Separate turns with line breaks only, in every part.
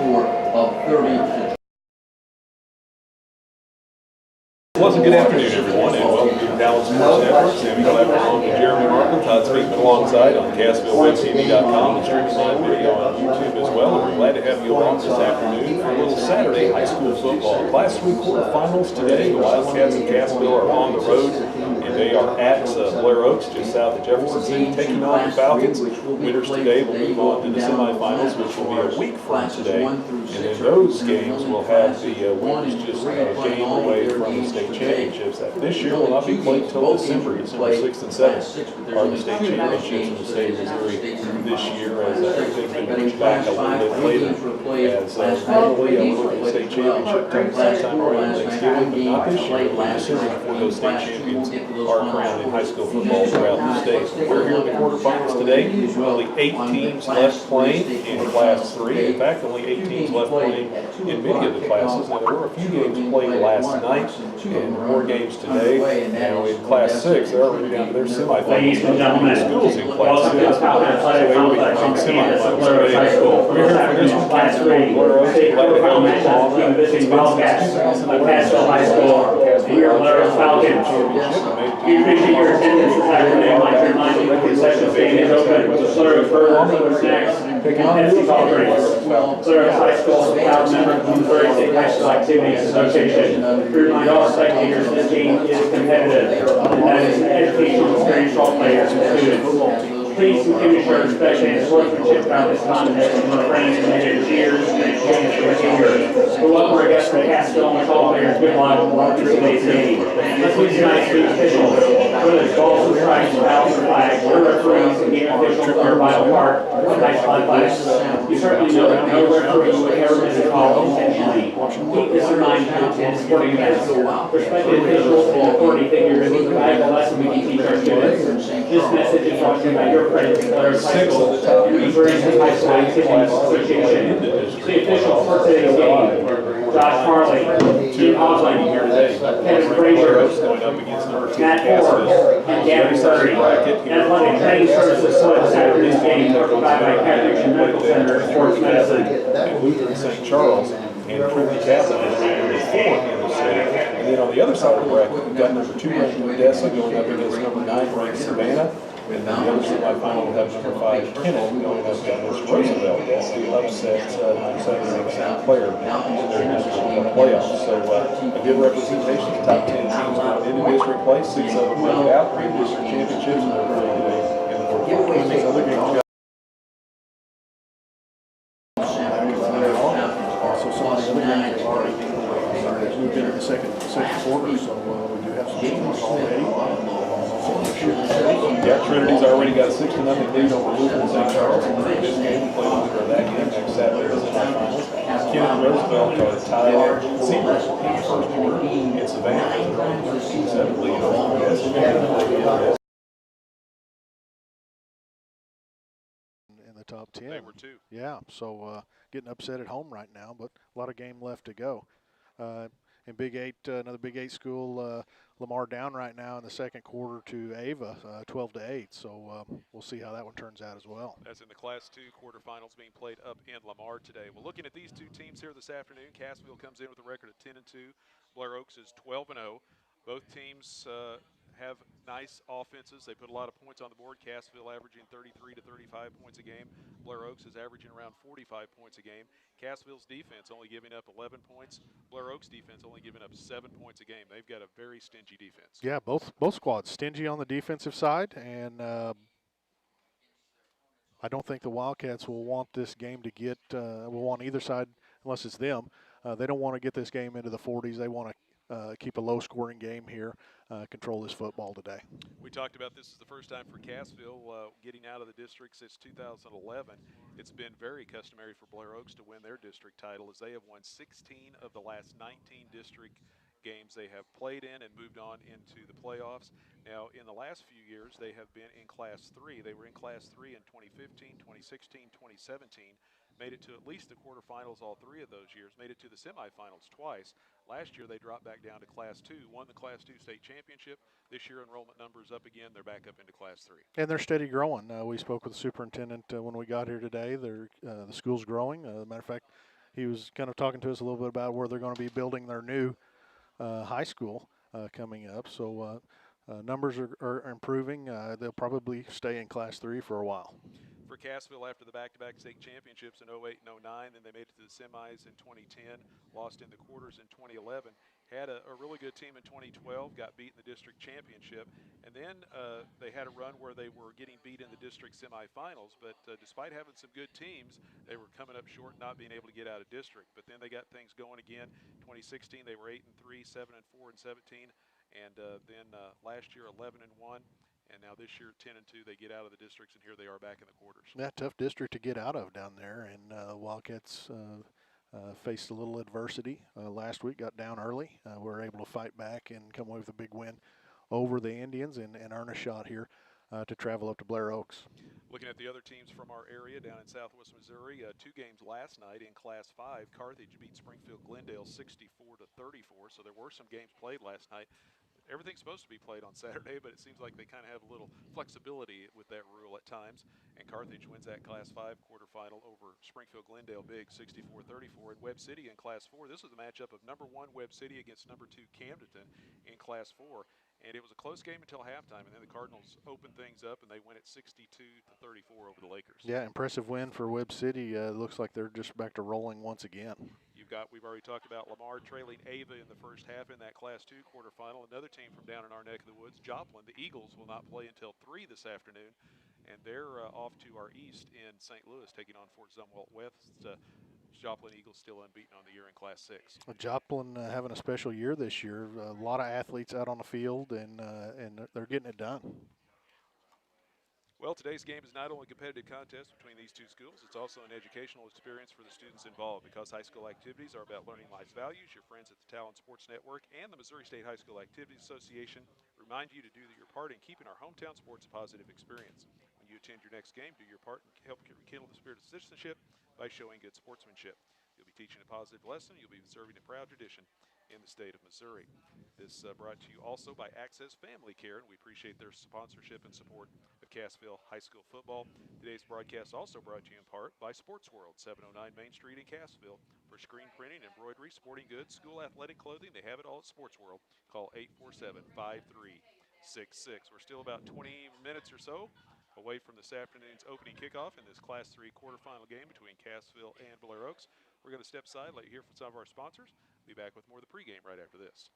score of 30.
Pleasant good afternoon, everyone, and welcome to the Dallas Sports Network. Sammy Clapper along with Jeremy Markham, Todd Speakman alongside on Cassvillewebtv.com and streaming live video on YouTube as well. And we're glad to have you along this afternoon for a little Saturday high school football. Class 3 quarterfinals today. The Wildcats of Cassville are on the road, and they are at Blair Oaks, just south of Jefferson City, taking on the Falcons. Winners today will move on to the semifinals, which will be a week from today. And in those games, we'll have the winners just a game away from the state championships. That this year will not be played until December 6th and 7th are the state championships in the state of Missouri this year, as everything's been pushed back a little bit later, as normally we look at the state championship come sometime around Thanksgiving, but not this year. It'll be December before those state champions are crowned in high school football throughout the state. We're here in the quarterfinals today. Only 8 teams left playing in Class 3. In fact, only 8 teams left playing in many of the classes. Now, there were a few games played last night and more games today. Now, in Class 6, they're already down to their semifinals.
Ladies and gentlemen,
schools in Class 6.
Semifinals today. We're here for this one.
Class 3.
State quarterfinal matchup between visiting Wildcats of Cassville High School and your Blair Falcons. We appreciate your attendance this afternoon. I'd like to remind you that the concession stand is open with a slur of burgers, other snacks, and Pepsi soft drinks. Blair High School is a proud member of the Missouri State High School Activities Association. We remind all spectators this game is competitive, and that is an educational experience for all players and students. Please continue to show respect and sportsmanship throughout this contest and refrain from any cheers and exchange for behavior. We welcome our guests from Cassville and all players. Good luck in today's game. Let's meet tonight's league officials. Whether it's balls and strikes, fouls and flags, your referees and game officials are a vital part of high school athletics. You certainly know that no referee would ever miss a call intentionally. Keep this in mind to attend sporting events. Respected officials and authority figures is a valuable lesson we can teach our students. This message is brought to you by your president, Blair High School, and Missouri State High School Activities Association. The officials for today's game: Josh Farley, Jim Hosley, Kevin Frazier, Matt Ford, and Gavin Curry. Athletic training services for this afternoon's game provided by Catholic Medical Center of Sports Medicine.
And Lutheran St. Charles and Trinity Catholic is number 4 in the state. And then on the other side of the bracket, we've got number 2 ranked Odessa going up against number 9 ranked Savannah. And then the other semifinal will have number 5 Kennett going up against Roosevelt. That's the upset St. Clair in their district playoffs. So a good representation of the top 10 teams going into district play. 6 of them make it out, 3 district championships, and they're really today in the quarterfinals. These other games also some of the other games have already moved into the second quarter, so we do have some teams already. Yeah, Trinity's already got a 6-0 lead over Lutheran St. Charles. This game played over that game next Saturday in the semifinals. Kennett and Roosevelt are tied Seymour in the first quarter, and Savannah is a 13-7 lead over Odessa.
In the top 10.
They were 2.
Yeah, so getting upset at home right now, but a lot of game left to go. In Big 8, another Big 8 school, Lamar down right now in the second quarter to Ava, 12-8. So we'll see how that one turns out as well.
That's in the Class 2 quarterfinals being played up in Lamar today. Well, looking at these two teams here this afternoon, Cassville comes in with a record of 10-2. Blair Oaks is 12-0. Both teams have nice offenses. They put a lot of points on the board. Cassville averaging 33 to 35 points a game. Blair Oaks is averaging around 45 points a game. Cassville's defense only giving up 11 points. Blair Oaks defense only giving up 7 points a game. They've got a very stingy defense.
Yeah, both squads stingy on the defensive side, and I don't think the Wildcats will want this game to get will want either side, unless it's them. They don't want to get this game into the 40s. They want to keep a low-scoring game here, control this football today.
We talked about this is the first time for Cassville getting out of the district since 2011. It's been very customary for Blair Oaks to win their district title, as they have won 16 of the last 19 district games they have played in and moved on into the playoffs. Now, in the last few years, they have been in Class 3. They were in Class 3 in 2015, 2016, 2017. Made it to at least the quarterfinals all 3 of those years, made it to the semifinals twice. Last year, they dropped back down to Class 2, won the Class 2 state championship. This year, enrollment numbers up again. They're back up into Class 3.
And they're steady growing. We spoke with the superintendent when we got here today. The school's growing. Matter of fact, he was kind of talking to us a little bit about where they're going to be building their new high school coming up. So numbers are improving. They'll probably stay in Class 3 for a while.
For Cassville, after the back-to-back state championships in 08 and 09, then they made it to the semis in 2010, lost in the quarters in 2011, had a really good team in 2012, got beat in the district championship, and then they had a run where they were getting beat in the district semifinals, but despite having some good teams, they were coming up short, not being able to get out of district. But then they got things going again. 2016, they were 8-3, 7-4, and 17, and then last year 11-1. And now this year, 10-2, they get out of the districts, and here they are back in the quarters.
Yeah, tough district to get out of down there, and Wildcats faced a little adversity last week, got down early. Were able to fight back and come away with a big win over the Indians and earn a shot here to travel up to Blair Oaks.
Looking at the other teams from our area down in southwest Missouri, 2 games last night in Class 5. Carthage beat Springfield Glendale 64-34, so there were some games played last night. Everything's supposed to be played on Saturday, but it seems like they kind of have a little flexibility with that rule at times. And Carthage wins that Class 5 quarterfinal over Springfield Glendale big 64-34. At Webb City in Class 4, this was a matchup of number 1 Webb City against number 2 Camden in Class 4. And it was a close game until halftime, and then the Cardinals opened things up, and they win it 62-34 over the Lakers.
Yeah, impressive win for Webb City. Looks like they're just back to rolling once again.
We've already talked about Lamar trailing Ava in the first half in that Class 2 quarterfinal. Another team from down in our neck of the woods, Joplin, the Eagles, will not play until 3 this afternoon, and they're off to our east in St. Louis, taking on Fort Zumwalt West. Joplin Eagles still unbeaten on the year in Class 6.
Joplin having a special year this year. A lot of athletes out on the field, and they're getting it done.
Well, today's game is not only a competitive contest between these two schools, it's also an educational experience for the students involved, because high school activities are about learning life's values. Your friends at the Talon Sports Network and the Missouri State High School Activities Association remind you to do your part in keeping our hometown sports a positive experience. When you attend your next game, do your part and help rekindle the spirit of citizenship by showing good sportsmanship. You'll be teaching a positive lesson. You'll be serving a proud tradition in the state of Missouri. This brought to you also by Access Family Care, and we appreciate their sponsorship and support of Cassville High School football. Today's broadcast also brought to you in part by Sports World, 709 Main Street in Cassville. For screen printing, embroidery, sporting goods, school athletic clothing, they have it all at Sports World. Call 847-5366. We're still about 20 minutes or so away from this afternoon's opening kickoff in this Class 3 quarterfinal game between Cassville and Blair Oaks. We're going to step aside, let you hear from some of our sponsors. Be back with more of the pregame right after this.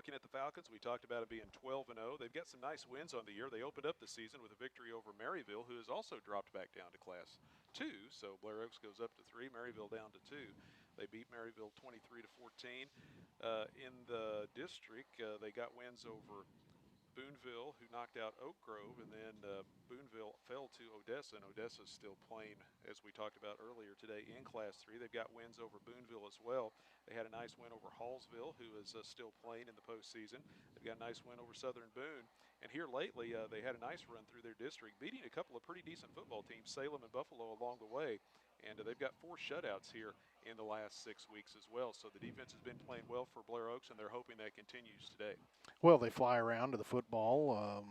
looking at the Falcons, we talked about it being 12-0. They've got some nice wins on the year. They opened up the season with a victory over Maryville, who has also dropped back down to Class 2. So Blair Oaks goes up to 3, Maryville down to 2. They beat Maryville 23-14. In the district, they got wins over Boonville, who knocked out Oak Grove, and then Boonville fell to Odessa, and Odessa's still playing, as we talked about earlier today, in Class 3. They've got wins over Boonville as well. They had a nice win over Hallsville, who is still playing in the postseason. They've got a nice win over Southern Boone. And here lately, they had a nice run through their district, beating a couple of pretty decent football teams, Salem and Buffalo, along the way. And they've got 4 shutouts here in the last 6 weeks as well. So the defense has been playing well for Blair Oaks, and they're hoping that continues today.
Well, they fly around to the football,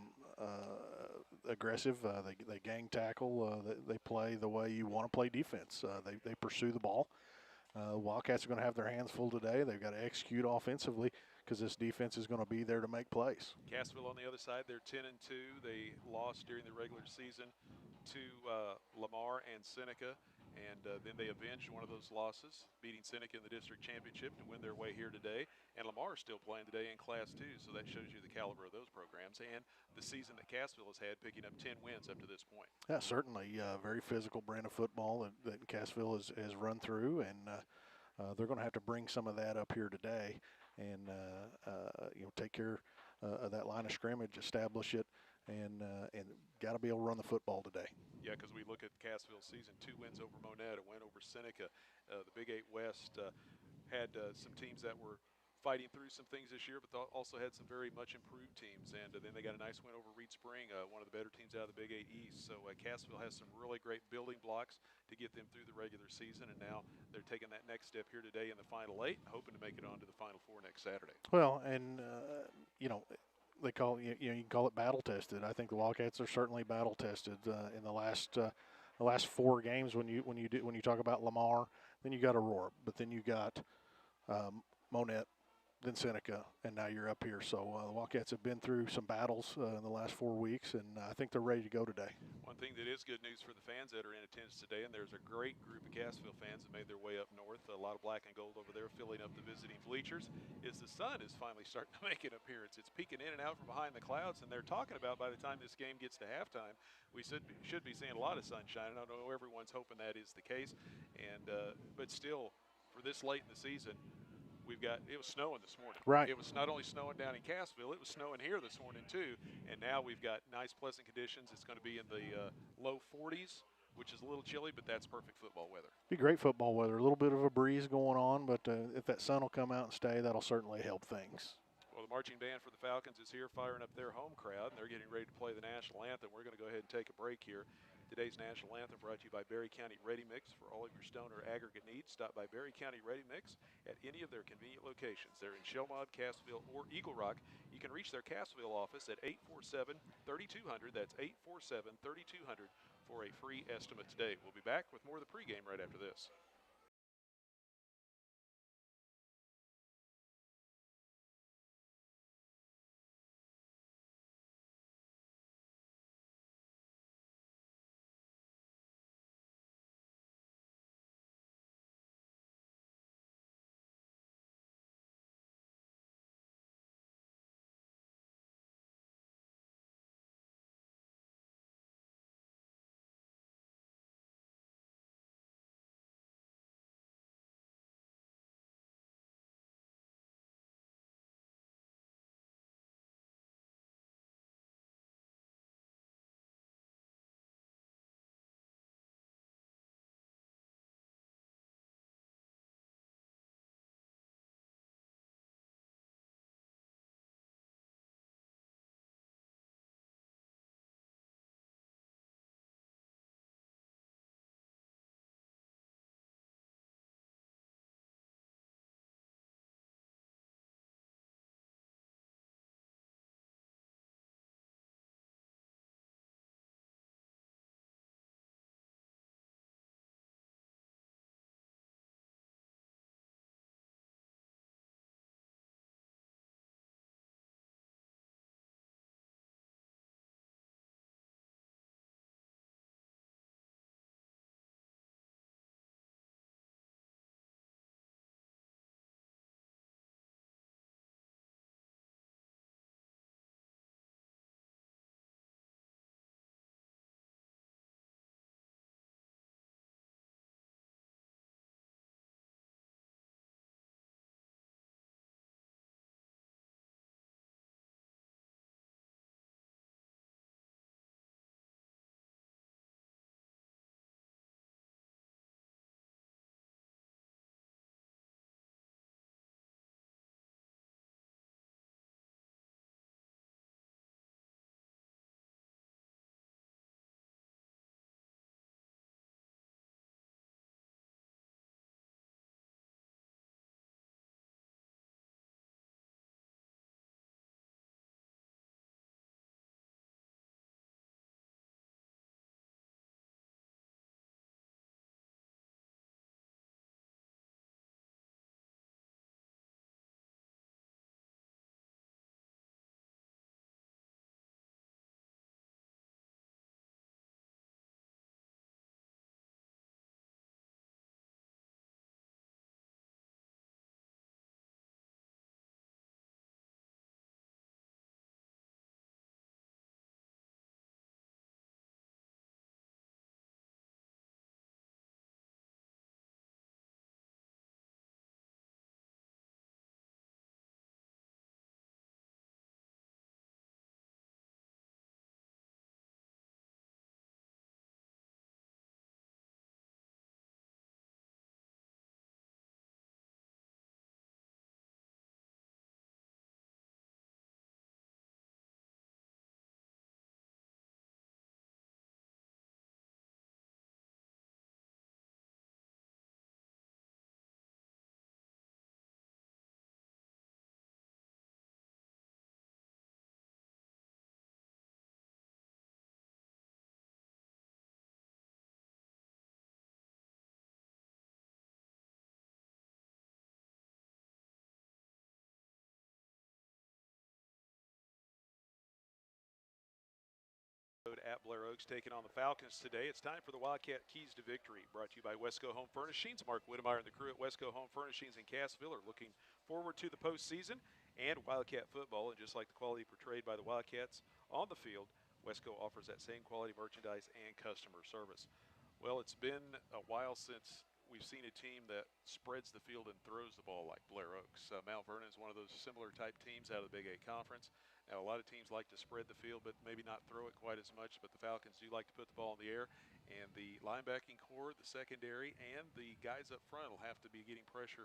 aggressive. They gang tackle. They play the way you want to play defense. They pursue the ball. Wildcats are going to have their hands full today. They've got to execute offensively because this defense is going to be there to make plays.
Cassville on the other side, they're 10-2. They lost during the regular season to Lamar and Seneca, and then they avenged one of those losses, beating Seneca in the district championship to win their way here today. And Lamar is still playing today in Class 2, so that shows you the caliber of those programs and the season that Cassville has had, picking up 10 wins up to this point.
Yeah, certainly. Very physical brand of football that Cassville has run through, and they're going to have to bring some of that up here today and take care of that line of scrimmage, establish it, and got to be able to run the football today.
Yeah, because we look at Cassville's season, 2 wins over Monette, a win over Seneca. The Big 8 West had some teams that were fighting through some things this year, but also had some very much improved teams. And then they got a nice win over Reed Spring, one of the better teams out of the Big 8 East. So Cassville has some really great building blocks to get them through the regular season, and now they're taking that next step here today in the Final 8, hoping to make it on to the Final 4 next Saturday.
Well, and they call you can call it battle tested. I think the Wildcats are certainly battle tested in the last 4 games. When you talk about Lamar, then you got Aurora, but then you got Monette, then Seneca, and now you're up here. So the Wildcats have been through some battles in the last 4 weeks, and I think they're ready to go today.
One thing that is good news for the fans that are in attendance today, and there's a great group of Cassville fans that made their way up north, a lot of black and gold over there filling up the visiting bleachers, is the sun is finally starting to make an appearance. It's peeking in and out from behind the clouds, and they're talking about by the time this game gets to halftime, we should be seeing a lot of sunshine. I don't know, everyone's hoping that is the case, and but still, for this late in the season, it was snowing this morning.
Right.
It was not only snowing down in Cassville, it was snowing here this morning too. And now we've got nice, pleasant conditions. It's going to be in the low 40s, which is a little chilly, but that's perfect football weather.
Be great football weather. A little bit of a breeze going on, but if that sun will come out and stay, that'll certainly help things.
Well, the marching band for the Falcons is here firing up their home crowd, and they're getting ready to play the national anthem. We're going to go ahead and take a break here. Today's national anthem brought to you by Berry County Ready Mix. For all of your stone or aggregate needs, stop by Berry County Ready Mix at any of their convenient locations. They're in Shellmob, Cassville, or Eagle Rock. You can reach their Cassville office at 847-3200. That's 847-3200 for a free estimate today. We'll be back with more of the pregame right after this.
road at Blair Oaks, taking on the Falcons today. It's time for the Wildcat Keys to Victory, brought to you by Wesco Home Furnishings. Mark Whittemire and the crew at Wesco Home Furnishings in Cassville are looking forward to the postseason and Wildcat football. And just like the quality portrayed by the Wildcats on the field, Wesco offers that same quality merchandise and customer service. Well, it's been a while since we've seen a team that spreads the field and throws the ball like Blair Oaks. Mount Vernon is one of those similar type teams out of the Big 8 Conference. Now, a lot of teams like to spread the field, but maybe not throw it quite as much. But the Falcons do like to put the ball in the air. And the linebacking core, the secondary, and the guys up front will have to be getting pressure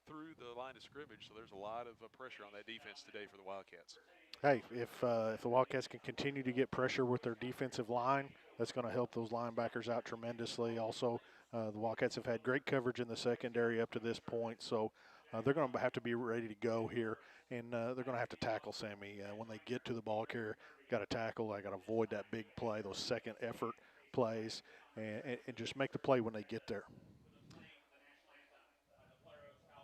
through the line of scrimmage. So there's a lot of pressure on that defense today for the Wildcats.
Hey, if the Wildcats can continue to get pressure with their defensive line, that's going to help those linebackers out tremendously. Also, the Wildcats have had great coverage in the secondary up to this point, so they're going to have to be ready to go here, and they're going to have to tackle Sammy. When they get to the ball carrier, got to tackle. I got to avoid that big play, those second effort plays, and just make the play when they get there.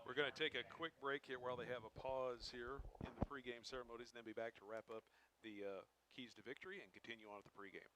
We're going to take a quick break here while they have a pause here in the pregame ceremonies, and then be back to wrap up the Keys to Victory and continue on with the pregame.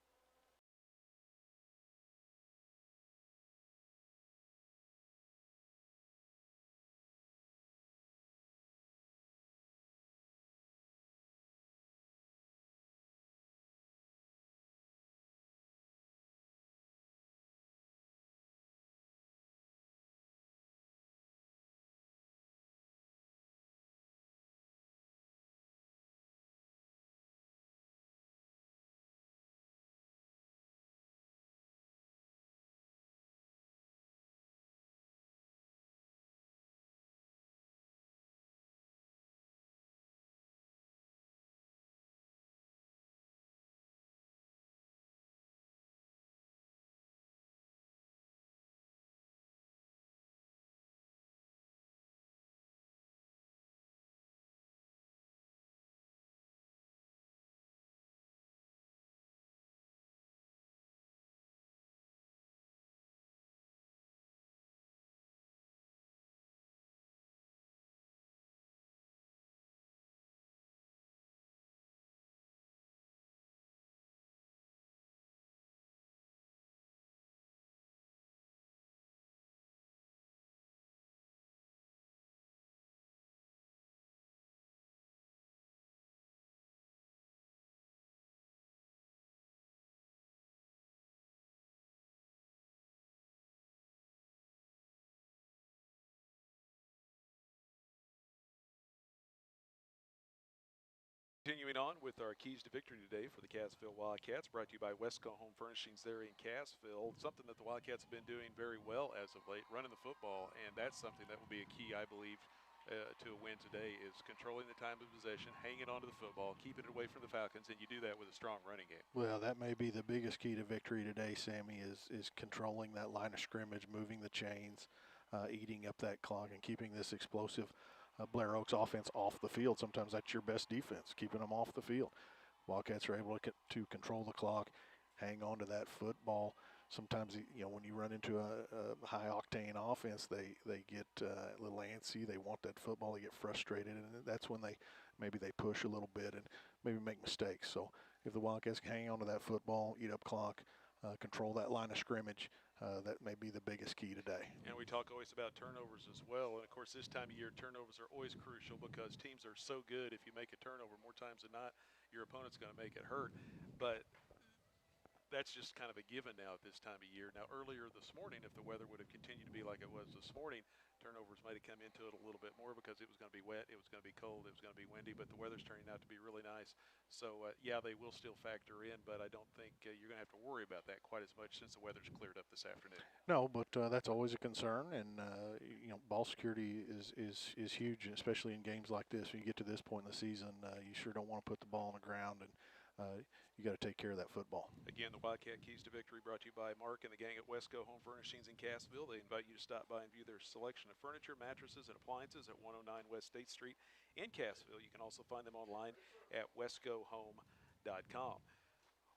Continuing on with our Keys to Victory today for the Cassville Wildcats, brought to you by Wesco Home Furnishings there in Cassville. Something that the Wildcats have been doing very well as of late, running the football, and that's something that will be a key, I believe, to a win today, is controlling the time of possession, hanging on to the football, keeping it away from the Falcons, and you do that with a strong running game.
Well, that may be the biggest key to victory today, Sammy, is controlling that line of scrimmage, moving the chains, eating up that clock, and keeping this explosive Blair Oaks offense off the field. Sometimes that's your best defense, keeping them off the field. Wildcats are able to control the clock, hang on to that football. Sometimes, when you run into a high-octane offense, they get a little antsy. They want that football. They get frustrated, and that's when they push a little bit and maybe make mistakes. So if the Wildcats can hang on to that football, eat up clock, control that line of scrimmage, that may be the biggest key today.
And we talk always about turnovers as well. And, of course, this time of year, turnovers are always crucial because teams are so good. If you make a turnover more times than not, your opponent's going to make it hurt. But that's just kind of a given now at this time of year. Now, earlier this morning, if the weather would have continued to be like it was this morning, turnovers might have come into it a little bit more because it was going to be wet, it was going to be cold, it was going to be windy, but the weather's turning out to be really nice. So, yeah, they will still factor in, but I don't think you're going to have to worry about that quite as much since the weather's cleared up this afternoon.
No, but that's always a concern, and ball security is huge, especially in games like this. When you get to this point in the season, you sure don't want to put the ball on the ground, and you got to take care of that football.
Again, the Wildcat Keys to Victory brought to you by Mark and the gang at Wesco Home Furnishings in Cassville. They invite you to stop by and view their selection of furniture, mattresses, and appliances at 109 West State Street in Cassville. You can also find them online at wescohome.com.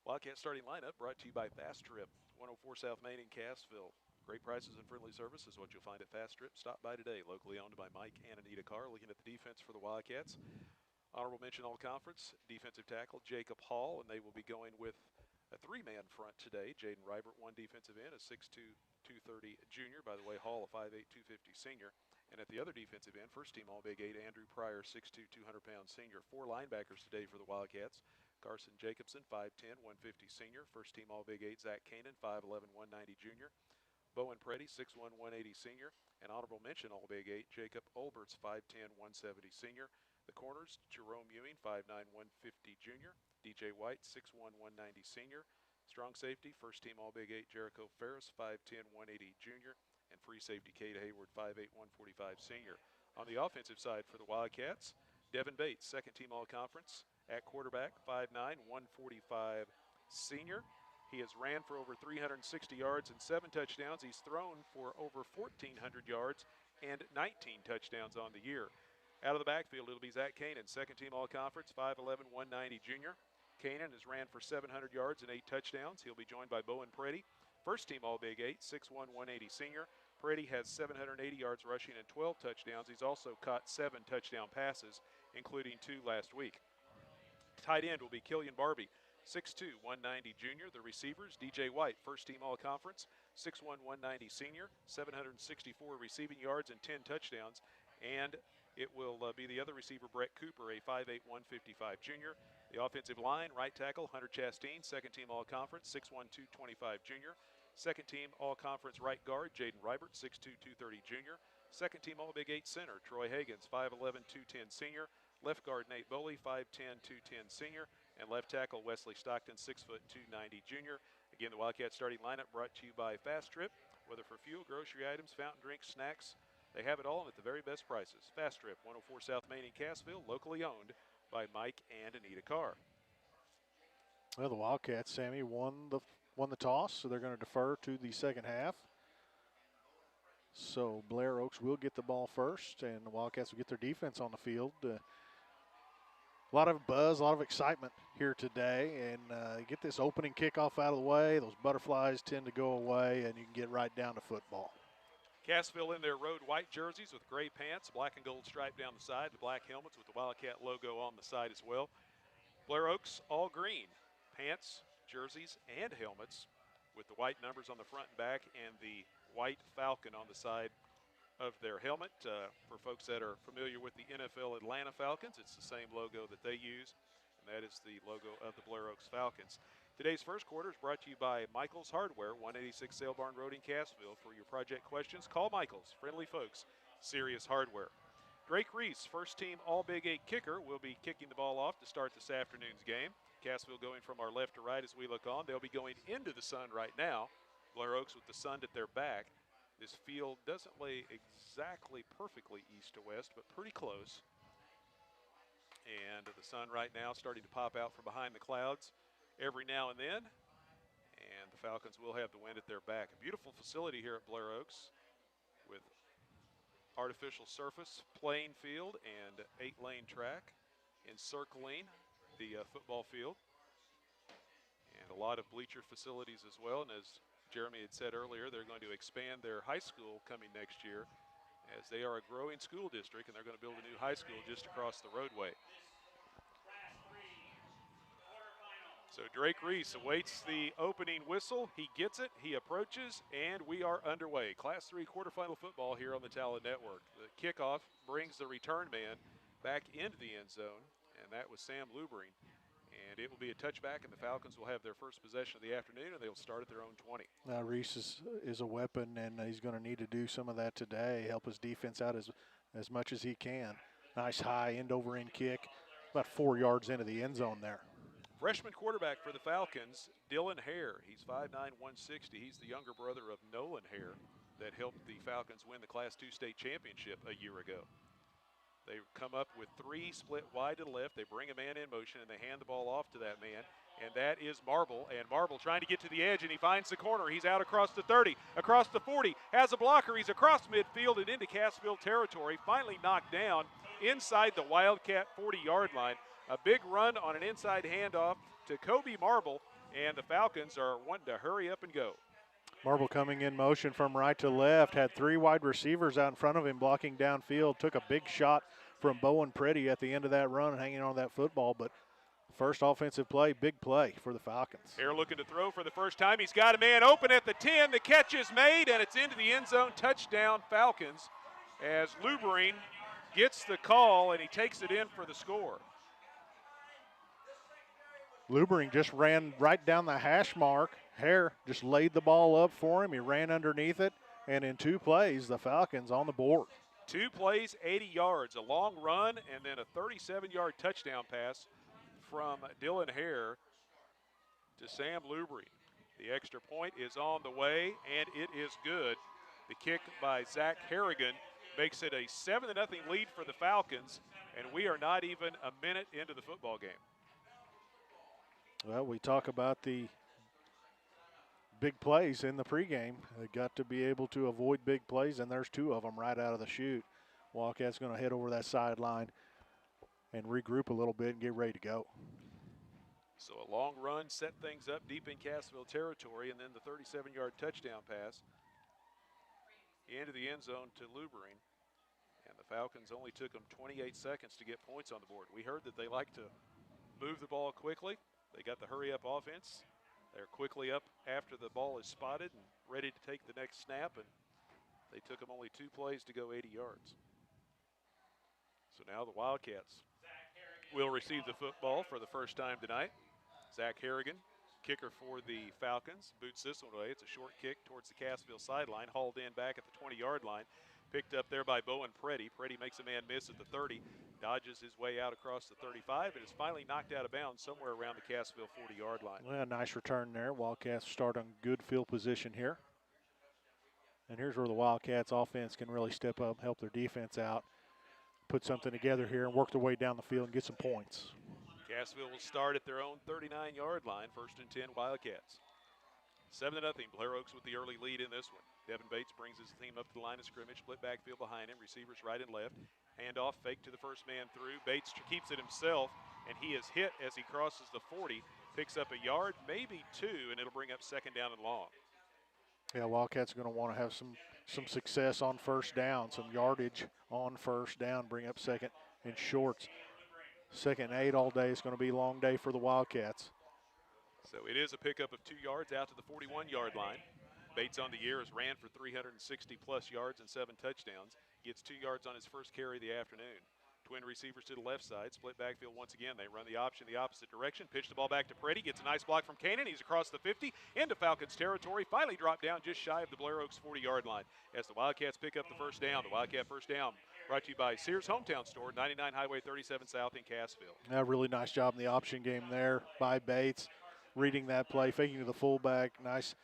Wildcat starting lineup brought to you by Fast Trip, 104 South Main in Cassville. Great prices and friendly service is what you'll find at Fast Trip. Stop by today, locally owned by Mike and Anita Carr. Looking at the defense for the Wildcats. Honorable mention all conference, defensive tackle Jacob Hall, and they will be going with a three-man front today. Jaden Rybert, one defensive end, a 6'2", 230 junior. By the way, Hall, a 5'8", 250 senior. And at the other defensive end, first-team All-Big 8, Andrew Pryor, 6'2", 200-pound senior. Four linebackers today for the Wildcats. Carson Jacobson, 5'10", 150 senior. First-team All-Big 8, Zach Kanan, 5'11", 190 junior. Bowen Preddy, 6'1", 180 senior. And honorable mention All-Big 8, Jacob Olberts, 5'10", 170 senior. The corners, Jerome Ewing, 5'9", 150 junior. DJ White, 6'1", 190 senior. Strong safety, first-team All-Big 8, Jericho Ferris, 5'10", 180 junior. And free safety, Cade Hayward, 5'8", 145 senior. On the offensive side for the Wildcats, Devin Bates, second-team All-Conference. At quarterback, 5'9", 145 senior. He has ran for over 360 yards and 7 touchdowns. He's thrown for over 1,400 yards and 19 touchdowns on the year. Out of the backfield, it'll be Zach Kanan, second-team All-Conference, 5'11", 190 junior. Kanan has ran for 700 yards and 8 touchdowns. He'll be joined by Bowen Preddy, first-team All-Big 8, 6'1", 180 senior. Preddy has 780 yards rushing and 12 touchdowns. He's also caught 7 touchdown passes, including 2 last week. Tight end will be Killian Barbie, 6'2", 190 junior. The receivers, DJ White, first-team All-Conference, 6'1", 190 senior, 764 receiving yards and 10 touchdowns. And it will be the other receiver, Brett Cooper, a 5'8", 155 junior. The offensive line, right tackle, Hunter Chastain, second-team All-Conference, 6'1", 225 junior. Second-team All-Conference right guard, Jaden Rybert, 6'2", 230 junior. Second-team All-Big 8 center, Troy Higgins, 5'11", 210 senior. Left guard, Nate Boley, 5'10", 210 senior. And left tackle, Wesley Stockton, 6', 290 junior. Again, the Wildcat starting lineup brought to you by Fast Trip. Whether for fuel, grocery items, fountain drinks, snacks, they have it all at the very best prices. Fast Trip, 104 South Main in Cassville, locally owned by Mike and Anita Carr.
Well, the Wildcats, Sammy, won the toss, so they're going to defer to the second half. So Blair Oaks will get the ball first, and the Wildcats will get their defense on the field. A lot of buzz, a lot of excitement here today, and get this opening kickoff out of the way. Those butterflies tend to go away, and you can get right down to football.
Cassville in their road white jerseys with gray pants, black and gold stripe down the side, the black helmets with the Wildcat logo on the side as well. Blair Oaks, all green, pants, jerseys, and helmets with the white numbers on the front and back and the white falcon on the side of their helmet. For folks that are familiar with the NFL Atlanta Falcons, it's the same logo that they use, and that is the logo of the Blair Oaks Falcons. Today's first quarter is brought to you by Michael's Hardware, 186 Sale Barn Road in Cassville. For your project questions, call Michael's. Friendly folks, serious hardware. Drake Reese, first-team All-Big 8 kicker, will be kicking the ball off to start this afternoon's game. Cassville going from our left to right as we look on. They'll be going into the sun right now. Blair Oaks with the sun at their back. This field doesn't lay exactly perfectly east to west, but pretty close. And the sun right now starting to pop out from behind the clouds every now and then. And the Falcons will have the wind at their back. A beautiful facility here at Blair Oaks with artificial surface, playing field, and 8-lane track encircling the football field. And a lot of bleacher facilities as well. And as Jeremy had said earlier, they're going to expand their high school coming next year, as they are a growing school district, and they're going to build a new high school just across the roadway. So Drake Reese awaits the opening whistle. He gets it, he approaches, and we are underway. Class 3 quarterfinal football here on the Talon Network. The kickoff brings the return man back into the end zone, and that was Sam Lubering. And it will be a touchback, and the Falcons will have their first possession of the afternoon, and they'll start at their own 20.
Reese is a weapon, and he's going to need to do some of that today, help his defense out as much as he can. Nice high end-over-end kick, about 4 yards into the end zone there.
Freshman quarterback for the Falcons, Dylan Hare. He's 5'9", 160. He's the younger brother of Nolan Hare that helped the Falcons win the Class 2 state championship a year ago. They come up with 3 split wide to the left. They bring a man in motion, and they hand the ball off to that man. And that is Marble. And Marble trying to get to the edge, and he finds the corner. He's out across the 30, across the 40, has a blocker. He's across midfield and into Cassville territory. Finally knocked down inside the Wildcat 40-yard line. A big run on an inside handoff to Kobe Marble, and the Falcons are wanting to hurry up and go.
Marble coming in motion from right to left, had 3 wide receivers out in front of him blocking downfield, took a big shot from Bowen Preddy at the end of that run, hanging on that football, but First offensive play, big play for the Falcons.
Hare looking to throw for the first time. He's got a man open at the 10. The catch is made, and it's into the end zone. Touchdown, Falcons, as Luberine gets the call, and he takes it in for the score.
Luberine just ran right down the hash mark. Hare just laid the ball up for him. He ran underneath it, and in 2 plays, the Falcons on the board.
2 plays, 80 yards, a long run, and then a 37-yard touchdown pass from Dylan Hare to Sam Luberine. The extra point is on the way, and it is good. The kick by Zach Harrigan makes it a 7-0 lead for the Falcons, and we are not even a minute into the football game.
Well, we talk about the big plays in the pregame. They got to be able to avoid big plays, and there's 2 of them right out of the chute. Wildcats going to head over that sideline and regroup a little bit and get ready to go.
So a long run set things up deep in Cassville territory, and then the 37-yard touchdown pass into the end zone to Luberine. And the Falcons only took them 28 seconds to get points on the board. We heard that they like to move the ball quickly. They got the hurry-up offense. They're quickly up after the ball is spotted and ready to take the next snap, and they took them only 2 plays to go 80 yards. So now the Wildcats will receive the football for the first time tonight. Zach Harrigan, kicker for the Falcons, boots this one away. It's a short kick towards the Cassville sideline, hauled in back at the 20-yard line. Picked up there by Bowen Preddy. Preddy makes a man miss at the 30, dodges his way out across the 35, and is finally knocked out of bounds somewhere around the Cassville 40-yard line.
Well, nice return there. Wildcats start on good field position here. And here's where the Wildcats offense can really step up, help their defense out, put something together here and work their way down the field and get some points.
Cassville will start at their own 39-yard line, 1st and 10 Wildcats. 7-0, Blair Oaks with the early lead in this one. Devin Bates brings his team up to the line of scrimmage, split backfield behind him, receivers right and left. Handoff, fake to the first man through. Bates keeps it himself, and he is hit as he crosses the 40, picks up a yard, maybe 2, and it'll bring up 2nd down and long.
Yeah, Wildcats are going to want to have some success on first down, some yardage on first down, bring up 2nd and shorts. 2nd and 8 all day. It's going to be a long day for the Wildcats.
So it is a pickup of 2 yards out to the 41-yard line. Bates on the year has ran for 360-plus yards and 7 touchdowns. Gets 2 yards on his first carry of the afternoon. Twin receivers to the left side, split backfield once again. They run the option the opposite direction. Pitch the ball back to Preddy. Gets a nice block from Kanan. He's across the 50 into Falcons territory. Finally dropped down just shy of the Blair Oaks 40-yard line as the Wildcats pick up the first down. The Wildcat first down brought to you by Sears Hometown Store, 99 Highway 37 South in Cassville.
Yeah, really nice job in the option game there by Bates, reading that play, faking to the fullback. Nice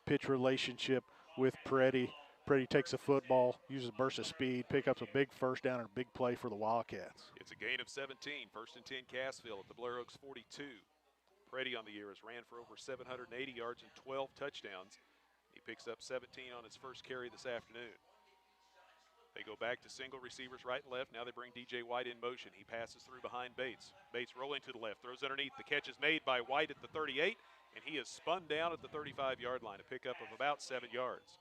pitch relationship with Preddy. Preddy takes a football, uses a burst of speed, pick up a big first down and a big play for the Wildcats.
It's a gain of 17, 1st and 10 Cassville at the Blair Oaks 42. Preddy on the year has ran for over 780 yards and 12 touchdowns. He picks up 17 on his first carry this afternoon. They go back to single receivers right and left. Now they bring DJ White in motion. He passes through behind Bates. Bates rolling to the left, throws underneath. The catch is made by White at the 38, and he is spun down at the 35-yard line, a pickup of about 7 yards.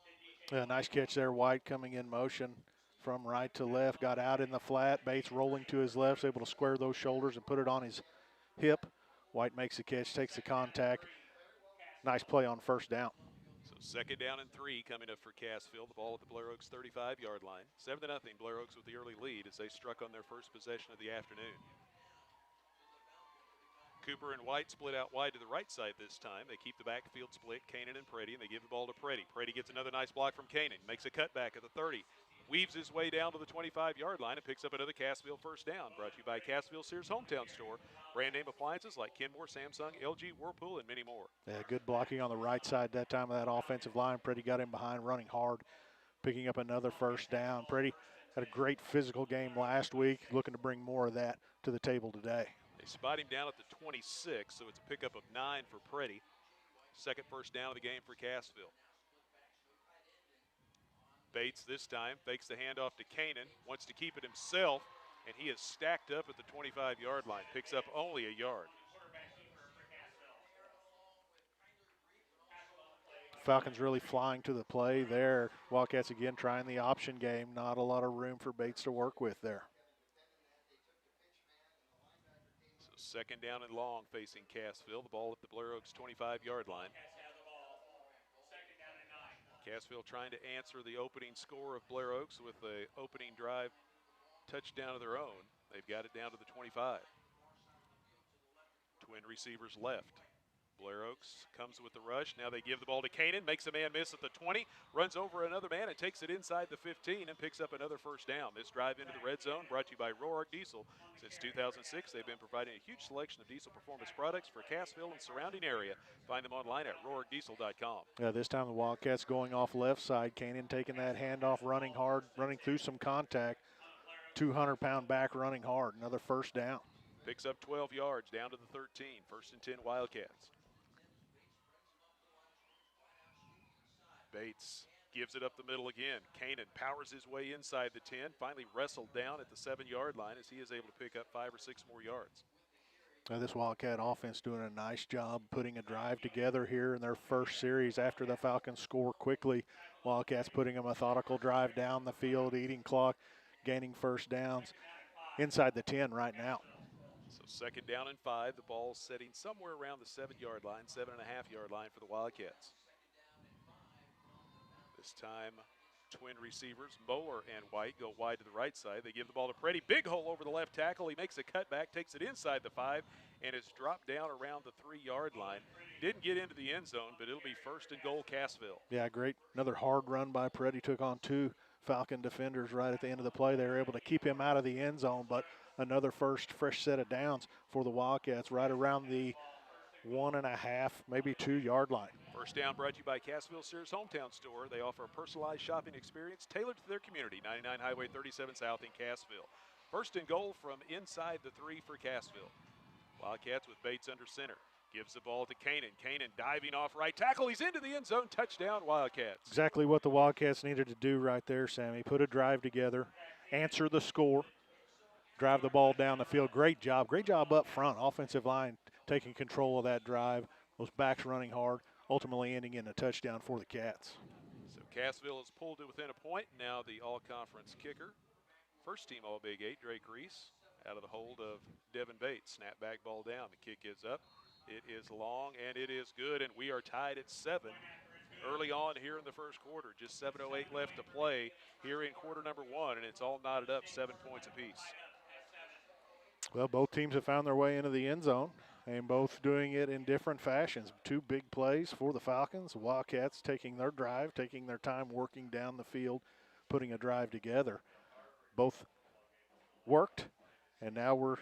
Yeah, nice catch there. White coming in motion from right to left, got out in the flat. Bates rolling to his left, able to square those shoulders and put it on his hip. White makes the catch, takes the contact. Nice play on first down.
So 2nd down and 3 coming up for Cassville. The ball at the Blair Oaks 35-yard line. 7-0, Blair Oaks with the early lead as they struck on their first possession of the afternoon. Cooper and White split out wide to the right side this time. They keep the backfield split, Kanan and Preddy, and they give the ball to Preddy. Preddy gets another nice block from Kanan, makes a cutback at the 30, weaves his way down to the 25-yard line and picks up another Cassville first down. Brought to you by Cassville Sears Hometown Store. Brand name appliances like Kenmore, Samsung, LG, Whirlpool, and many more.
Yeah, good blocking on the right side that time of that offensive line. Preddy got in behind, running hard, picking up another first down. Preddy had a great physical game last week, looking to bring more of that to the table today.
They spot him down at the 26, so it's a pickup of 9 for Preddy. 2nd first down of the game for Cassville. Bates this time fakes the handoff to Kanan, wants to keep it himself, and he is stacked up at the 25-yard line, picks up only a yard.
Falcons really flying to the play there. Wildcats again trying the option game. Not a lot of room for Bates to work with there.
second down and long facing Cassville. The ball at the Blair Oaks 25-yard line. Cassville trying to answer the opening score of Blair Oaks with the opening drive touchdown of their own. They've got it down to the 25. Twin receivers left. Blair Oaks comes with the rush. Now they give the ball to Canaan, makes a man miss at the 20, runs over another man and takes it inside the 15 and picks up another first down. This drive into the red zone brought to you by Roark Diesel. Since 2006, they've been providing a huge selection of diesel performance products for Cassville and surrounding area. Find them online at roarkdiesel.com.
Yeah, this time the Wildcats going off left side. Canaan taking that handoff, running hard, running through some contact. 200-pound back running hard. Another first down.
Picks up 12 yards down to the 13. First and 10 Wildcats. Bates gives it up the middle again. Canaan powers his way inside the 10, finally wrestled down at the 7-yard line as he is able to pick up 5 or 6 more yards.
This Wildcat offense doing a nice job putting a drive together here in their first series after the Falcons score quickly. Wildcats putting a methodical drive down the field, eating clock, gaining first downs inside the 10 right now.
So second down and 5. The ball setting somewhere around the 7-yard line, 7.5-yard line for the Wildcats. This time, twin receivers, Moeller and White, go wide to the right side. They give the ball to Preddy. Big hole over the left tackle. He makes a cutback, takes it inside the 5, and is dropped down around the 3-yard line. Didn't get into the end zone, but it'll be first and goal, Cassville.
Yeah, great. Another hard run by Preddy. Took on 2 Falcon defenders right at the end of the play. They were able to keep him out of the end zone, but another first fresh set of downs for the Wildcats right around the 1.5, maybe 2-yard line.
First down brought to you by Cassville Sears Hometown Store. They offer a personalized shopping experience tailored to their community. 99 Highway 37 South in Cassville. First and goal from inside the 3 for Cassville. Wildcats with Bates under center. Gives the ball to Canaan. Canaan diving off right tackle. He's into the end zone. Touchdown, Wildcats.
Exactly what the Wildcats needed to do right there, Sammy. Put a drive together, answer the score, drive the ball down the field. Great job. Great job up front. Offensive line taking control of that drive. Those backs running hard, ultimately ending in a touchdown for the Cats.
So Cassville has pulled it within a point. Now the all-conference kicker. First team All-Big 8, Drake Reese, out of the hold of Devin Bates. Snap back ball down. The kick is up. It is long, and it is good, and we are tied at 7 early on here in the first quarter. Just 7:08 left to play here in quarter number 1, and it's all knotted up 7 points apiece.
Well, both teams have found their way into the end zone, and both doing it in different fashions. 2 big plays for the Falcons. The Wildcats taking their drive, taking their time working down the field, putting a drive together. Both worked, and now we're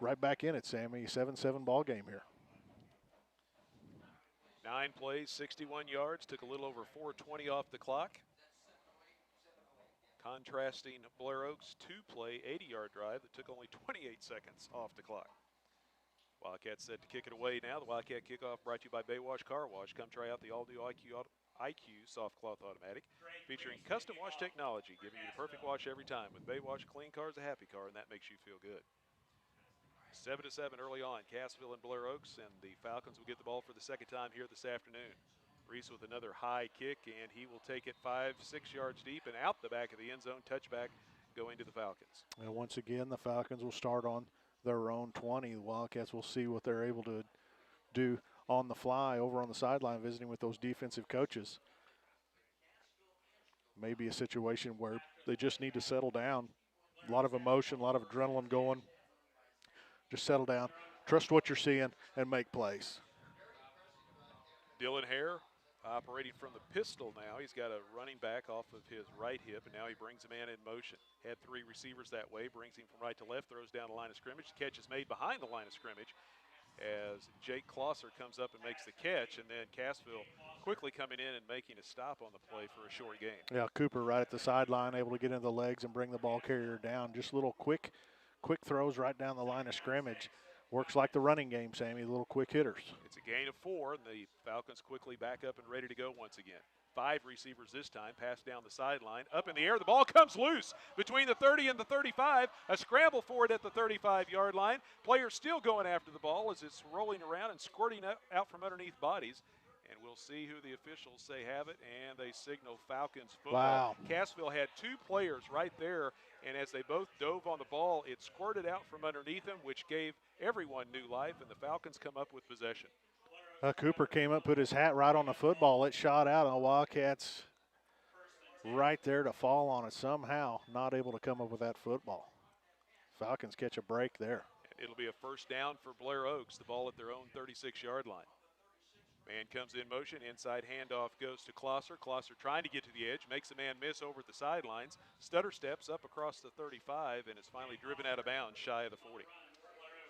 right back in it, Sammy. 7-7 ball game here.
9 plays, 61 yards, took a little over 4:20 off the clock. Contrasting Blair Oaks' 2-play, 80-yard drive that took only 28 seconds off the clock. Wildcats set to kick it away now. The Wildcat kickoff brought to you by Baywash Car Wash. Come try out the all-new IQ Soft Cloth Automatic, featuring custom wash technology, giving you the perfect wash every time. With Baywash, a clean car is a happy car, and that makes you feel good. 7-7 early on, Cassville and Blair Oaks, and the Falcons will get the ball for the second time here this afternoon. Reese with another high kick, and he will take it 5-6 yards deep and out the back of the end zone. Touchback going to the Falcons.
And once again, the Falcons will start on their own 20. The Wildcats will see what they're able to do on the fly over on the sideline, visiting with those defensive coaches. Maybe a situation where they just need to settle down. A lot of emotion, a lot of adrenaline going. Just settle down, trust what you're seeing, and make plays.
Dylan Hare operating from the pistol now. He's got a running back off of his right hip, and now he brings a man in motion. Had 3 receivers that way, brings him from right to left, throws down the line of scrimmage. The catch is made behind the line of scrimmage as Jake Klosser comes up and makes the catch, and then Cassville quickly coming in and making a stop on the play for a short gain.
Yeah, Cooper right at the sideline, able to get into the legs and bring the ball carrier down. Just little quick throws right down the line of scrimmage. Works like the running game, Sammy, little quick hitters.
It's a gain of 4, and the Falcons quickly back up and ready to go once again. 5 receivers this time, pass down the sideline, up in the air. The ball comes loose between the 30 and the 35. A scramble for it at the 35-yard line. Players still going after the ball as it's rolling around and squirting out from underneath bodies. And we'll see who the officials say have it, and they signal Falcons football.
Wow.
Cassville had 2 players right there, and as they both dove on the ball, it squirted out from underneath them, which gave everyone new life, and the Falcons come up with possession.
Cooper came up, put his hat right on the football. It shot out, and the Wildcats right there to fall on it somehow, not able to come up with that football. Falcons catch a break there.
It'll be a first down for Blair Oaks, the ball at their own 36-yard line. Man comes in motion, inside handoff goes to Closser. Closser trying to get to the edge, makes a man miss over at the sidelines. Stutter steps up across the 35 and is finally driven out of bounds shy of the 40.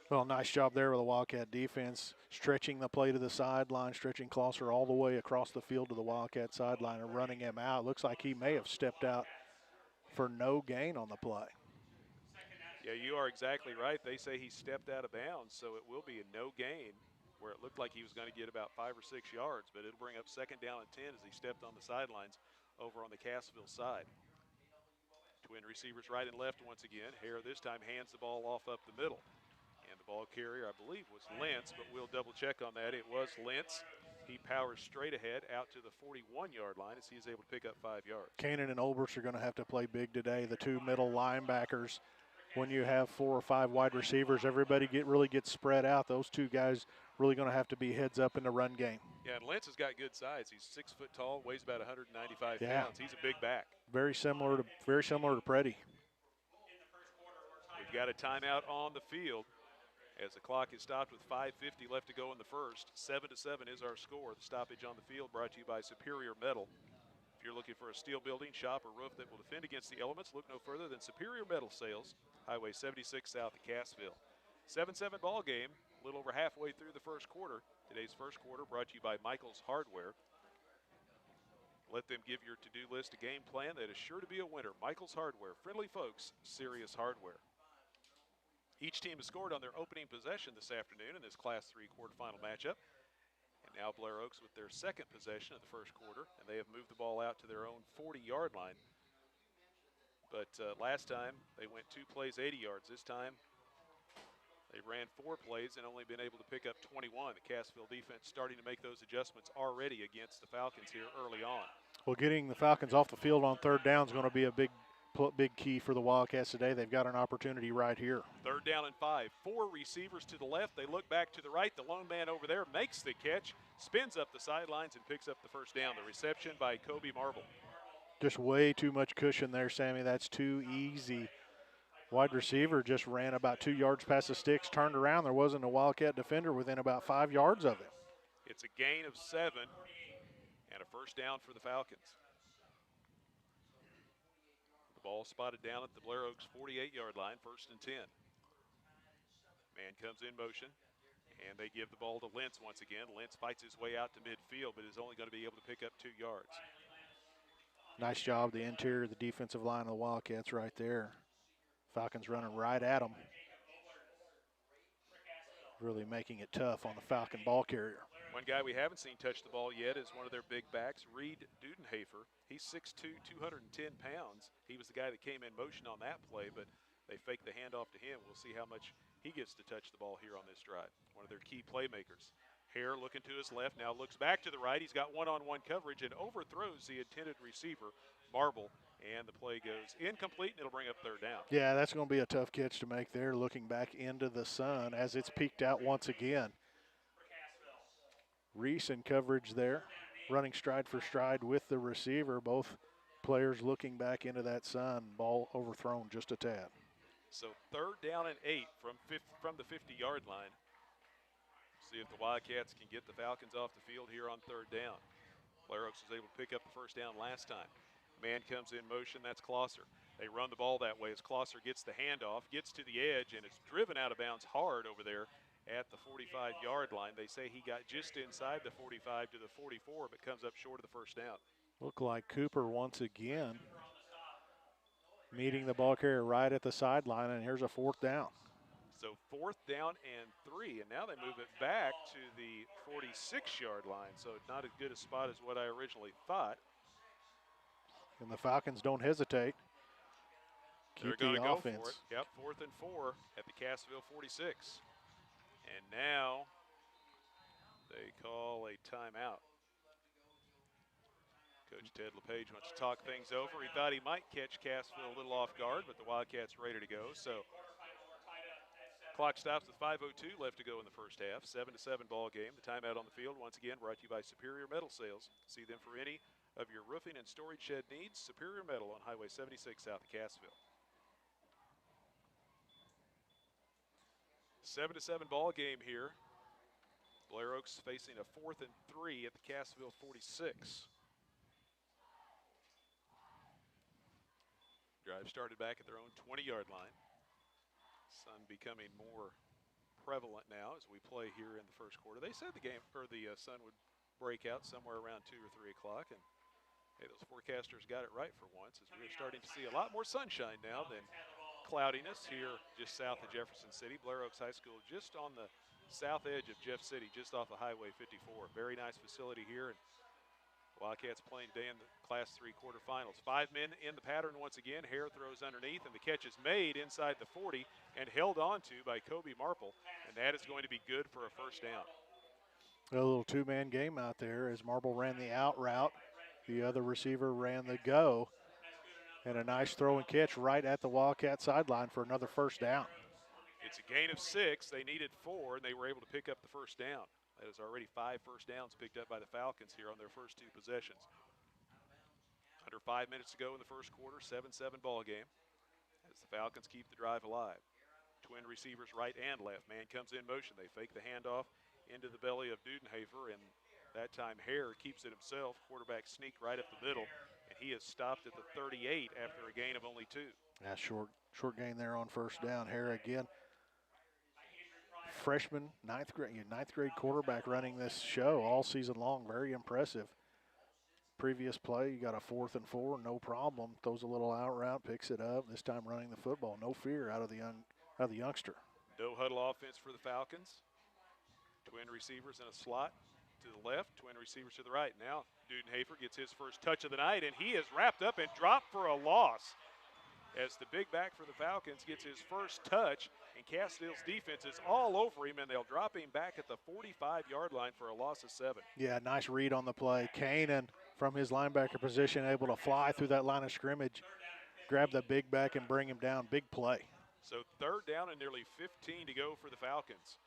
Well, nice job there with the Wildcat defense, stretching the play to the sideline, stretching Closser all the way across the field to the Wildcat sideline and running him out. Looks like he may have stepped out for no gain on the play.
Yeah, you are exactly right. They say he stepped out of bounds, so it will be a no gain, where it looked like he was going to get about 5 or 6 yards, but it'll bring up second down and 10 as he stepped on the sidelines over on the Cassville side. Twin receivers right and left once again. Hare this time hands the ball off up the middle. And the ball carrier, I believe, was Lentz, but we'll double check on that. It was Lentz. He powers straight ahead out to the 41-yard line as he is able to pick up 5 yards.
Cannon and Olberts are going to have to play big today. The 2 middle linebackers, when you have 4 or 5 wide receivers, everybody really gets spread out. Those 2 guys really going to have to be heads up in the run game.
Yeah, and Lentz has got good size. He's 6 foot tall, weighs about 195
Yeah.
pounds. He's a big back.
Very similar to Preddy.
We've got a timeout on the field as the clock is stopped with 5:50 left to go in the first. 7-7 is our score. The stoppage on the field brought to you by Superior Metal. If you're looking for a steel building, shop, or roof that will defend against the elements, look no further than Superior Metal Sales, Highway 76 south of Cassville. 7-7 ball game, a little over halfway through the first quarter. Today's first quarter brought to you by Michael's Hardware. Let them give your to-do list a game plan that is sure to be a winner. Michael's Hardware, friendly folks, serious hardware. Each team has scored on their opening possession this afternoon in this Class 3 quarterfinal matchup. And now Blair Oaks with their second possession of the first quarter, and they have moved the ball out to their own 40-yard line. But last time they went 2 plays, 80 yards. This time they ran 4 plays and only been able to pick up 21. The Cassville defense starting to make those adjustments already against the Falcons here early on.
Well, getting the Falcons off the field on third down is going to be a big key for the Wildcats today. They've got an opportunity right here.
Third down and 5. 4 receivers to the left. They look back to the right. The lone man over there makes the catch, spins up the sidelines, and picks up the first down. The reception by Kobe Marble.
Just way too much cushion there, Sammy. That's too easy. Wide receiver just ran about 2 yards past the sticks, turned around. There wasn't a Wildcat defender within about 5 yards of him.
It's a gain of 7 and a first down for the Falcons. The ball spotted down at the Blair Oaks 48-yard line, 1st and 10. Man comes in motion, and they give the ball to Lentz once again. Lentz fights his way out to midfield, but is only going to be able to pick up 2 yards.
Nice job, the interior of the defensive line of the Wildcats right there. Falcons running right at them. Really making it tough on the Falcon ball carrier.
One guy we haven't seen touch the ball yet is one of their big backs, Reed Dudenhafer. He's 6'2", 210 pounds. He was the guy that came in motion on that play, but they faked the handoff to him. We'll see how much he gets to touch the ball here on this drive. One of their key playmakers. Hare looking to his left, now looks back to the right. He's got one-on-one coverage and overthrows the intended receiver, Marble, and the play goes incomplete, and it'll bring up third down.
Yeah, that's going to be a tough catch to make there, looking back into the sun as it's peeked out once again. Reese in coverage there, running stride for stride with the receiver. Both players looking back into that sun, ball overthrown just a tad.
So third down and 8 from the 50-yard line. See if the Wildcats can get the Falcons off the field here on third down. Blair Oaks was able to pick up the first down last time. Man comes in motion, that's Closser. They run the ball that way as Closser gets the handoff, gets to the edge, and it's driven out of bounds hard over there at the 45-yard line. They say he got just inside the 45 to the 44, but comes up short of the first down.
Look like Cooper once again meeting the ball carrier right at the sideline, and here's a 4th down.
So 4th down and 3, and now they move it back to the 46-yard line, so not as good a spot as what I originally thought.
And the Falcons don't hesitate.
They're going to go for it. Yep, 4th and 4 at the Cassville 46. And now they call a timeout. Coach Ted LePage wants to talk things over. He thought he might catch Cassville a little off guard, but the Wildcats ready to go. So clock stops with 5:02 left to go in the first half. 7-7 ball game. The timeout on the field, once again, brought to you by Superior Metal Sales. See them for any of your roofing and storage shed needs. Superior Metal on Highway 76 south of Cassville. 7-7 ball game here. Blair Oaks facing a 4th and 3 at the Cassville 46. Drive started back at their own 20-yard line. Sun becoming more prevalent now as we play here in the first quarter. They said the sun would break out somewhere around 2 or 3 o'clock, and hey, those forecasters got it right for once, as we're starting to see a lot more sunshine now than cloudiness here just south of Jefferson City. Blair Oaks High School just on the south edge of Jeff City, just off of Highway 54. Very nice facility here, and Wildcats playing today in the Class 3 quarterfinals. 5 men in the pattern once again. Hare throws underneath, and the catch is made inside the 40 and held on to by Kobe Marple, and that is going to be good for a first down.
A little two-man game out there as Marple ran the out route. The other receiver ran the go. And a nice throw and catch right at the Wildcat sideline for another first down.
It's a gain of 6. They needed 4, and they were able to pick up the first down. That is already 5 first downs picked up by the Falcons here on their first 2 possessions. Under 5 minutes to go in the first quarter, 7-7 ball game as the Falcons keep the drive alive. Twin receivers right and left. Man comes in motion. They fake the handoff into the belly of Dudenhafer, and that time Hare keeps it himself. Quarterback sneak right up the middle, and he is stopped at the 38 after a gain of only 2.
Yeah, short gain there on first down. Hare again. Freshman, ninth grade quarterback running this show all season long. Very impressive. Previous play, you got a 4th and 4, no problem. Throws a little out route, picks it up. This time running the football, no fear out of the youngster.
No huddle offense for the Falcons. Twin receivers in a slot to the left, twin receivers to the right. Now Dudenhafer gets his first touch of the night, and he is wrapped up and dropped for a loss as the big back for the Falcons gets his first touch, and Cassville's defense is all over him, and they'll drop him back at the 45-yard line for a loss of 7.
Yeah, nice read on the play. Kanan from his linebacker position able to fly through that line of scrimmage, grab the big back and bring him down. Big play.
So 3rd down and nearly 15 to go for the Falcons.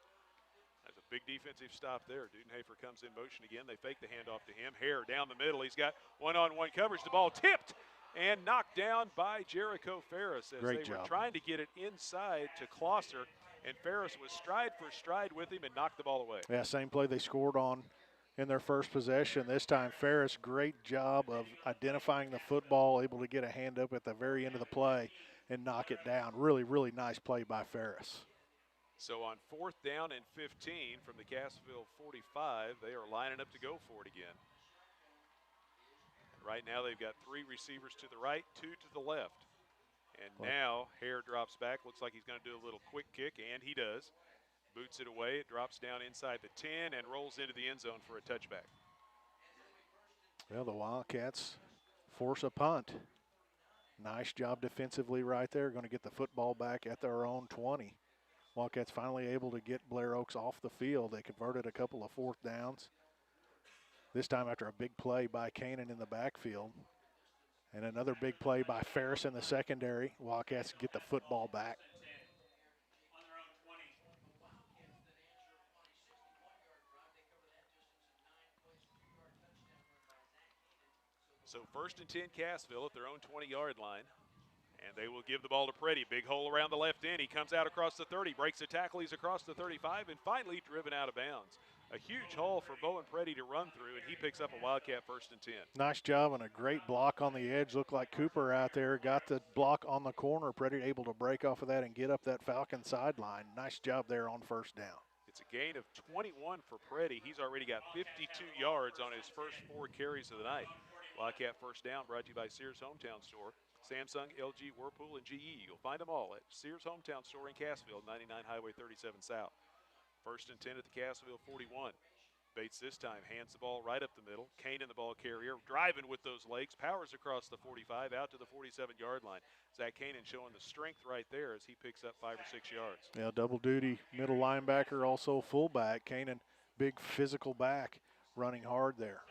There's a big defensive stop there. Dudenhafer comes in motion again. They fake the handoff to him. Hare down the middle. He's got one-on-one coverage. The ball tipped and knocked down by Jericho Ferris as they were trying to get it inside to Closser, and Ferris was stride for stride with him and knocked the ball away.
Yeah, same play they scored on in their first possession. This time Ferris, great job of identifying the football, able to get a hand up at the very end of the play and knock it down. Really, really nice play by Ferris.
So on 4th down and 15 from the Cassville 45, they are lining up to go for it again. Right now they've got 3 receivers to the right, 2 to the left. And now Hare drops back. Looks like he's going to do a little quick kick, and he does. Boots it away. It drops down inside the 10 and rolls into the end zone for a touchback.
Well, the Wildcats force a punt. Nice job defensively right there. Going to get the football back at their own 20. Wildcats finally able to get Blair Oaks off the field. They converted a couple of 4th downs. This time after a big play by Kanan in the backfield. And another big play by Ferris in the secondary. Wildcats get the football back.
So 1st and 10 Cassville at their own 20-yard line. And they will give the ball to Preddy. Big hole around the left end. He comes out across the 30, breaks a tackle. He's across the 35, and finally driven out of bounds. A huge hole for Bowen Preddy to run through, and he picks up a Wildcat 1st and 10.
Nice job and a great block on the edge. Looked like Cooper out there got the block on the corner. Preddy able to break off of that and get up that Falcon sideline. Nice job there on 1st down.
It's a gain of 21 for Preddy. He's already got 52 yards on his first 4 carries of the night. Wildcat 1st down brought to you by Sears Hometown Store. Samsung, LG, Whirlpool, and GE. You'll find them all at Sears Hometown Store in Cassville, 99 Highway 37 South. 1st and 10 at the Cassville 41. Bates this time hands the ball right up the middle. Kane in the ball carrier, driving with those legs, powers across the 45 out to the 47-yard line. Zach Kanan showing the strength right there as he picks up 5 or 6 yards.
Yeah, double duty, middle linebacker, also fullback. Kanan, big physical back, running hard there.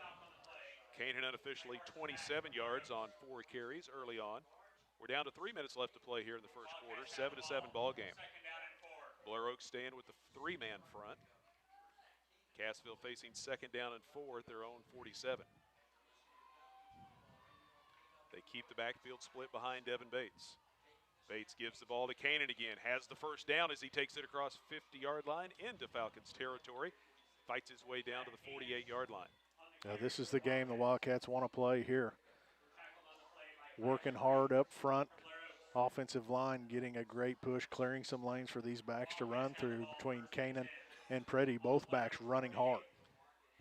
Canaan unofficially 27 yards on 4 carries early on. We're down to 3 minutes left to play here in the first quarter. 7-7 ball game. Blair Oaks staying with the 3-man front. Cassville facing 2nd down and 4 at their own 47. They keep the backfield split behind Devin Bates. Bates gives the ball to Canaan again. Has the first down as he takes it across 50-yard line into Falcons territory. Fights his way down to the 48-yard line.
Now this is the game the Wildcats want to play here. Working hard up front. Offensive line getting a great push, clearing some lanes for these backs to run through between Canaan and Preddy. Both backs running hard.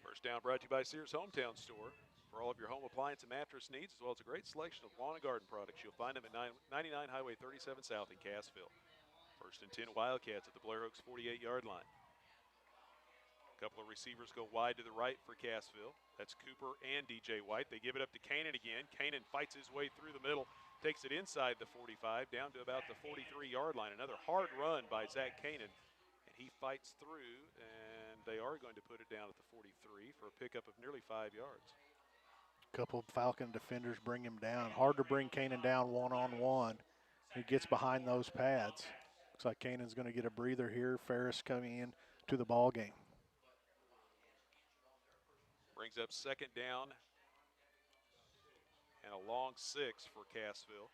First down brought to you by Sears Hometown Store. For all of your home appliance and mattress needs, as well as a great selection of lawn and garden products. You'll find them at 99 Highway 37 South in Cassville. First and 10 Wildcats at the Blair Oaks 48-yard line. A couple of receivers go wide to the right for Cassville. That's Cooper and DJ White. They give it up to Canaan again. Canaan fights his way through the middle, takes it inside the 45, down to about the 43-yard line. Another hard run by Zach Canaan, and he fights through, and they are going to put it down at the 43 for a pickup of nearly 5 yards.
Couple Falcon defenders bring him down. Hard to bring Canaan down one-on-one. He gets behind those pads. Looks like Canaan's going to get a breather here. Ferris coming in to the ball game.
Brings up 2nd down and a long 6 for Cassville.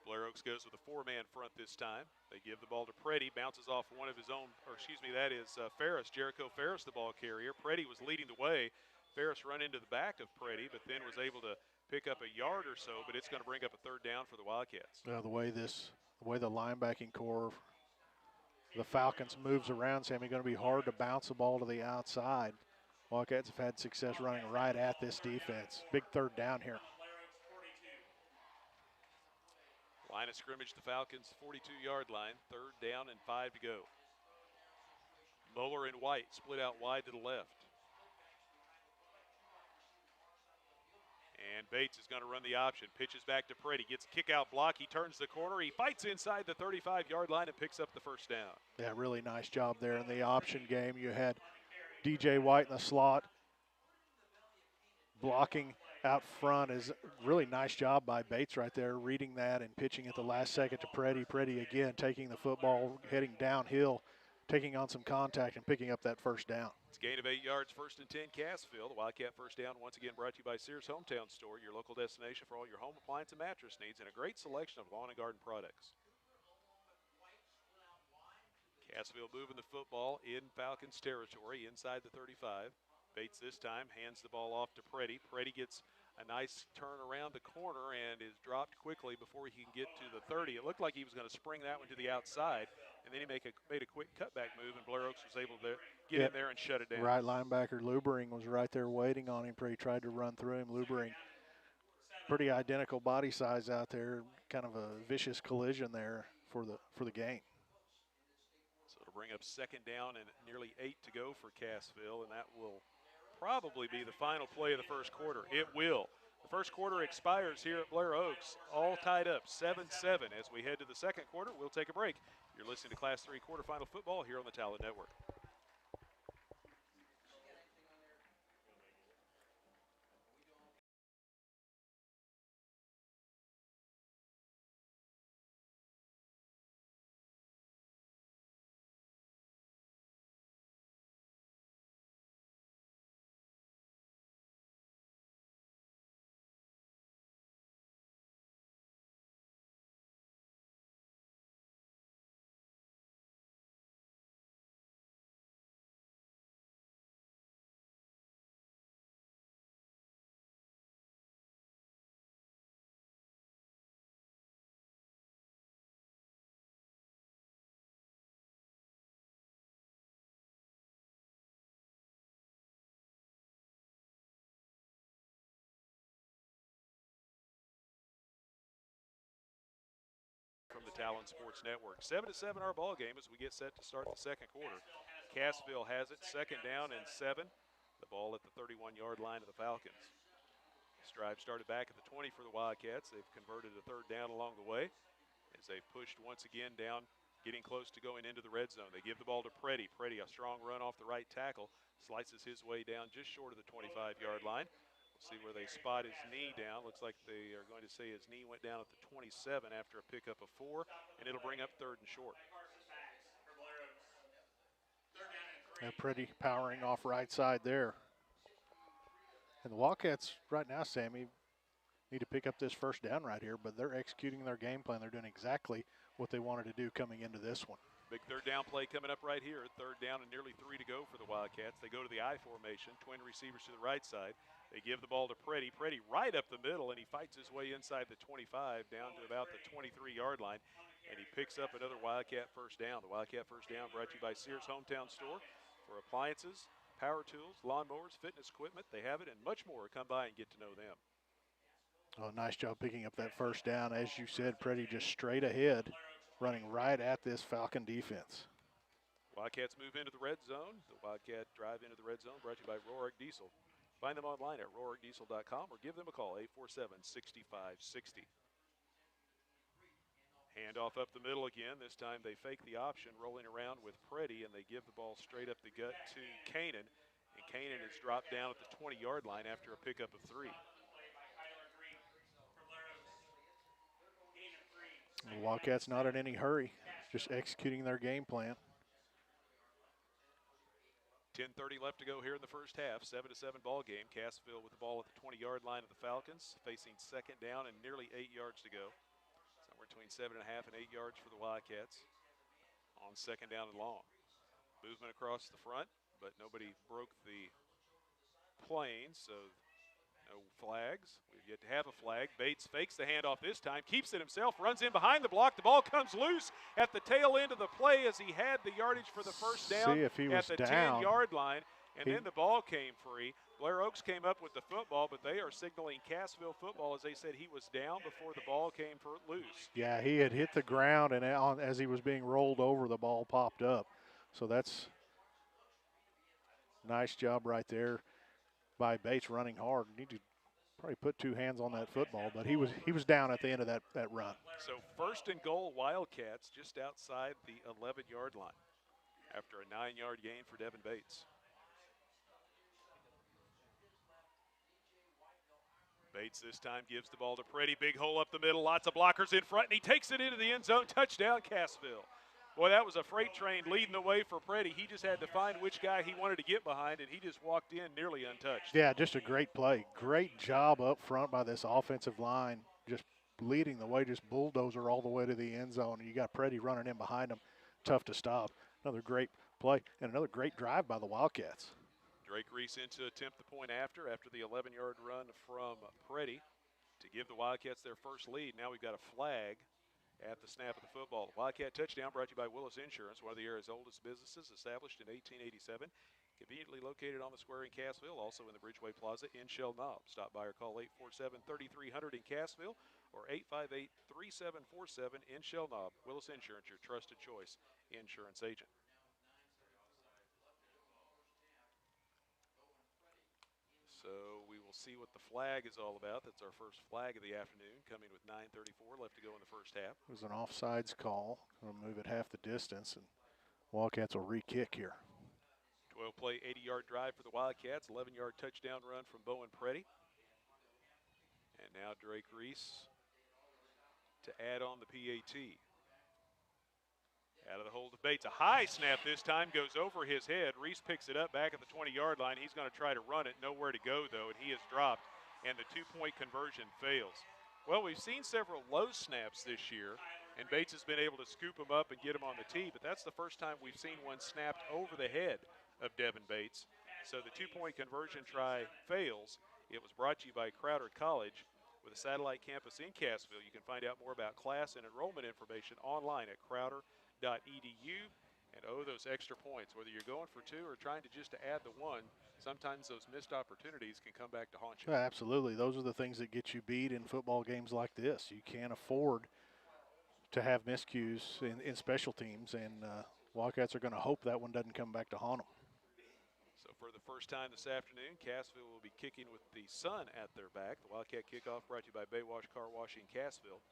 Blair Oaks goes with a 4-man front this time. They give the ball to Preddy, bounces off one of his own, or excuse me, that is Ferris, Jericho Ferris, the ball carrier. Preddy was leading the way. Ferris run into the back of Preddy, but then was able to pick up a yard or so, but it's going to bring up a 3rd down for the Wildcats.
The way the linebacking core, the Falcons moves around, Sammy, going to be hard to bounce the ball to the outside. Wildcats have had success running right at this defense. Big 3rd down here.
Line of scrimmage, the Falcons' 42-yard line. 3rd down and 5 to go. Muller and White split out wide to the left. And Bates is going to run the option. Pitches back to Preddy. Gets a kick-out block. He turns the corner. He fights inside the 35-yard line and picks up the 1st down.
Yeah, really nice job there in the option game. You had DJ White in the slot. Blocking out front is really nice job by Bates right there, reading that and pitching at the last second to Preddy. Preddy again taking the football, heading downhill, taking on some contact and picking up that 1st down.
It's a gain of 8 yards, 1st and 10 Cassville. The Wildcat 1st down once again brought to you by Sears Hometown Store, your local destination for all your home appliance and mattress needs and a great selection of lawn and garden products. Cassville moving the football in Falcons territory inside the 35. Bates this time hands the ball off to Preddy. Preddy gets a nice turn around the corner and is dropped quickly before he can get to the 30. It looked like he was going to spring that one to the outside, and then he made a quick cutback move, and Blair Oaks was able to get in there and shut it down.
Right linebacker Lubering was right there waiting on him. He tried to run through him. Lubering, pretty identical body size out there. Kind of a vicious collision there for the game.
So it'll bring up 2nd down and nearly 8 to go for Cassville, and that will probably be the final play of the first quarter. It will. The first quarter expires here at Blair Oaks, all tied up 7-7. As we head to the 2nd quarter, we'll take a break. You're listening to Class 3 quarterfinal football here on the Talent Network. From the Talent Sports Network. 7-7 our ball game as we get set to start the 2nd quarter. Cassville has it, 2nd down and 7. The ball at the 31-yard line of the Falcons. This drive started back at the 20 for the Wildcats. They've converted a 3rd down along the way as they've pushed once again down getting close to going into the red zone. They give the ball to Preddy. Preddy, a strong run off the right tackle, slices his way down just short of the 25-yard line. We'll see where they spot his knee down. Looks like they are going to say his knee went down at the 27 after a pickup of 4, and it'll bring up 3rd and short.
Pretty powering off right side there. And the Wildcats right now, Sammy, need to pick up this first down right here, but they're executing their game plan. They're doing exactly what they wanted to do coming into this one.
Big 3rd down play coming up right here. 3rd down and nearly 3 to go for the Wildcats. They go to the I formation, twin receivers to the right side. They give the ball to Preddy. Preddy right up the middle, and he fights his way inside the 25 down to about the 23-yard line, and he picks up another Wildcat first down. The Wildcat first down brought to you by Sears Hometown Store for appliances, power tools, lawnmowers, fitness equipment. They have it and much more. Come by and get to know them.
Oh, nice job picking up that first down. As you said, Preddy just straight ahead, running right at this Falcon defense.
Wildcats move into the red zone. The Wildcat drive into the red zone brought to you by Roark Diesel. Find them online at roarkdiesel.com or give them a call, 847-6560. Handoff up the middle again. This time they fake the option, rolling around with Preddy, and they give the ball straight up the gut to Kanan. And Kanan is dropped down at the 20-yard line after a pickup of 3.
The Wildcats not in any hurry, just executing their game plan.
10:30 left to go here in the first half. 7-7 ball game. Cassville with the ball at the 20-yard line of the Falcons, facing 2nd down and nearly 8 yards to go. Somewhere between 7.5 and 8 yards for the Wildcats on 2nd down and long. Movement across the front, but nobody broke the plane, so no flags. We've yet to have a flag. Bates fakes the handoff this time, keeps it himself, runs in behind the block. The ball comes loose at the tail end of the play as he had the yardage for the first down
See if he was
at the
down.
10-yard line, and then the ball came free. Blair Oaks came up with the football, but they are signaling Cassville football as they said he was down before the ball came loose.
Yeah, he had hit the ground, and as he was being rolled over, the ball popped up. So that's nice job right there by Bates running hard. Need to probably put 2 hands on that football, but he was down at the end of that run.
So 1st and goal, Wildcats just outside the 11-yard line after a 9-yard gain for Devin Bates. Bates this time gives the ball to Preddy. Big hole up the middle, lots of blockers in front, and he takes it into the end zone. Touchdown, Cassville. Boy, that was a freight train leading the way for Preddy. He just had to find which guy he wanted to get behind, and he just walked in nearly untouched.
Yeah, just a great play. Great job up front by this offensive line, just leading the way, just bulldozer all the way to the end zone. And you got Preddy running in behind him. Tough to stop. Another great play and another great drive by the Wildcats.
Drake Reese in to attempt the point after the 11-yard run from Preddy to give the Wildcats their first lead. Now we've got a flag at the snap of the football. The Wildcat touchdown brought to you by Willis Insurance, one of the area's oldest businesses, established in 1887. Conveniently located on the square in Cassville, also in the Bridgeway Plaza in Shell Knob. Stop by or call 847-3300 in Cassville or 858-3747 in Shell Knob. Willis Insurance, your trusted choice insurance agent. So we will see what the flag is all about. That's our first flag of the afternoon, coming with 9:34 left to go in the first half.
It was an offsides call. Going to move it half the distance, and Wildcats will re-kick here.
12-play, 80-yard drive for the Wildcats. 11-yard touchdown run from Bowen Preddy. And now Drake Reese to add on the PAT. Out of the hold of Bates. A high snap this time goes over his head. Reese picks it up back at the 20-yard line. He's going to try to run it. Nowhere to go, though, and he is dropped, and the 2-point conversion fails. Well, we've seen several low snaps this year, and Bates has been able to scoop him up and get him on the tee, but that's the first time we've seen one snapped over the head of Devin Bates. So the 2-point conversion try fails. It was brought to you by Crowder College with a satellite campus in Cassville. You can find out more about class and enrollment information online at crowder.edu. And those extra points, whether you're going for 2 or trying to just add the 1, sometimes those missed opportunities can come back to haunt you.
Yeah, absolutely. Those are the things that get you beat in football games like this. You can't afford to have miscues in special teams, and Wildcats are going to hope that one doesn't come back to haunt them.
So for the first time this afternoon, Cassville will be kicking with the sun at their back. The Wildcat kickoff brought to you by Baywash Car Wash in Cassville.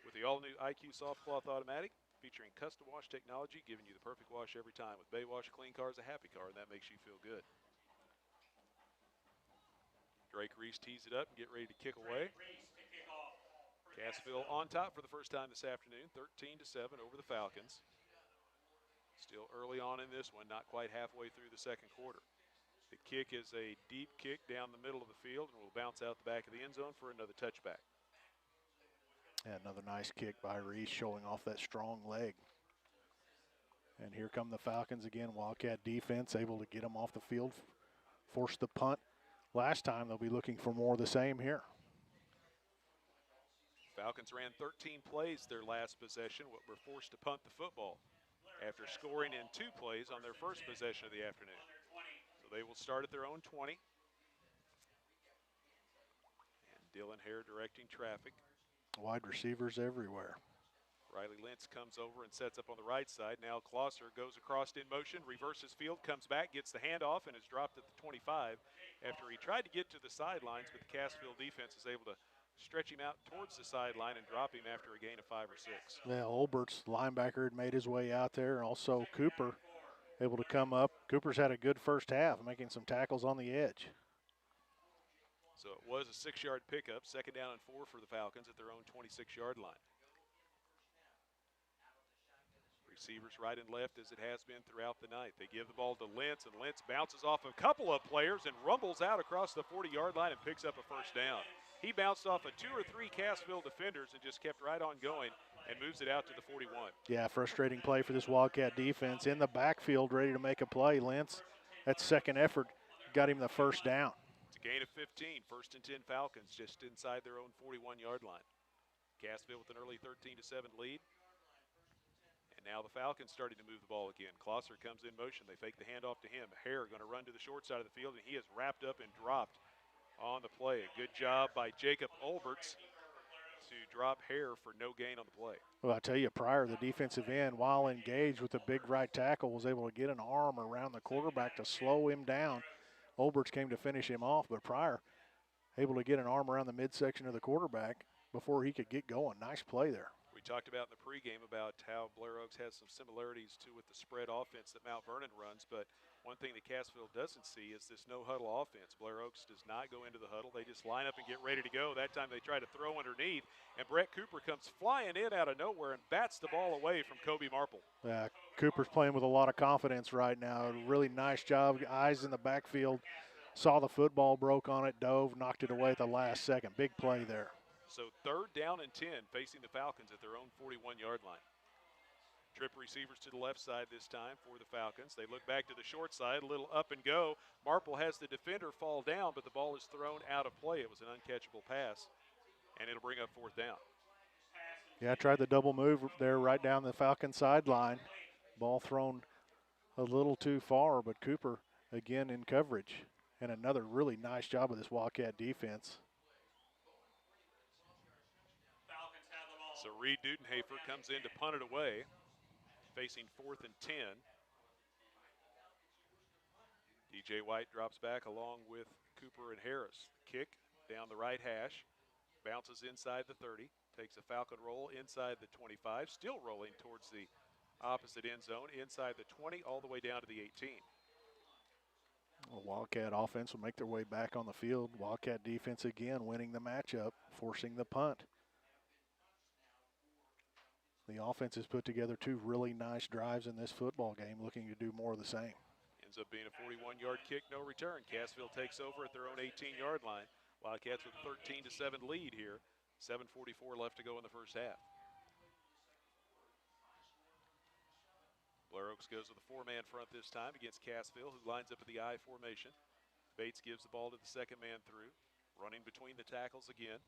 With the all-new IQ Soft Cloth Automatic, featuring custom wash technology, giving you the perfect wash every time. With Bay Wash, clean car is a happy car, and that makes you feel good. Drake Reese tees it up and get ready to kick away. Cassville on top for the first time this afternoon, 13-7 over the Falcons. Still early on in this one, not quite halfway through the second quarter. The kick is a deep kick down the middle of the field and will bounce out the back of the end zone for another touchback.
Yeah, another nice kick by Reese, showing off that strong leg. And here come the Falcons again. Wildcat defense able to get them off the field, force the punt. Last time they'll be looking for more of the same here.
Falcons ran 13 plays their last possession, but were forced to punt the football after scoring in 2 plays on their first possession of the afternoon. So they will start at their own 20. And Dylan Hare directing traffic.
Wide receivers everywhere.
Riley Lentz comes over and sets up on the right side. Now Klosser goes across in motion, reverses field, comes back, gets the handoff, and is dropped at the 25 after he tried to get to the sidelines, but the Cassville defense is able to stretch him out towards the sideline and drop him after a gain of 5 or 6.
Yeah, Olbert's linebacker had made his way out there, and also Cooper able to come up. Cooper's had a good first half, making some tackles on the edge.
So it was a 6-yard pickup, 2nd down and 4 for the Falcons at their own 26-yard line. Receivers right and left as it has been throughout the night. They give the ball to Lentz, and Lentz bounces off a couple of players and rumbles out across the 40-yard line and picks up a first down. He bounced off of 2 or 3 Cassville defenders and just kept right on going and moves it out to the 41.
Yeah, frustrating play for this Wildcat defense. In the backfield, ready to make a play. Lentz, that second effort, got him the first down.
It's a gain of 15, 1st and 10 Falcons just inside their own 41-yard line. Cassville with an early 13-7 lead. And now the Falcons starting to move the ball again. Klosser comes in motion. They fake the handoff to him. Hare going to run to the short side of the field, and he is wrapped up and dropped on the play. A good job by Jacob Olberts to drop Hare for no gain on the play.
Well, I tell you, Pryor, the defensive end, while engaged with the big right tackle, was able to get an arm around the quarterback to slow him down. Olberts came to finish him off, but Pryor able to get an arm around the midsection of the quarterback before he could get going. Nice play there.
We talked about in the pregame about how Blair Oaks has some similarities to with the spread offense that Mount Vernon runs, but one thing that Cassville doesn't see is this no-huddle offense. Blair Oaks does not go into the huddle. They just line up and get ready to go. That time they try to throw underneath, and Brett Cooper comes flying in out of nowhere and bats the ball away from Kobe Marple.
Yeah, Cooper's playing with a lot of confidence right now. Really nice job. Eyes in the backfield. Saw the football, broke on it, dove, knocked it away at the last second. Big play there.
So 3rd down and 10 facing the Falcons at their own 41-yard line. Trip receivers to the left side this time for the Falcons. They look back to the short side, a little up and go. Marple has the defender fall down, but the ball is thrown out of play. It was an uncatchable pass, and it'll bring up 4th down.
Yeah, I tried the double move there right down the Falcon sideline. Ball thrown a little too far, but Cooper again in coverage. And another really nice job of this Wildcat defense.
So Reed Dudenhafer comes in to punt it away, facing 4th and 10. DJ White drops back along with Cooper and Harris. Kick down the right hash, bounces inside the 30, takes a Falcon roll inside the 25, still rolling towards the opposite end zone, inside the 20, all the way down to the 18.
Well, Wildcat offense will make their way back on the field. Wildcat defense again winning the matchup, forcing the punt. The offense has put together 2 really nice drives in this football game, looking to do more of the same.
Ends up being a 41-yard kick, no return. Cassville takes over at their own 18-yard line. Wildcats with a 13-7 lead here. 7:44 left to go in the first half. Blair Oaks goes with a 4-man front this time against Cassville, who lines up in the I formation. Bates gives the ball to the second man through, running between the tackles again.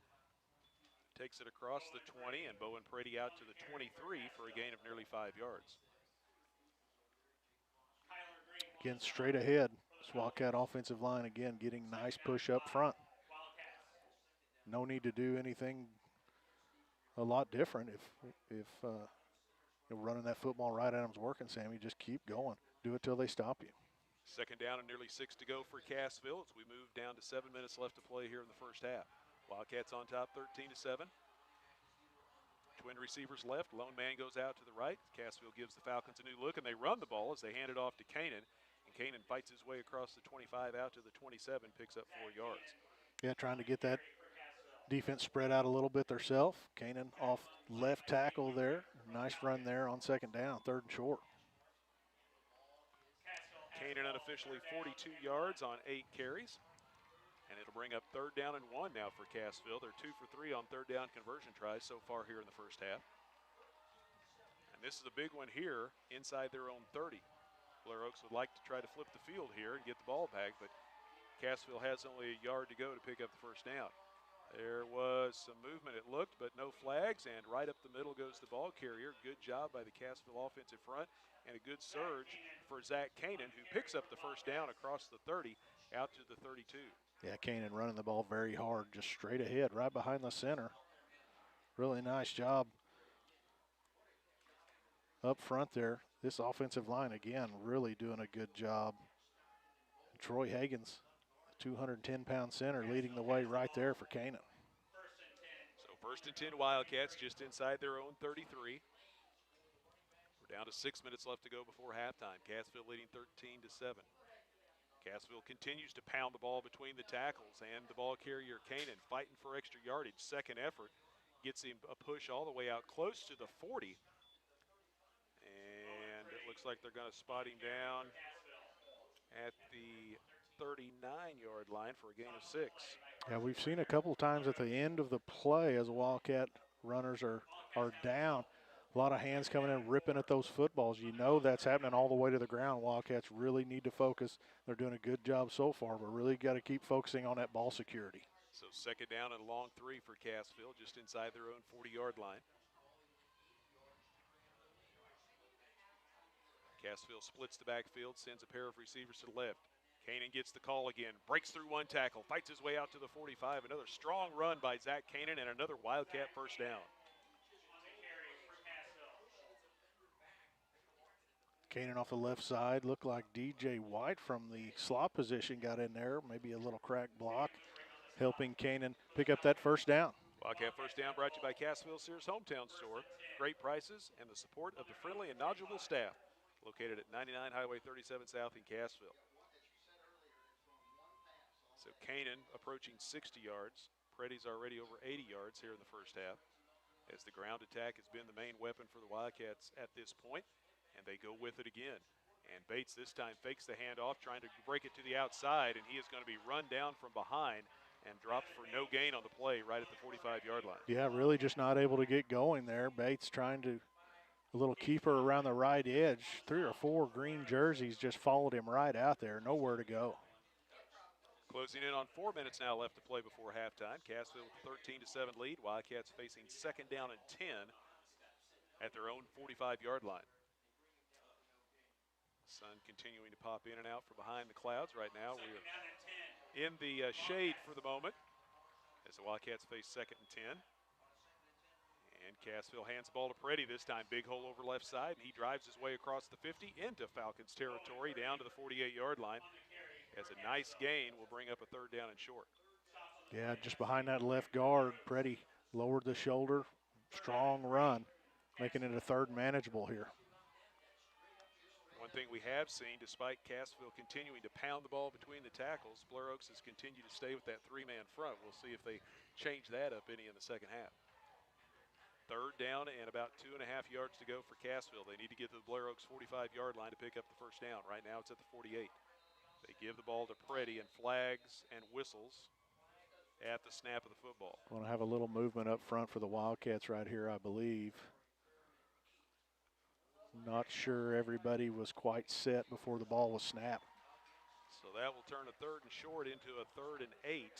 Takes it across the 20, and Bowen Prady out to the 23 for a gain of nearly 5 yards.
Again, straight ahead. This Wildcat offensive line again getting nice push up front. No need to do anything a lot different if running that football right at them's working, Sammy. Just keep going. Do it till they stop you.
2nd down and nearly 6 to go for Cassville as we move down to 7 minutes left to play here in the first half. Wildcats on top 13-7. Twin receivers left. Lone man goes out to the right. Cassville gives the Falcons a new look, and they run the ball as they hand it off to Kanan. And Kanan fights his way across the 25 out to the 27, picks up 4 yards.
Yeah, trying to get that defense spread out a little bit themselves. Kanan off left tackle there. Nice run there on second down, 3rd and short.
Kanan unofficially 42 yards on 8 carries. And it'll bring up 3rd down and 1 now for Cassville. They're 2 for 3 on 3rd down conversion tries so far here in the first half. And this is a big one here inside their own 30. Blair Oaks would like to try to flip the field here and get the ball back, but Cassville has only a yard to go to pick up the first down. There was some movement, it looked, but no flags, and right up the middle goes the ball carrier. Good job by the Cassville offensive front, and a good surge for Zach Kanan, who picks up the first down across the 30 out to the 32.
Yeah, Kanan running the ball very hard, just straight ahead, right behind the center. Really nice job up front there. This offensive line, again, really doing a good job. Troy Hagens, 210-pound center, leading the way right there for Kanan.
So 1st and 10 Wildcats just inside their own 33. We're down to 6 minutes left to go before halftime. Cassville leading 13-7. Cassville continues to pound the ball between the tackles, and the ball carrier Kanan fighting for extra yardage. Second effort gets him a push all the way out close to the 40. And it looks like they're going to spot him down at the 39-yard line for a gain of 6.
Yeah, we've seen a couple times at the end of the play as Wildcat runners are down. A lot of hands coming in, ripping at those footballs. You know that's happening all the way to the ground. Wildcats really need to focus. They're doing a good job so far, but really got to keep focusing on that ball security.
So 2nd down and a long 3 for Cassville, just inside their own 40-yard line. Cassville splits the backfield, sends a pair of receivers to the left. Kanan gets the call again, breaks through one tackle, fights his way out to the 45. Another strong run by Zach Kanan and another Wildcat first down.
Kanan off the left side, looked like DJ White from the slot position got in there, maybe a little crack block, helping Kanan pick up that first down.
Wildcat first down brought to you by Cassville Sears Hometown Store. Great prices and the support of the friendly and knowledgeable staff. Located at 99 Highway 37 South in Cassville. So Kanan approaching 60 yards. Preddy's already over 80 yards here in the first half, as the ground attack has been the main weapon for the Wildcats at this point, and they go with it again. And Bates this time fakes the handoff, trying to break it to the outside, and he is going to be run down from behind and dropped for no gain on the play right at the 45-yard line.
Yeah, really just not able to get going there. Bates trying to, a little keeper around the right edge. 3 or 4 green jerseys just followed him right out there, nowhere to go.
Closing in on 4 minutes now left to play before halftime. Cassville with a 13-7 lead. Wildcats facing 2nd down and 10 at their own 45-yard line. Sun continuing to pop in and out from behind the clouds right now. We're in the shade for the moment as the Wildcats face 2nd and 10. And Cassville hands the ball to Preddy this time. Big hole over left side, and he drives his way across the 50 into Falcons territory down to the 48-yard line. As a nice gain will bring up a 3rd down and short.
Yeah, just behind that left guard, Preddy lowered the shoulder, strong run, making it a 3rd manageable here.
One thing we have seen, despite Cassville continuing to pound the ball between the tackles, Blair Oaks has continued to stay with that 3-man front. We'll see if they change that up any in the second half. 3rd down and about 2.5 yards to go for Cassville. They need to get to the Blair Oaks 45-yard line to pick up the first down. Right now it's at the 48. They give the ball to Preddy, and flags and whistles at the snap of the football.
Want to have a little movement up front for the Wildcats right here, I believe. Not sure everybody was quite set before the ball was snapped.
So that will turn a 3rd and short into a 3rd and 8.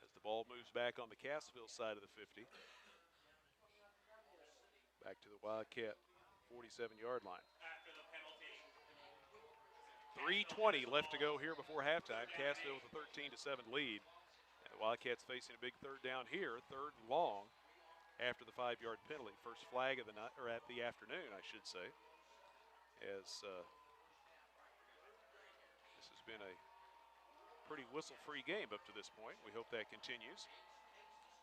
As the ball moves back on the Cassville side of the 50. Back to the Wildcat 47-yard line. 3:20 left to go here before halftime. Cassville with a 13-7 lead. And the Wildcats facing a big 3rd down here, 3rd and long after the 5-yard penalty. First flag of the night, or at the afternoon, I should say. As this has been a pretty whistle-free game up to this point. We hope that continues.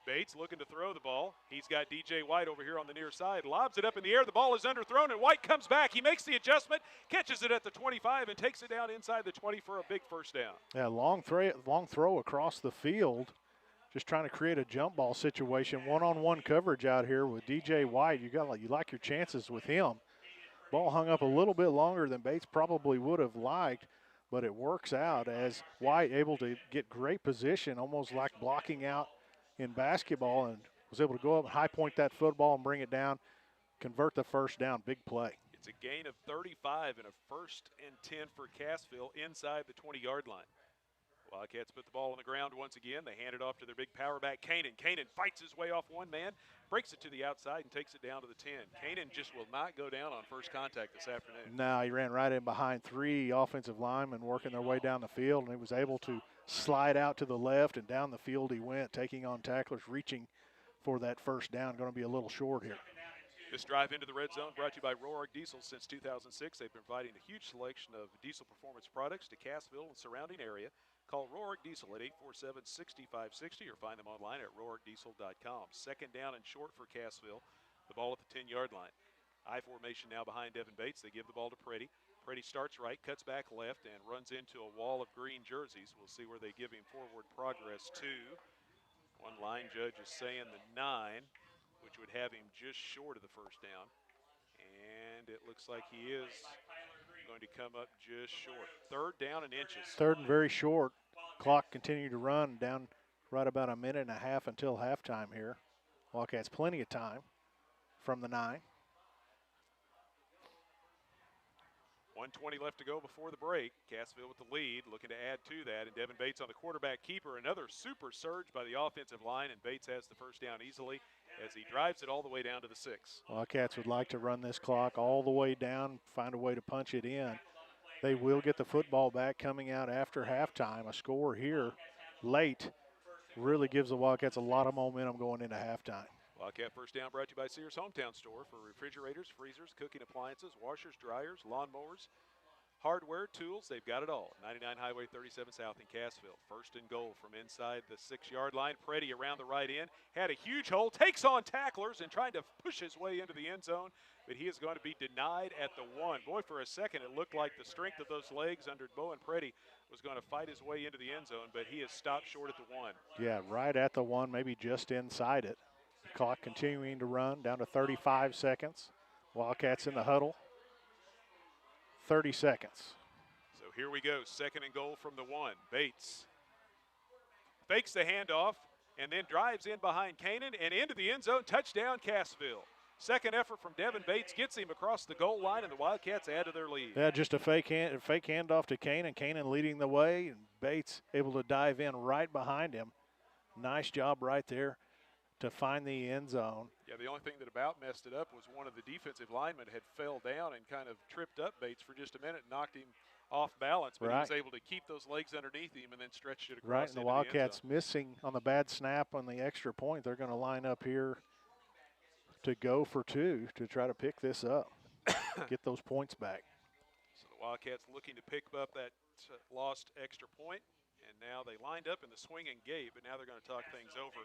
Bates looking to throw the ball. He's got DJ White over here on the near side. Lobs it up in the air. The ball is underthrown, and White comes back. He makes the adjustment, catches it at the 25, and takes it down inside the 20 for a big first down.
Yeah, long throw across the field. Just trying to create a jump ball situation. One-on-one coverage out here with DJ White. You like your chances with him. Ball hung up a little bit longer than Bates probably would have liked, but it works out as White able to get great position, almost like blocking out in basketball, and was able to go up and high point that football and bring it down, convert the first down. Big play.
It's a gain of 35 and a 1st and 10 for Cassville inside the 20-yard line. Wildcats put the ball on the ground once again. They hand it off to their big power back, Kanan. Kanan fights his way off one man, breaks it to the outside, and takes it down to the 10. Kanan just will not go down on first contact this afternoon.
No, he ran right in behind 3 offensive linemen working their way down the field, and he was able to slide out to the left, and down the field he went, taking on tacklers, reaching for that first down. Going to be a little short here.
This drive into the red zone brought to you by Roark Diesel. Since 2006, they've been providing a huge selection of diesel performance products to Cassville and surrounding area. Call Roark Diesel at 847-6560 or find them online at roarkdiesel.com. Second down and short for Cassville. The ball at the 10-yard line. I formation now behind Devin Bates. They give the ball to Preddy. Preddy starts right, cuts back left, and runs into a wall of green jerseys. We'll see where they give him forward progress to. One line judge is saying the 9, which would have him just short of the first down. And it looks like he is going to come up just short. 3rd down and inches.
3rd and very short. Clock continued to run down right about a minute and a half until halftime here. Wildcats plenty of time from the 9.
1:20 left to go before the break. Cassville with the lead, looking to add to that. And Devin Bates on the quarterback keeper. Another super surge by the offensive line, and Bates has the first down easily as he drives it all the way down to the 6.
Wildcats would like to run this clock all the way down, find a way to punch it in. They will get the football back coming out after halftime. A score here late really gives the Wildcats a lot of momentum going into halftime.
Wildcat first down brought to you by Sears Hometown Store for refrigerators, freezers, cooking appliances, washers, dryers, lawnmowers, hardware, tools. They've got it all. 99 Highway 37 South in Cassville. 1st and goal from inside the 6-yard line. Preddy around the right end. Had a huge hole. Takes on tacklers and trying to push his way into the end zone. But he is going to be denied at the 1. Boy, for a second it looked like the strength of those legs under Bowen Preddy was going to fight his way into the end zone. But he is stopped short at the 1.
Yeah, right at the 1, maybe just inside it. The clock continuing to run down to 35 seconds. Wildcats in the huddle. 30 seconds.
So here we go, 2nd and goal from the 1. Bates fakes the handoff and then drives in behind Kanan and into the end zone. Touchdown, Cassville. Second effort from Devin Bates gets him across the goal line, and the Wildcats add to their lead.
Yeah, just a fake handoff to Kanan. Kanan leading the way, and Bates able to dive in right behind him. Nice job right there to find the end zone.
Yeah, the only thing that about messed it up was one of the defensive linemen had fell down and kind of tripped up Bates for just a minute, knocked him off balance, but he was able to keep those legs underneath him and then stretched it across.
Right, and the Wildcats missing on the bad snap on the extra point. They're going to line up here to go for 2 to try to pick this up, get those points back.
So the Wildcats looking to pick up that lost extra point, and now they lined up in the swinging gate, but now they're going to talk things over.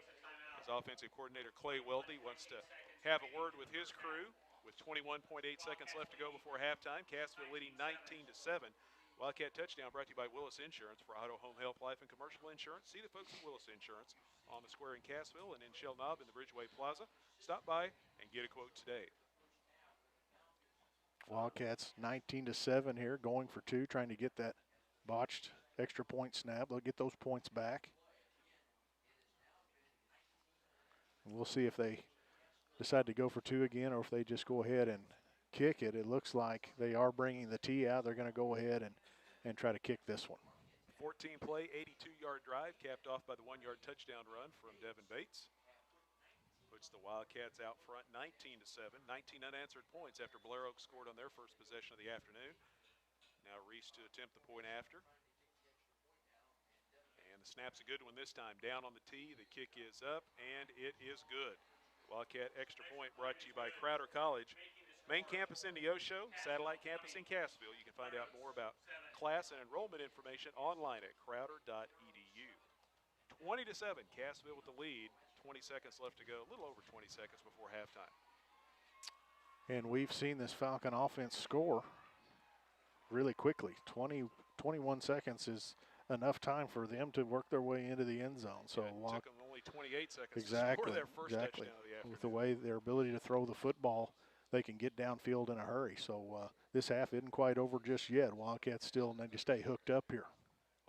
As offensive coordinator Clay Welty wants to have a word with his crew with 21.8 seconds left to go before halftime. Cassville leading 19-7. Wildcat touchdown brought to you by Willis Insurance for auto, home, health, life, and commercial insurance. See the folks at Willis Insurance on the square in Cassville and in Shell Knob in the Bridgeway Plaza. Stop by and get a quote today.
Wildcats 19-7 here, going for 2, trying to get that botched extra point snap. They'll get those points back. And we'll see if they decide to go for 2 again or if they just go ahead and kick it. It looks like they are bringing the tee out. They're going to go ahead and try to kick this one.
14-play, 82-yard drive, capped off by the 1-yard touchdown run from Devin Bates. Puts the Wildcats out front 19-7. 19 unanswered points after Blair Oak scored on their first possession of the afternoon. Now Reese to attempt the point after. The snap's a good one this time. Down on the tee, the kick is up, and it is good. Wildcat extra point brought to you by Crowder College. Main campus in Neosho, satellite campus in Cassville. You can find out more about class and enrollment information online at crowder.edu. 20-7, Cassville with the lead. 20 seconds left to go, a little over 20 seconds before halftime.
And we've seen this Falcon offense score really quickly. 21 seconds is enough time for them to work their way into the end zone. So
It took them only 28 seconds to
exactly,
score their first
exactly.
touchdown of the afternoon.
With the way their ability to throw the football, they can get downfield in a hurry. So this half isn't quite over just yet. Wildcats still need to stay hooked up here.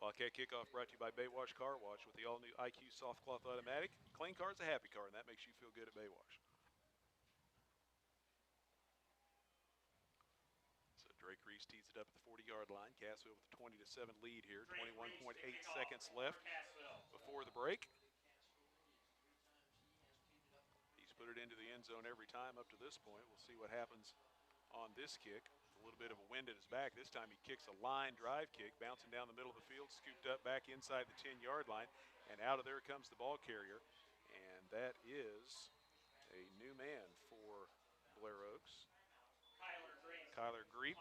Wildcat kickoff brought to you by Baywash Car Wash with the all-new IQ Soft Cloth Automatic. Clean car's a happy car, and that makes you feel good at Baywash. So Drake Reese tees it up at the 40-yard line. Cassville with a 20-7 lead here. 21.8 seconds left before the break. He's put it into the end zone every time up to this point. We'll see what happens on this kick. A little bit of a wind at his back. This time he kicks a line drive kick, bouncing down the middle of the field, scooped up back inside the 10-yard line, and out of there comes the ball carrier. And that is a new man for Blair Oaks. Kyler Greep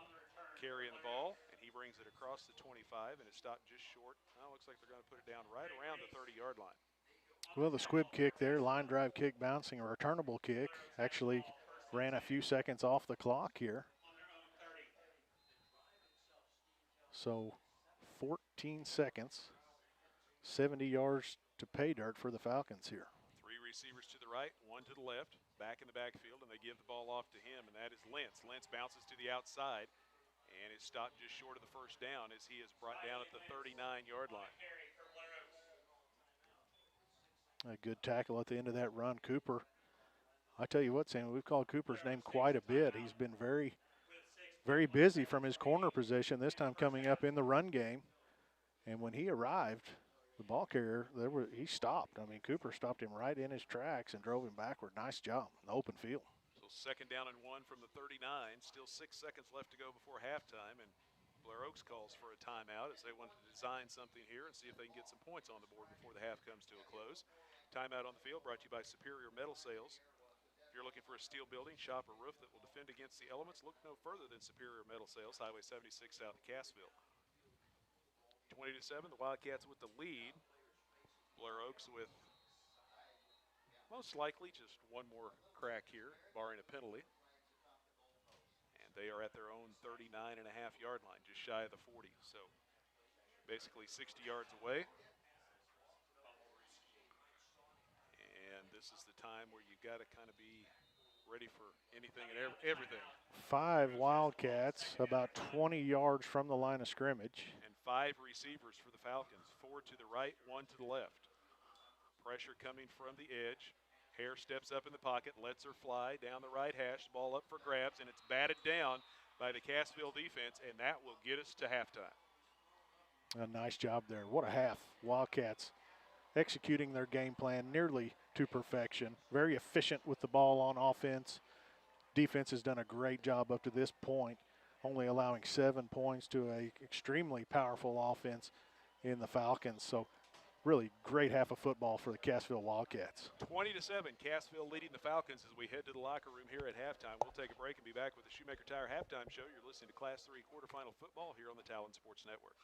carrying the ball, and he brings it across the 25, and it's stopped just short. Now it looks like they're going to put it down right around the 30-yard line.
Well, the squib kick there, line drive kick bouncing, a returnable kick, actually ran a few seconds off the clock here. So 14 seconds, 70 yards to pay dirt for the Falcons here.
Three receivers to the right, one to the left, back in the backfield, and they give the ball off to him, and that is Lentz. Lentz bounces to the outside, and is stopped just short of the first down as he is brought down at the 39-yard line.
A good tackle at the end of that run. Cooper, I tell you what, Sammy, we've called Cooper's name quite a bit. He's been very, very busy from his corner position, this time coming up in the run game. And when he arrived, the ball carrier, he stopped. I mean, Cooper stopped him right in his tracks and drove him backward. Nice job in the open field.
So second down and 1 from the 39. Still 6 seconds left to go before halftime, and Blair Oaks calls for a timeout as they want to design something here and see if they can get some points on the board before the half comes to a close. Timeout on the field brought to you by Superior Metal Sales. If you're looking for a steel building, shop, or roof that will defend against the elements, look no further than Superior Metal Sales, Highway 76 south of Cassville. 20-7, the Wildcats with the lead. Blair Oaks with most likely just one more crack here, barring a penalty. And they are at their own 39.5-yard line, just shy of the 40. So basically 60 yards away. And this is the time where you got to kind of be ready for anything and everything.
5 Wildcats, about 20 yards from the line of scrimmage.
And 5 receivers for the Falcons, 4 to the right, 1 to the left. Pressure coming from the edge. Hare steps up in the pocket, lets her fly down the right hash, ball up for grabs, and it's batted down by the Cassville defense, and that will get us to halftime.
A nice job there. What a half. Wildcats executing their game plan nearly to perfection. Very efficient with the ball on offense. Defense has done a great job up to this point, only allowing 7 points to an extremely powerful offense in the Falcons. So really great half of football for the Cassville Wildcats.
20-7, Cassville leading the Falcons as we head to the locker room here at halftime. We'll take a break and be back with the Shoemaker Tire Halftime Show. You're listening to Class 3 quarterfinal football here on the Talon Sports Network.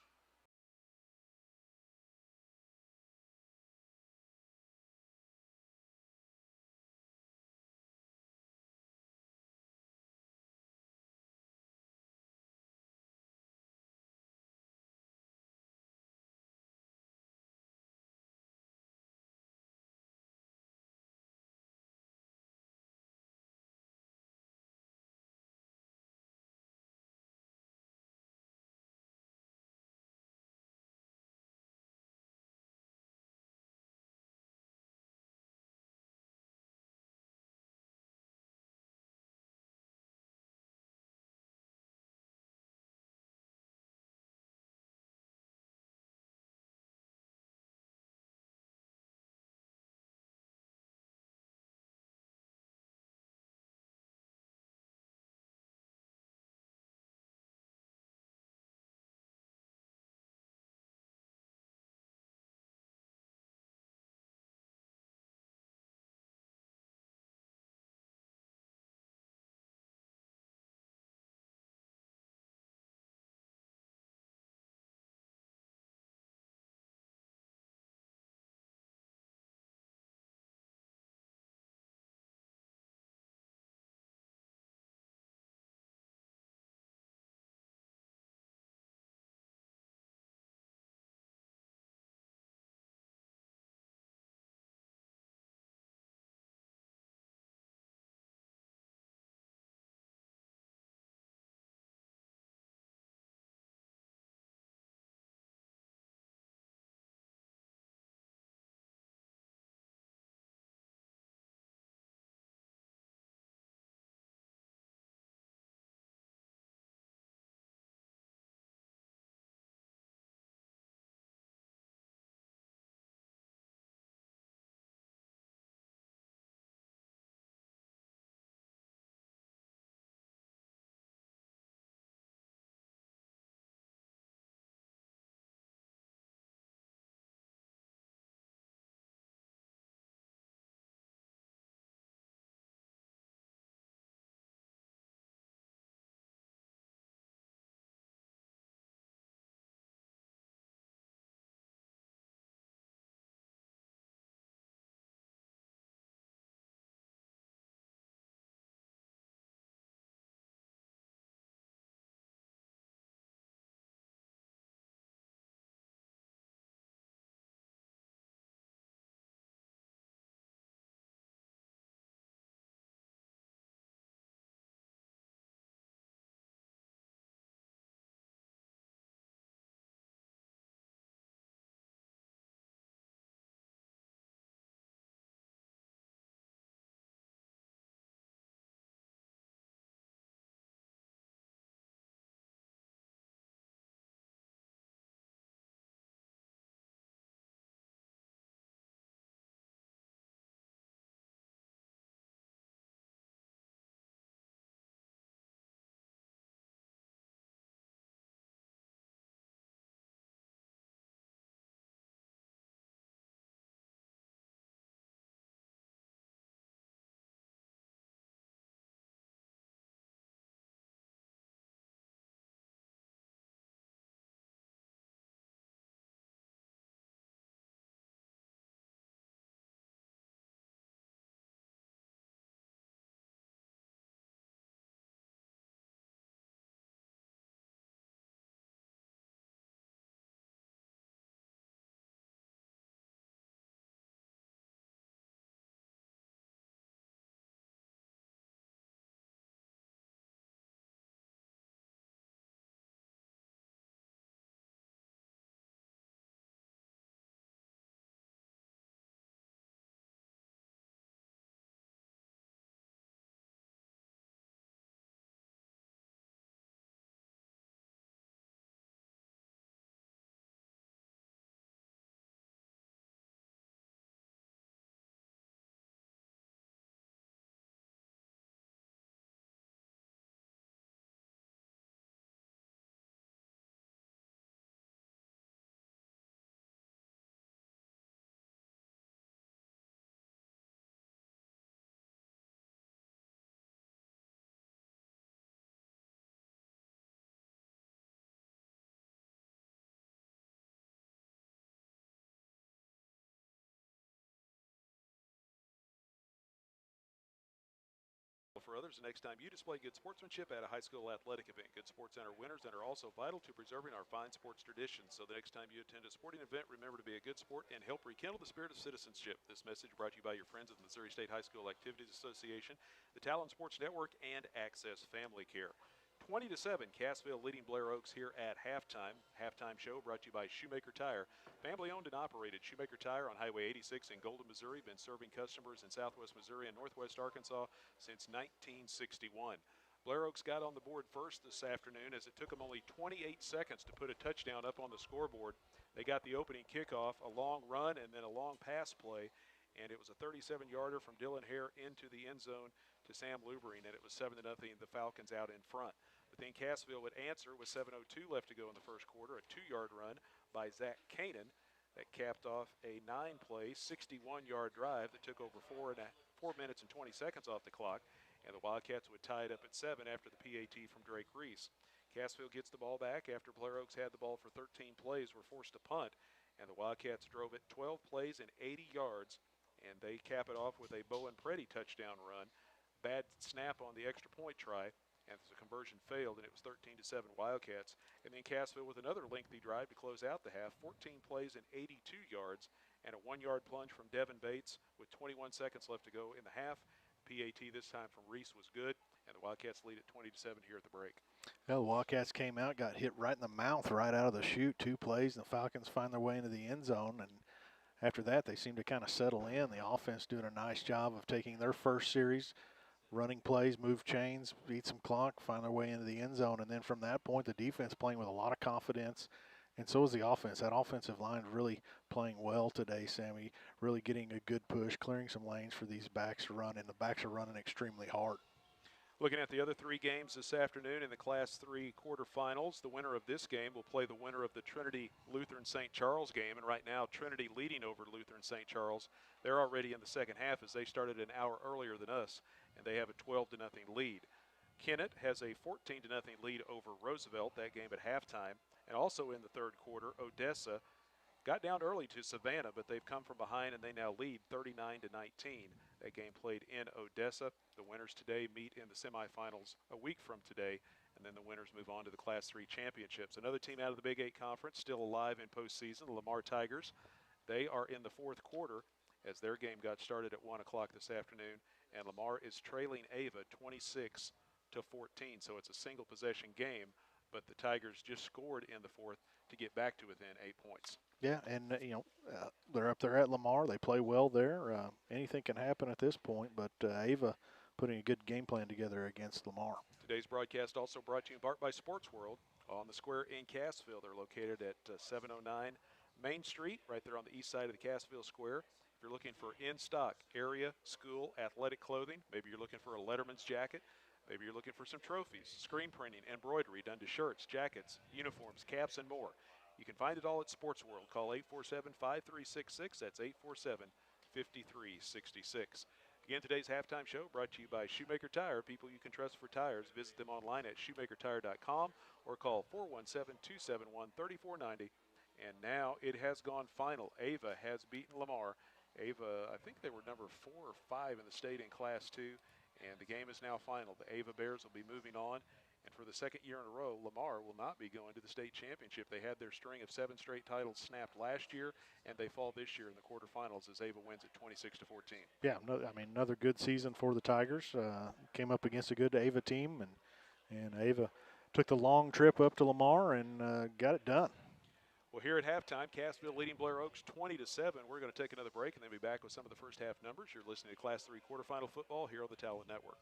for others the next time you display good sportsmanship at a high school athletic event. Good sports center winners and are also vital to preserving our fine sports traditions. So the next time you attend a sporting event, remember to be a good sport and help rekindle the spirit of citizenship. This message brought to you by your friends of the Missouri State High School Activities Association, the Talon Sports Network, and Access Family Care. 20-7, Cassville leading Blair Oaks here at halftime. Halftime show brought to you by Shoemaker Tire. Family owned and operated. Shoemaker Tire on Highway 86 in Golden, Missouri. Been serving customers in southwest Missouri and northwest Arkansas since 1961. Blair Oaks got on the board first this afternoon as it took them only 28 seconds to put a touchdown up on the scoreboard. They got the opening kickoff, a long run, and then a long pass play. And it was a 37-yarder from Dylan Hare into the end zone to Sam Luberine, and it was 7-0, the Falcons out in front. But then Cassville would answer with 7:02 left to go in the first quarter, a 2-yard run by Zach Kanan that capped off a 9-play, 61-yard drive that took over 4 minutes and 20 seconds off the clock, and the Wildcats would tie it up at 7 after the PAT from Drake Reese. Cassville gets the ball back after Blair Oaks had the ball for 13 plays, were forced to punt, and the Wildcats drove it 12 plays and 80 yards, and they cap it off with a Bowen Preddy touchdown run. Bad snap on the extra point try, and the conversion failed, and it was 13-7 Wildcats. And then Cassville with another lengthy drive to close out the half, 14 plays and 82 yards, and a 1-yard plunge from Devin Bates with 21 seconds left to go in the half. PAT this time from Reese was good, and the Wildcats lead at 20-7 here at the break.
Well, the Wildcats came out, got hit right in the mouth right out of the chute, 2 plays, and the Falcons find their way into the end zone. And after that, they seem to kind of settle in. The offense doing a nice job of taking their first series, running plays, move chains, beat some clock, find their way into the end zone. And then from that point, the defense playing with a lot of confidence, and so is the offense. That offensive line really playing well today, Sammy, really getting a good push, clearing some lanes for these backs to run, and the backs are running extremely hard.
Looking at the other 3 games this afternoon in the Class 3 quarterfinals, the winner of this game will play the winner of the Trinity Lutheran St. Charles game. And right now, Trinity leading over Lutheran St. Charles. They're already in the second half as they started an hour earlier than us, and they have a 12-0 lead. Kennett has a 14-0 lead over Roosevelt, that game at halftime. And also in the third quarter, Odessa got down early to Savannah, but they've come from behind and they now lead 39-19. That game played in Odessa. The winners today meet in the semifinals a week from today, and then the winners move on to the Class 3 championships. Another team out of the Big 8 Conference still alive in postseason, the Lamar Tigers. They are in the fourth quarter as their game got started at 1 o'clock this afternoon, and Lamar is trailing Ava 26-14. So it's a single possession game, but the Tigers just scored in the fourth to get back to within 8 points.
Yeah, and, they're up there at Lamar. They play well there. Anything can happen at this point, but Ava putting a good game plan together against Lamar.
Today's broadcast also brought to you in part by Sports World on the square in Cassville. They're located at 709 Main Street, right there on the east side of the Cassville Square. If you're looking for in-stock area, school, athletic clothing, maybe you're looking for a Letterman's jacket, maybe you're looking for some trophies, screen printing, embroidery done to shirts, jackets, uniforms, caps, and more. You can find it all at Sports World. Call 847-5366. That's 847-5366. Again, today's halftime show brought to you by Shoemaker Tire, people you can trust for tires. Visit them online at shoemakertire.com or call 417-271-3490. And now it has gone final. Ava has beaten Lamar. Ava, I think they were number 4 or 5 in the state in Class 2, and the game is now final. The Ava Bears will be moving on. And for the second year in a row, Lamar will not be going to the state championship. They had their string of 7 straight titles snapped last year, and they fall this year in the quarterfinals as Ava wins at 26-14.
Yeah, another good season for the Tigers. Came up against a good Ava team, and Ava took the long trip up to Lamar and got it done.
Well, here at halftime, Cassville leading Blair Oaks 20-7. We're going to take another break and then be back with some of the first half numbers. You're listening to Class 3 quarterfinal football here on the Talon Network.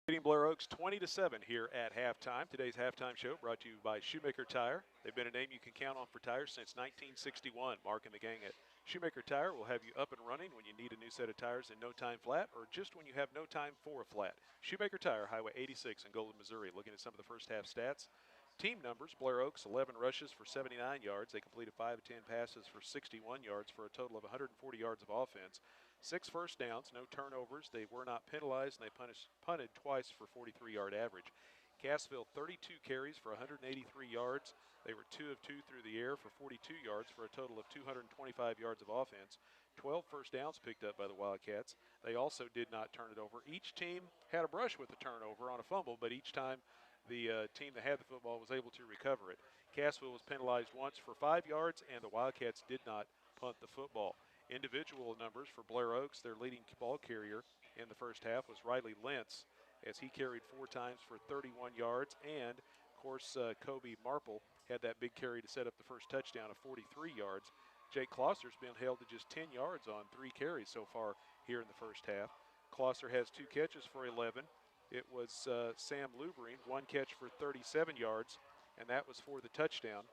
Beating Blair Oaks 20-7 here at halftime. Today's halftime show brought to you by Shoemaker Tire. They've been a name you can count on for tires since 1961. Mark and the gang at Shoemaker Tire will have you up and running when you need a new set of tires in no time flat, or just when you have no time for a flat. Shoemaker Tire, Highway 86 in Golden, Missouri. Looking at some of the first half stats. Team numbers: Blair Oaks 11 rushes for 79 yards. They completed 5 of 10 passes for 61 yards for a total of 140 yards of offense. 6 first downs, no turnovers. They were not penalized, and they punted twice for 43-yard average. Cassville 32 carries for 183 yards. They were 2 of 2 through the air for 42 yards for a total of 225 yards of offense. 12 first downs picked up by the Wildcats. They also did not turn it over. Each team had a brush with the turnover on a fumble, but each time the team that had the football was able to recover it. Cassville was penalized once for 5 yards, and the Wildcats did not punt the football. Individual numbers for Blair Oaks: their leading ball carrier in the first half was Riley Lentz, as he carried 4 times for 31 yards. And, of course, Kobe Marple had that big carry to set up the first touchdown of 43 yards. Jake Klosser's been held to just 10 yards on 3 carries so far here in the first half. Klosser has 2 catches for 11. It was Sam Lubrine, 1 catch for 37 yards, and that was for the touchdown.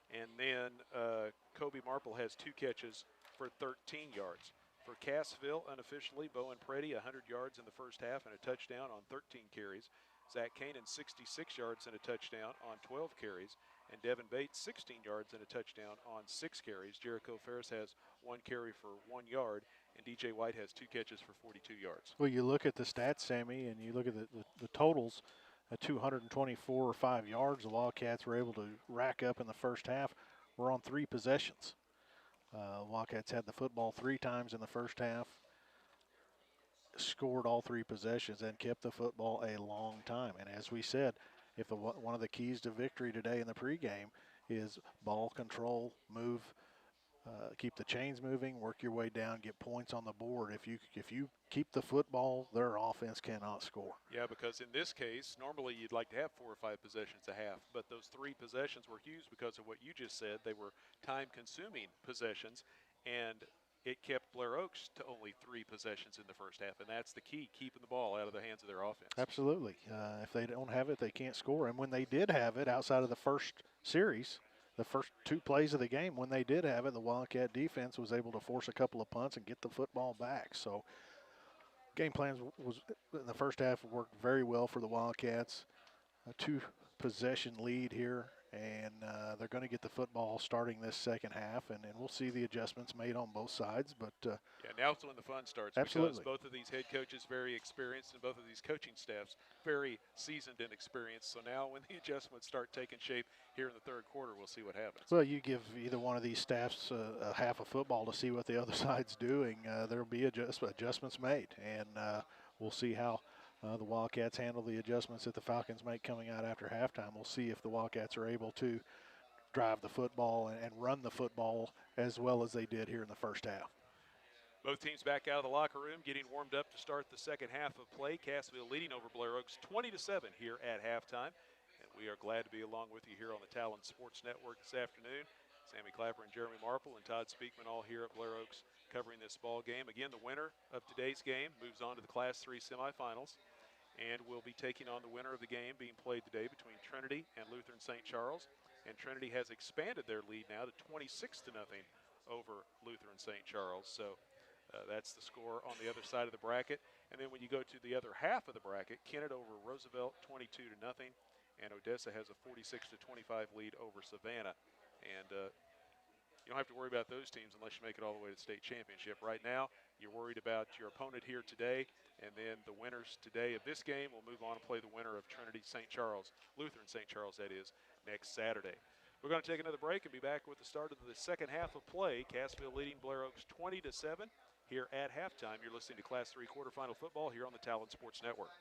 And then Kobe Marple has 2 catches for 13 yards. For Cassville, unofficially, Bowen Preddy, 100 yards in the first half and a touchdown on 13 carries. Zach Kanan, 66 yards and a touchdown on 12 carries. And Devin Bates, 16 yards and a touchdown on 6 carries. Jericho Ferris has 1 carry for 1 yard. And DJ White has 2 catches for 42 yards.
Well, you look at the stats, Sammy, and you look at the totals. 224 or 5 yards the Wildcats were able to rack up in the first half. We're on 3 possessions. Wildcats had the football 3 times in the first half, scored all 3 possessions, and kept the football a long time. And as we said, if one of the keys to victory today in the pregame is ball control, move, keep the chains moving, work your way down, get points on the board. If you keep the football, their offense cannot score.
Yeah, because in this case, normally you'd like to have 4 or 5 possessions a half, but those 3 possessions were huge because of what you just said. They were time-consuming possessions, and it kept Blair Oaks to only 3 possessions in the first half, and that's the key, keeping the ball out of the hands of their offense.
Absolutely. If they don't have it, they can't score. And when they did have it, outside of the first series, the first 2 plays of the game, when they did have it, the Wildcat defense was able to force a couple of punts and get the football back. So game plans was in the first half worked very well for the Wildcats. A 2-possession lead here, and they're going to get the football starting this second half, and we'll see the adjustments made on both sides. But
yeah, now's when the fun starts.
Absolutely.
Because both of these head coaches very experienced, and both of these coaching staffs very seasoned and experienced. So now when the adjustments start taking shape here in the third quarter, we'll see what happens.
Well, you give either one of these staffs a half of football to see what the other side's doing. There will be adjustments made, and we'll see how the Wildcats handle the adjustments that the Falcons make coming out after halftime. We'll see if the Wildcats are able to drive the football and run the football as well as they did here in the first half.
Both teams back out of the locker room, getting warmed up to start the second half of play. Cassville leading over Blair Oaks 20-7 here at halftime. And we are glad to be along with you here on the Talon Sports Network this afternoon. Sammy Clapper and Jeremy Marple and Todd Speakman all here at Blair Oaks covering this ball game. Again, the winner of today's game moves on to the Class 3 semifinals, and will be taking on the winner of the game being played today between Trinity and Lutheran St. Charles. And Trinity has expanded their lead now to 26-0 over Lutheran St. Charles. So that's the score on the other side of the bracket. And then when you go to the other half of the bracket, Kennett over Roosevelt 22-0, and Odessa has a 46-25 lead over Savannah. And you don't have to worry about those teams unless you make it all the way to the state championship. Right now, you're worried about your opponent here today, and then the winners today of this game will move on and play the winner of Trinity St. Charles, Lutheran St. Charles, that is, next Saturday. We're going to take another break and be back with the start of the second half of play. Cassville leading Blair Oaks 20-7 here at halftime. You're listening to Class 3 quarterfinal football here on the Talon Sports Network.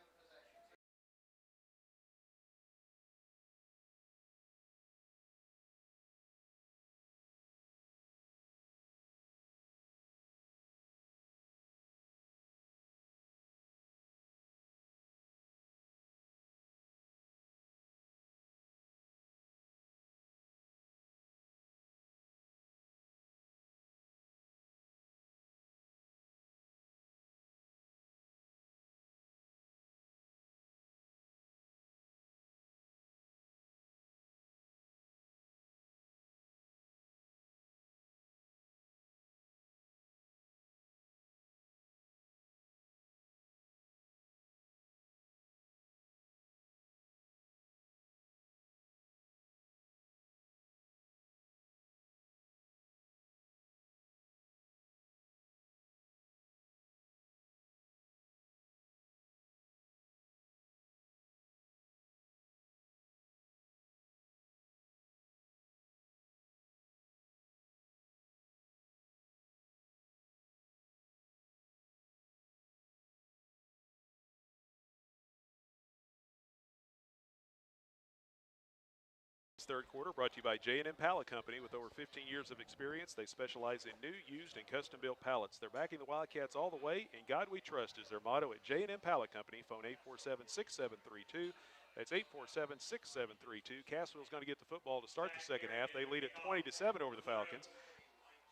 third quarter brought to you by J&M Pallet Company. With over 15 years of experience, they specialize in new, used, and custom-built pallets. They're backing the Wildcats all the way, and God we trust is their motto at J&M Pallet Company. Phone 847-6732. That's 847-6732. Cassville's going to get the football to start the second half. They lead at 20-7 over the Falcons.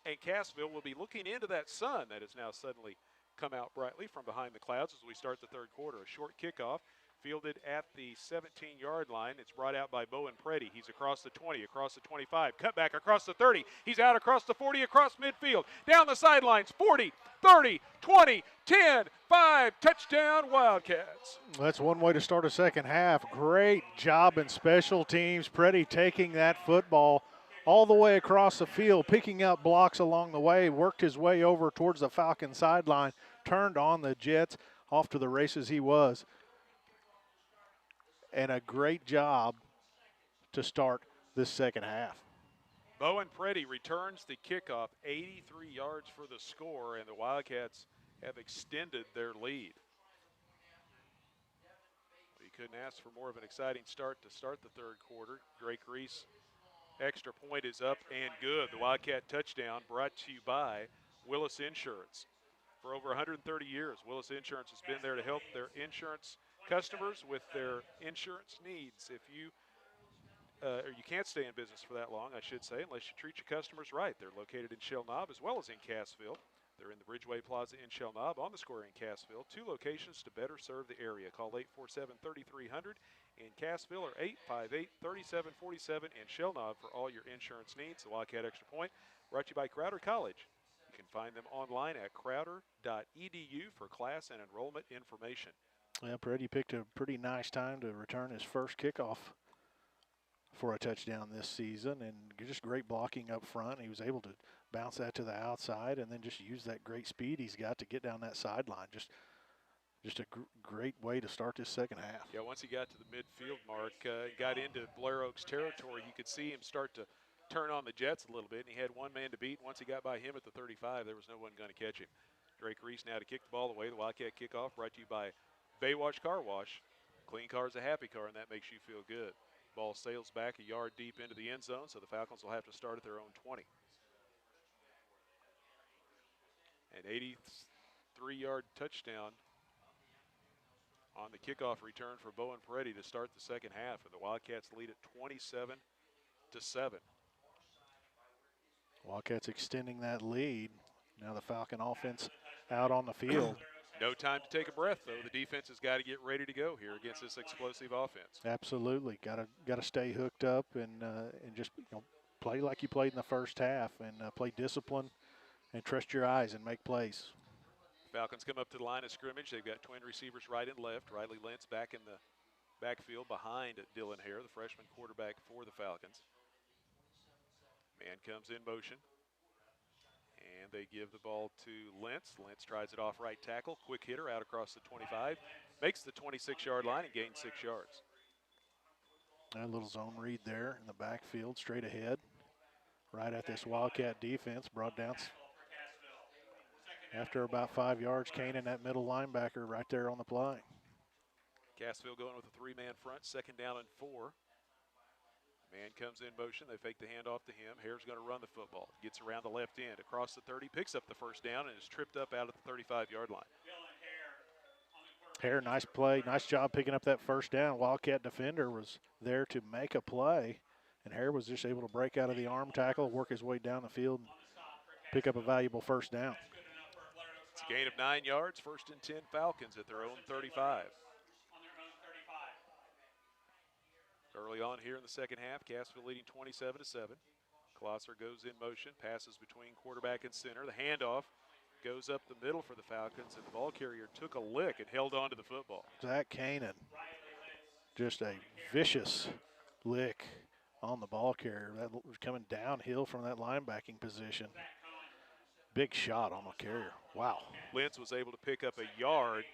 And Cassville will be looking into that sun that has now suddenly come out brightly from behind the clouds as we start the third quarter. A short kickoff fielded at the 17-yard line. It's brought out by Bowen Preddy. He's across the 20, across the 25, cut back across the 30. He's out across the 40, across midfield, down the sidelines, 40, 30, 20, 10, 5, touchdown Wildcats.
That's one way to start a second half. Great job in special teams. Preddy taking that football all the way across the field, picking up blocks along the way, worked his way over towards the Falcon sideline, turned on the Jets, off to the races he was. And a great job to start this second half.
Bowen Preddy returns the kickoff, 83 yards for the score, and the Wildcats have extended their lead. You couldn't ask for more of an exciting start to start the third quarter. Drake Reese, extra point is up and good. The Wildcat touchdown brought to you by Willis Insurance. For over 130 years, Willis Insurance has been there to help their insurance customers with their insurance needs. If you or you can't stay in business for that long, I should say, unless you treat your customers right. They're located in Shell Knob as well as in Cassville. They're in the Bridgeway Plaza in Shell Knob, on the square in Cassville. 2 locations to better serve the area. Call 847-3300 in Cassville or 858-3747 in Shell Knob for all your insurance needs. The Wildcat Extra Point brought to you by Crowder College. You can find them online at crowder.edu for class and enrollment information.
Yeah, Preddy picked a pretty nice time to return his first kickoff for a touchdown this season, and just great blocking up front. He was able to bounce that to the outside and then just use that great speed he's got to get down that sideline. Just a great way to start this second half.
Yeah, once he got to the midfield mark, got into Blair Oaks territory, you could see him start to turn on the Jets a little bit, and he had one man to beat. Once he got by him at the 35, there was no one going to catch him. Drake Reese now to kick the ball away. The Wildcat kickoff brought to you by Baywatch Car Wash. Clean car is a happy car, and that makes you feel good. Ball sails back a yard deep into the end zone, so the Falcons will have to start at their own 20. An 83-yard touchdown on the kickoff return for Bowen Preddy to start the second half, and the Wildcats lead at 27-7.
Wildcats extending that lead. Now the Falcon offense out on the field.
No time to take a breath, though. The defense has got to get ready to go here against this explosive offense.
Absolutely, got to stay hooked up and just play like you played in the first half and play discipline and trust your eyes and make plays.
Falcons come up to the line of scrimmage. They've got twin receivers right and left. Riley Lentz back in the backfield behind Dylan Hare, the freshman quarterback for the Falcons. Man comes in motion. And they give the ball to Lentz. Lentz tries it off right tackle. Quick hitter out across the 25. Makes the 26-yard line and gains 6 yards.
A little zone read there in the backfield, straight ahead. Right at this Wildcat defense. Brought down after about 5 yards. Kane in that middle linebacker right there on the play.
Cassville going with a 3-man front. 2nd down and 4. Man comes in motion. They fake the handoff to him. Hare's going to run the football. Gets around the left end, across the 30, picks up the first down, and is tripped up out at the 35-yard line.
Hare, nice play. Nice job picking up that first down. Wildcat defender was there to make a play, and Hare was just able to break out of the arm tackle, work his way down the field, and pick up a valuable first down.
It's a gain of 9 yards. 1st and 10 Falcons at their own 35. Early on here in the second half, Cassville leading 27-7. Klosser goes in motion, passes between quarterback and center. The handoff goes up the middle for the Falcons, and the ball carrier took a lick and held on to the football.
Zach Kanan, just a vicious lick on the ball carrier. That was coming downhill from that linebacking position. Big shot on the carrier. Wow.
Lentz was able to pick up a yard,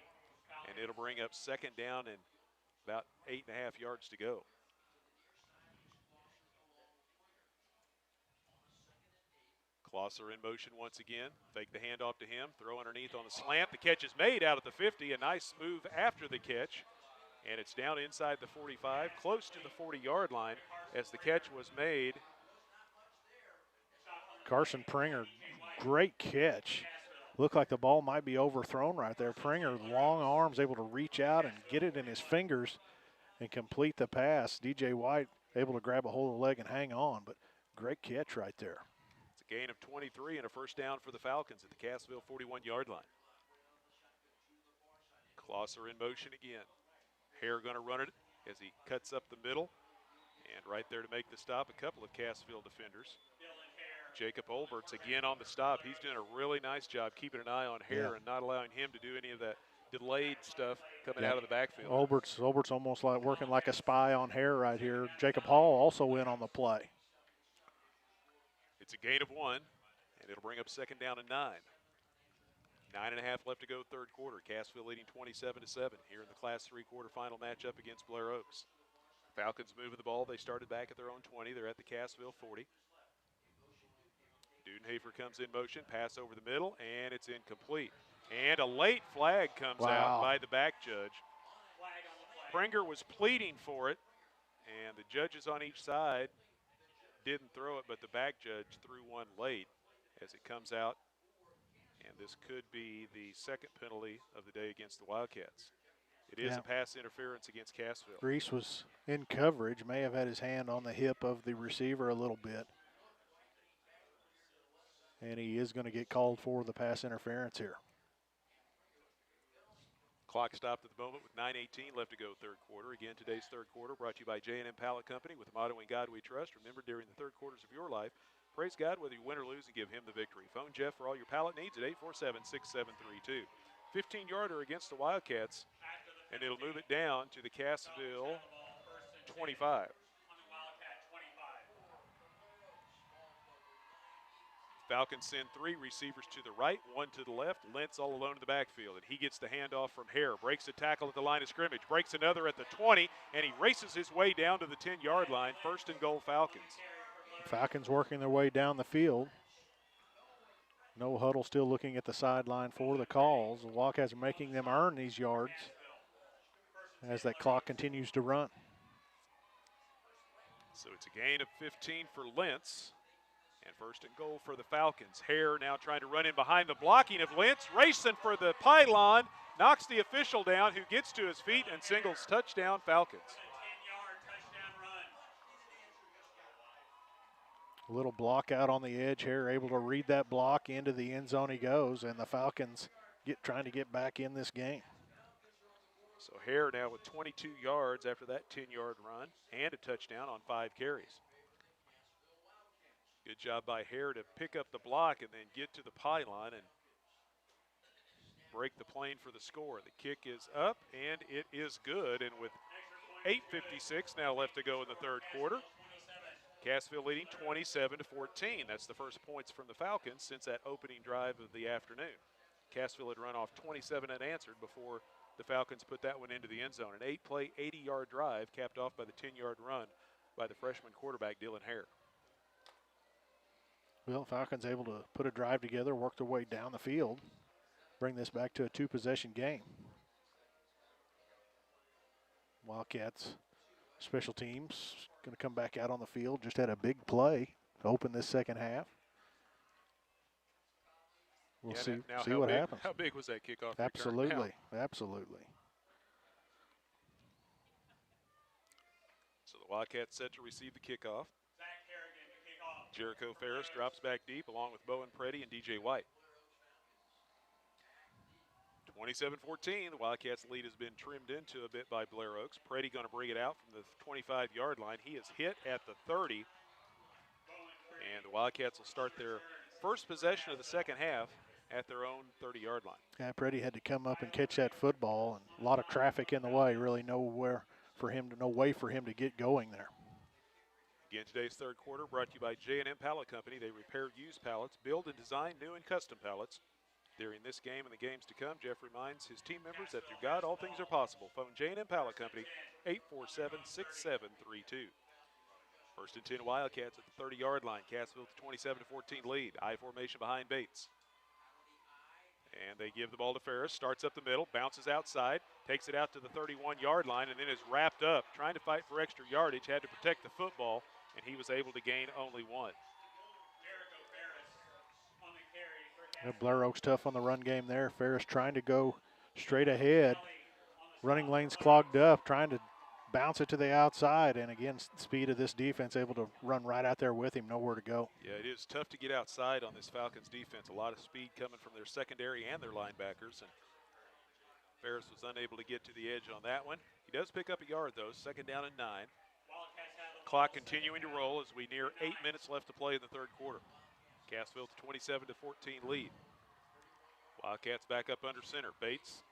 and it'll bring up 2nd down and about 8.5 yards to go. Klosser in motion once again. Fake the handoff to him. Throw underneath on the slant. The catch is made out at the 50. A nice move after the catch And it's down inside the 45, close to the 40-yard line as the catch was made.
Carson Pringer, great catch. Looked like the ball might be overthrown right there. Pringer, long arms, able to reach out and get it in his fingers and complete the pass. DJ White able to grab a hold of the leg and hang on, but great catch right there.
It's a gain of 23 and a first down for the Falcons at the Cassville 41-yard line. Closser in motion again. Hare going to run it as he cuts up the middle. And right there to make the stop, a couple of Cassville defenders. Jacob Olbert's again on the stop. He's doing a really nice job keeping an eye on Hare and not allowing him to do any of that delayed stuff coming out of the backfield.
Olbert's almost like working like a spy on Hare right here. Jacob Hall also in on the play.
It's a gain of 1, and it'll bring up second down and 9. 9.5 left to go third quarter. Cassville leading 27-7 here in the Class 3 quarterfinal matchup against Blair Oaks. Falcons moving the ball. They started back at their own 20. They're at the Cassville 40. Dudenhafer comes in motion, pass over the middle, and it's incomplete. And a late flag comes out by the back judge. Pringer was pleading for it, and the judges on each side didn't throw it, but the back judge threw one late as it comes out. And this could be the second penalty of the day against the Wildcats. It is a pass interference against Cassville.
Reese was in coverage, may have had his hand on the hip of the receiver a little bit. And he is going to get called for the pass interference here.
Clock stopped at the moment with 9:18 left to go third quarter. Again, today's third quarter brought to you by J&M Pallet Company with the motto "In God We Trust." Remember, during the third quarters of your life, praise God whether you win or lose and give him the victory. Phone Jeff for all your pallet needs at 847-6732. 15-yarder against the Wildcats, and it'll move it down to the Cassville 25. Falcons send 3 receivers to the right, 1 to the left. Lentz all alone in the backfield, and he gets the handoff from Hare. Breaks a tackle at the line of scrimmage, breaks another at the 20, and he races his way down to the 10-yard line. First and goal, Falcons.
Falcons working their way down the field. No huddle, still looking at the sideline for the calls. The Wildcats are making them earn these yards as that clock continues to run.
So it's a gain of 15 for Lentz. And first and goal for the Falcons. Hare now trying to run in behind the blocking of Lentz. Racing for the pylon. Knocks the official down, who gets to his feet and singles touchdown Falcons.
A little block out on the edge. Hare able to read that block. Into the end zone he goes. And the Falcons trying to get back in this game.
So Hare now with 22 yards after that 10-yard run. And a touchdown on 5 carries. Good job by Hare to pick up the block and then get to the pylon and break the plane for the score. The kick is up, and it is good. And with 8:56 now left to go in the third quarter, Cassville leading 27-14. That's the first points from the Falcons since that opening drive of the afternoon. Cassville had run off 27 unanswered before the Falcons put that one into the end zone. An 8-play, 80-yard drive capped off by the 10-yard run by the freshman quarterback, Dylan Hare.
Well, Falcons able to put a drive together, work their way down the field, bring this back to a 2-possession game. Wildcats special teams going to come back out on the field. Just had a big play to open this second half. We'll see what happens.
How big was that kickoff?
Absolutely, absolutely.
So the Wildcats set to receive the kickoff. Jericho Ferris drops back deep along with Bowen Preddy and DJ White. 27-14, the Wildcats' lead has been trimmed into a bit by Blair Oaks. Preddy going to bring it out from the 25-yard line. He is hit at the 30. And the Wildcats will start their first possession of the second half at their own 30-yard line.
Yeah, Preddy had to come up and catch that football, and a lot of traffic in the way. Really no way for him to get going there.
Again, today's third quarter brought to you by J&M Pallet Company. They repair used pallets, build and design new and custom pallets. During this game and the games to come, Jeff reminds his team members that through God, all things are possible. Phone J&M Pallet Company, 847-6732. First and 10 Wildcats at the 30-yard line. Cassville with a 27-14 lead. I formation behind Bates. And they give the ball to Ferris. Starts up the middle, bounces outside. Takes it out to the 31-yard line and then is wrapped up, trying to fight for extra yardage, had to protect the football, and he was able to gain only one.
Blair Oaks tough on the run game there. Ferris trying to go straight ahead. Running lanes clogged up, trying to bounce it to the outside. And again, speed of this defense, able to run right out there with him, nowhere to go.
Yeah, it is tough to get outside on this Falcons defense. A lot of speed coming from their secondary and their linebackers. And Ferris was unable to get to the edge on that one. He does pick up a yard, though. 2nd down and 9. Clock continuing to roll as we near 8 minutes left to play in the third quarter. Cassville to 27-14 lead. Wildcats back up under center. Bates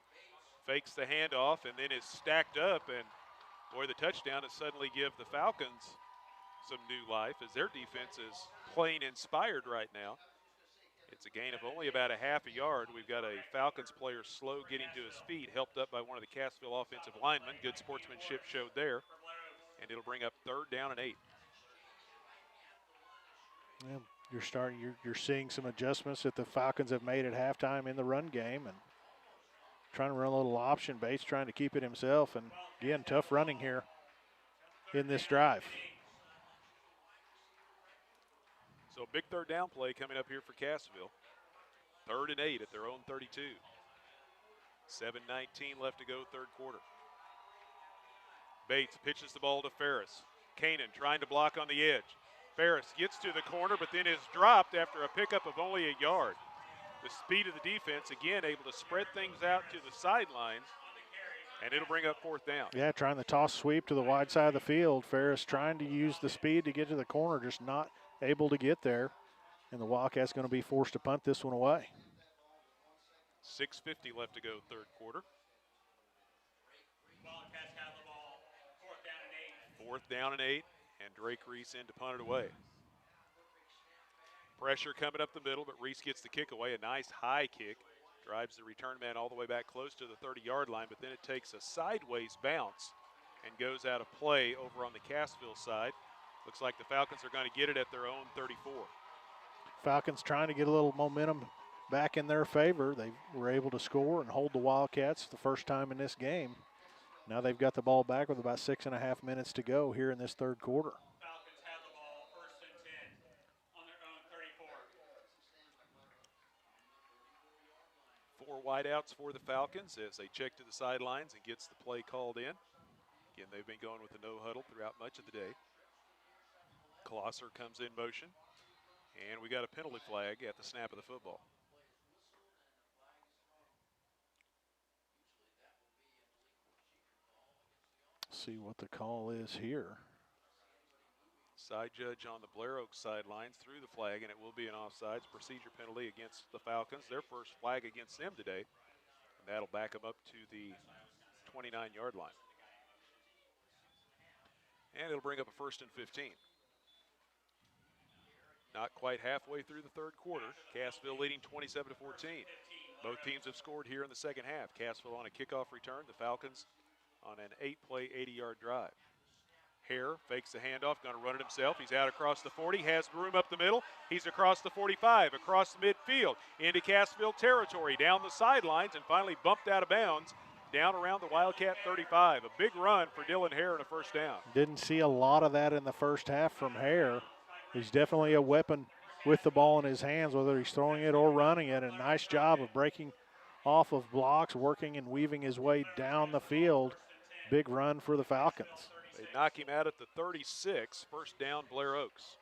fakes the handoff and then is stacked up, and boy, the touchdown has suddenly give the Falcons some new life as their defense is playing inspired right now. It's a gain of only about a half a yard. We've got a Falcons player slow getting to his feet, helped up by one of the Cassville offensive linemen. Good sportsmanship showed there, and it'll bring up 3rd down and 8.
Yeah, you're seeing some adjustments that the Falcons have made at halftime in the run game, and trying to run a little option. Bates trying to keep it himself, and again, tough running here in this drive.
So big 3rd down play coming up here for Cassville. 3rd and 8 at their own 32. 7:19 left to go, third quarter. Bates pitches the ball to Ferris. Kanan trying to block on the edge. Ferris gets to the corner, but then is dropped after a pickup of only a yard. The speed of the defense, again, able to spread things out to the sidelines, and it'll bring up 4th down.
Yeah, trying the toss sweep to the wide side of the field. Ferris trying to use the speed to get to the corner, just not able to get there. And the Wildcats going to be forced to punt this one away.
6:50 left to go, third quarter.
Wildcats have the ball. 4th down and 8.
4th down and 8, and Drake Reese in to punt it away. Pressure coming up the middle, but Reese gets the kick away. A nice high kick. Drives the return man all the way back close to the 30-yard line, but then it takes a sideways bounce and goes out of play over on the Cassville side. Looks like the Falcons are going to get it at their own 34.
Falcons trying to get a little momentum back in their favor. They were able to score and hold the Wildcats the first time in this game. Now they've got the ball back with about 6.5 minutes to go here in this third quarter.
Falcons have the ball, 1st and 10 on their own 34.
4 wideouts for the Falcons as they check to the sidelines and gets the play called in. Again, they've been going with the no huddle throughout much of the day. Klosser comes in motion, and we got a penalty flag at the snap of the football.
See what the call is here.
Side judge on the Blair Oaks sidelines threw the flag, and it will be an offsides procedure penalty against the Falcons. Their first flag against them today, and that'll back them up to the 29-yard line. And it'll bring up a 1st and 15. Not quite halfway through the third quarter. Cassville leading 27-14. Both teams have scored here in the second half. Cassville on a kickoff return. The Falcons on an 8-play, 80-yard drive. Hare fakes the handoff, going to run it himself. He's out across the 40, has room up the middle. He's across the 45, across the midfield, into Cassville territory, down the sidelines, and finally bumped out of bounds down around the Wildcat 35. A big run for Dylan Hare and a 1st down.
Didn't see a lot of that in the first half from Hare. He's definitely a weapon with the ball in his hands, whether he's throwing it or running it. A nice job of breaking off of blocks, working and weaving his way down the field. Big run for the Falcons.
They knock him out at the 36, 1st down, Blair Oaks.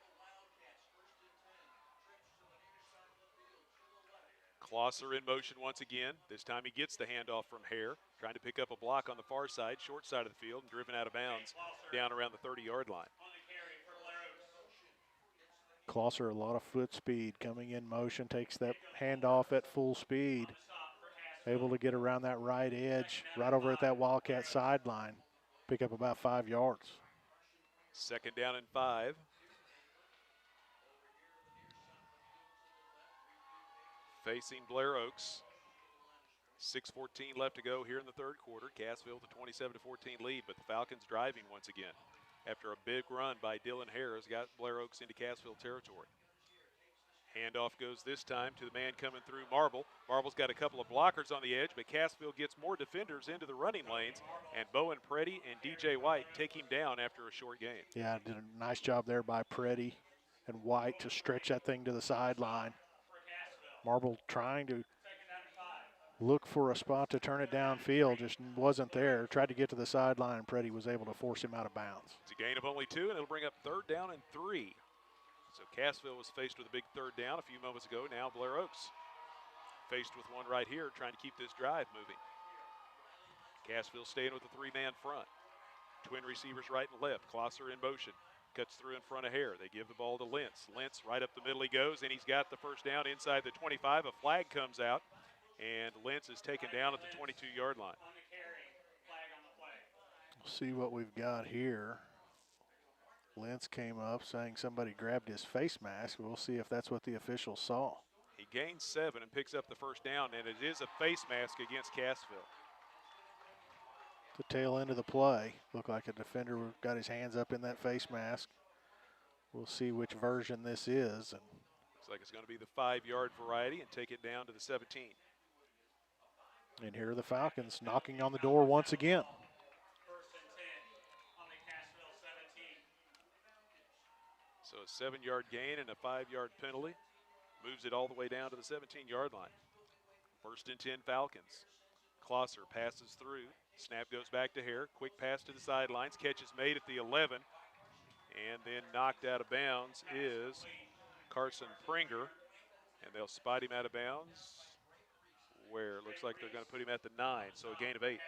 Klosser in motion once again. This time he gets the handoff from Hare, trying to pick up a block on the far side, short side of the field, and driven out of bounds down around the 30-yard line.
Klosser, a lot of foot speed, coming in motion, takes that handoff at full speed. Able to get around that right edge, right over at that Wildcat sideline. Pick up about 5 yards.
2nd down and 5. Facing Blair Oaks. 6:14 left to go here in the third quarter. Cassville with a 27-14 lead, but the Falcons driving once again. After a big run by Dylan Hare has got Blair Oaks into Cassville territory. Handoff goes this time to the man coming through, Marble. Marble's got a couple of blockers on the edge, but Cassville gets more defenders into the running lanes, and Bowen Preddy and DJ White take him down after a short gain.
Yeah, did a nice job there by Preddy and White to stretch that thing to the sideline. Marble trying to look for a spot to turn it downfield, just wasn't there. Tried to get to the sideline, and Preddy was able to force him out of bounds.
It's a gain of only 2, and it'll bring up 3rd down and 3. So Cassville was faced with a big 3rd down a few moments ago. Now Blair Oaks faced with one right here, trying to keep this drive moving. Cassville staying with the 3-man front. Twin receivers right and left. Klosser in motion. Cuts through in front of Hare. They give the ball to Lentz. Lentz right up the middle he goes, and he's got the first down inside the 25. A flag comes out, and Lentz is taken down at the 22-yard line.
See what we've got here. Lentz came up saying somebody grabbed his face mask. We'll see if that's what the officials saw.
He gains 7 and picks up the first down, and it is a face mask against Cassville.
The tail end of the play. Looked like a defender got his hands up in that face mask. We'll see which version this is. And
looks like it's going to be the 5-yard variety and take it down to the 17.
And here are the Falcons knocking on the door once again.
So a 7-yard gain and a 5-yard penalty moves it all the way down to the 17-yard line. 1st and 10 Falcons. Klosser passes through. Snap goes back to Hare. Quick pass to the sidelines. Catch is made at the 11. And then knocked out of bounds is Carson Pringer. And they'll spot him out of bounds where it looks like they're going to put him at the 9. So a gain of 8.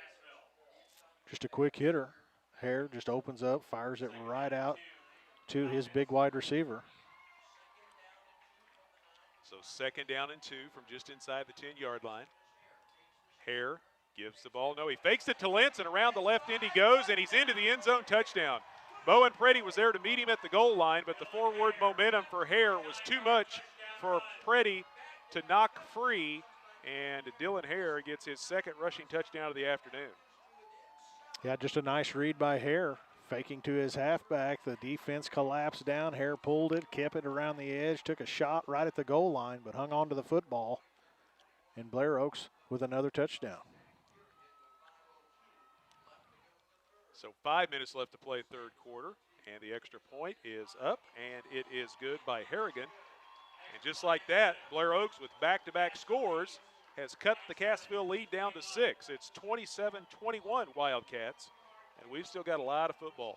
Just a quick hitter. Hare just opens up, fires it right out to his big wide receiver.
So 2nd down and 2 from just inside the 10-yard line. Hare gives the ball. No, he fakes it to Lentz, and around the left end he goes, and he's into the end zone, touchdown. Bowen Preddy was there to meet him at the goal line, but the forward momentum for Hare was too much for Preddy to knock free, and Dylan Hare gets his 2nd rushing touchdown of the afternoon.
Yeah, just a nice read by Hare. Faking to his halfback, the defense collapsed down. Hare pulled it, kept it around the edge, took a shot right at the goal line, but hung on to the football. And Blair Oaks with another touchdown.
So 5 minutes left to play 3rd quarter, and the extra point is up, and it is good by Harrigan. And just like that, Blair Oaks with back-to-back scores has cut the Cassville lead down to 6. It's 27-21 Wildcats. And we've still got a lot of football.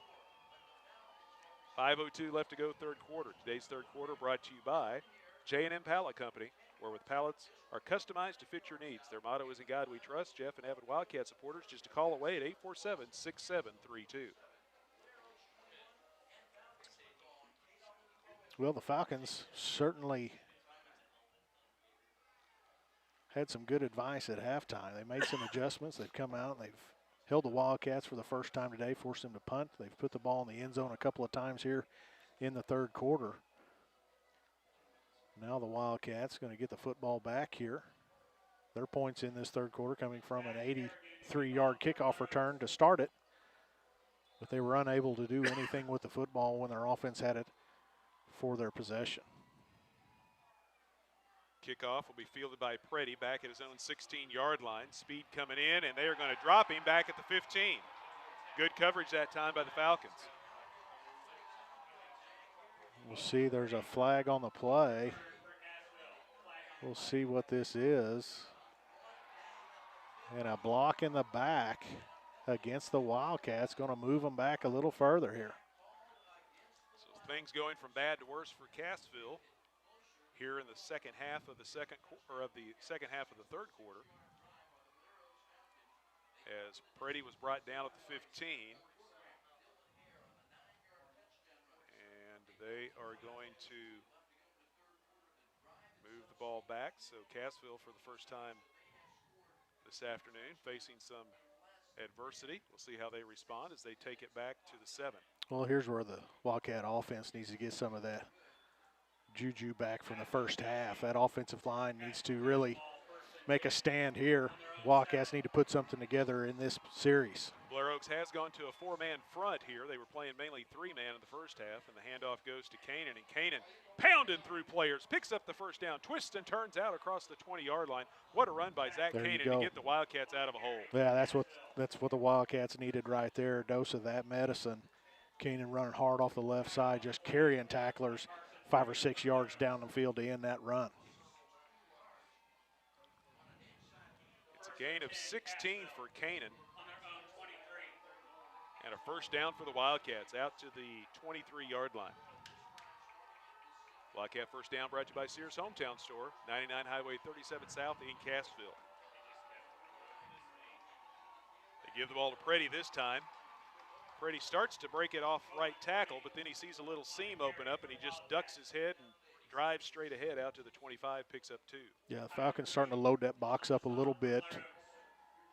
5:02 left to go 3rd quarter. Today's 3rd quarter brought to you by J&M Pallet Company, where with pallets are customized to fit your needs. Their motto is "In God We Trust." Jeff and avid Wildcat supporters, just a call away at 847-6732.
Well, the Falcons certainly had some good advice at halftime. They made some adjustments. They've come out and they've held the Wildcats for the first time today, forced them to punt. They've put the ball in the end zone a couple of times here in the 3rd quarter. Now the Wildcats going to get the football back here. Their points in this 3rd quarter coming from an 83-yard kickoff return to start it. But they were unable to do anything with the football when their offense had it for their possession.
Kickoff will be fielded by Preddy back at his own 16-yard line. Speed coming in, and they are going to drop him back at the 15. Good coverage that time by the Falcons.
We'll see there's a flag on the play. We'll see what this is. And a block in the back against the Wildcats, going to move them back a little further here.
So things going from bad to worse for Cassville here in the second half of the second of the 3rd quarter, as Preddy was brought down at the 15, and they are going to move the ball back. So Cassville, for the first time this afternoon, facing some adversity. We'll see how they respond as they take it back to the 7.
Well, here's where the Wildcat offense needs to get some of that juju back from the first half. That offensive line needs to really make a stand here. Wildcats need to put something together in this series.
Blair Oaks has gone to a 4-man front here. They were playing mainly 3-man in the first half, and the handoff goes to Kanan, and Kanan pounding through players, picks up the first down, twists and turns out across the 20-yard line. What a run by Zach
There you
Kanan
go.
to get the Wildcats out of a hole.
Yeah, that's what the Wildcats needed right there. A dose of that medicine. Keenan running hard off the left side, just carrying tacklers 5 or 6 yards down the field to end that run.
It's a gain of 16 for Kanan. And a first down for the Wildcats out to the 23-yard line. Wildcat first down brought to you by Sears Hometown Store, 99 Highway 37 South in Cassville. They give the ball to Preddy this time. Preddy starts to break it off right tackle, but then he sees a little seam open up, and he just ducks his head and drives straight ahead out to the 25, picks up 2.
Yeah, the Falcons starting to load that box up a little bit.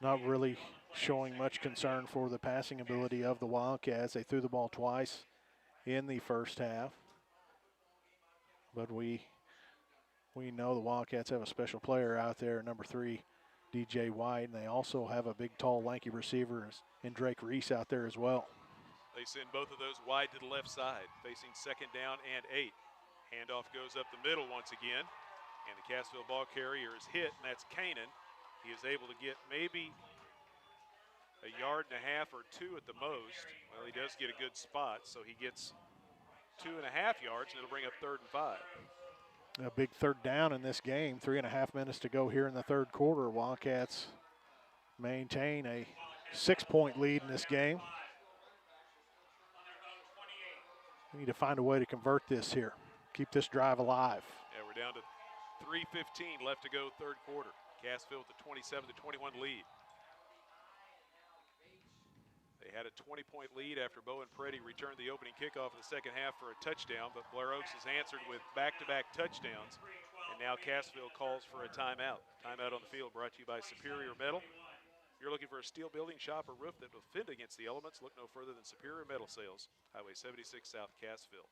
Not really showing much concern for the passing ability of the Wildcats. They threw the ball twice in the first half. But we know the Wildcats have a special player out there, number 3, DJ White, and they also have a big, tall, lanky receiver in Drake Reese out there as well.
They send both of those wide to the left side, facing second down and 8. Handoff goes up the middle once again, and the Cassville ball carrier is hit, and that's Kanan. He is able to get maybe a yard and a half or 2 at the most. Well, he does get a good spot, so he gets 2.5 yards, and it'll bring up 3rd and 5.
A big third down in this game. 3.5 minutes to go here in the third quarter. Wildcats maintain a 6-point lead in this game. We need to find a way to convert this here. Keep this drive alive.
Yeah, we're down to 3:15 left to go third quarter. Cassville with a 27-21 lead. They had a 20-point lead after Bowen Preddy returned the opening kickoff in the second half for a touchdown, but Blair Oaks has answered with back-to-back touchdowns, and now Cassville calls for a timeout. Timeout on the field brought to you by Superior Metal. If you're looking for a steel building, shop, or roof that will fend against the elements, look no further than Superior Metal Sales, Highway 76 South, Cassville.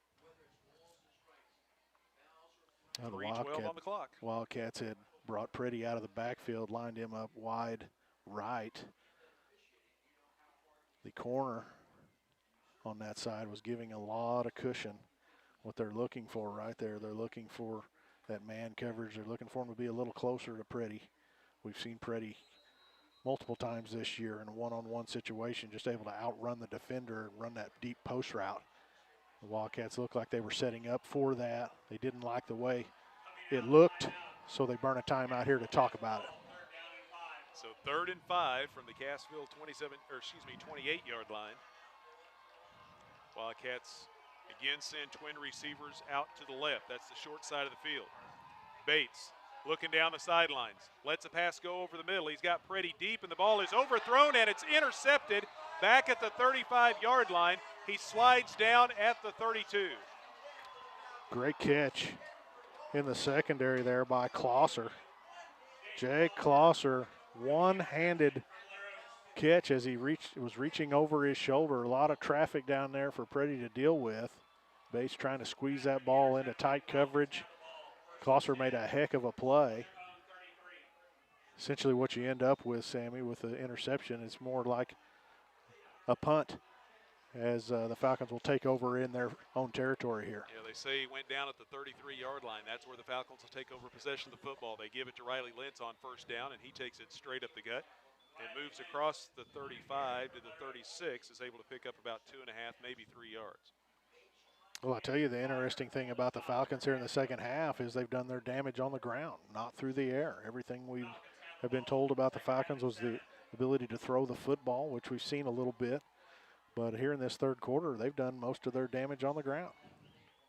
Now
3:12 on the clock.
Wildcats had brought Preddy out of the backfield, lined him up wide right. The corner on that side was giving a lot of cushion. What they're looking for right there, they're looking for that man coverage. They're looking for him to be a little closer to Preddy. We've seen Preddy multiple times this year in a one-on-one situation, just able to outrun the defender and run that deep post route. The Wildcats looked like they were setting up for that. They didn't like the way it looked, so they burn a timeout here to talk about it.
So 3rd and 5 from the Cassville 28-yard line. Wildcats again send twin receivers out to the left. That's the short side of the field. Bates looking down the sidelines. Lets a pass go over the middle. He's got Preddy deep, and the ball is overthrown, and it's intercepted back at the 35-yard line. He slides down at the 32.
Great catch in the secondary there by Closser. Jake Closser, one-handed catch as he was reaching over his shoulder. A lot of traffic down there for Preddy to deal with. Bates trying to squeeze that ball into tight coverage. Closser made a heck of a play. Essentially what you end up with, Sammy, with the interception, it's more like a punt as the Falcons will take over in their own territory here.
Yeah, they say he went down at the 33-yard line. That's where the Falcons will take over possession of the football. They give it to Riley Lentz on first down, and he takes it straight up the gut and moves across the 35 to the 36, is able to pick up about 2.5, maybe 3 yards.
Well, I'll tell you the interesting thing about the Falcons here in the second half is they've done their damage on the ground, not through the air. Everything we have been told about the Falcons was the ability to throw the football, which we've seen a little bit. But here in this third quarter, they've done most of their damage on the ground.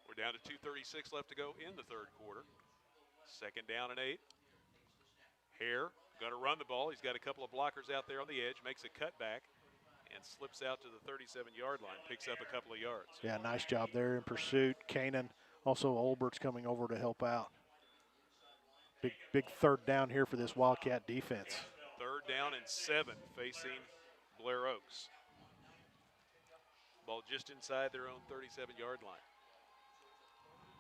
We're down to 2:36 left to go in the third quarter. Second down and 8. Hare going to run the ball. He's got a couple of blockers out there on the edge, makes a cutback, and slips out to the 37-yard line, picks up a couple of yards.
Yeah, nice job there in pursuit. Kanan, also Olbert's coming over to help out. Big third down here for this Wildcat defense.
3rd down and 7 facing Blair Oaks. Ball just inside their own 37-yard line.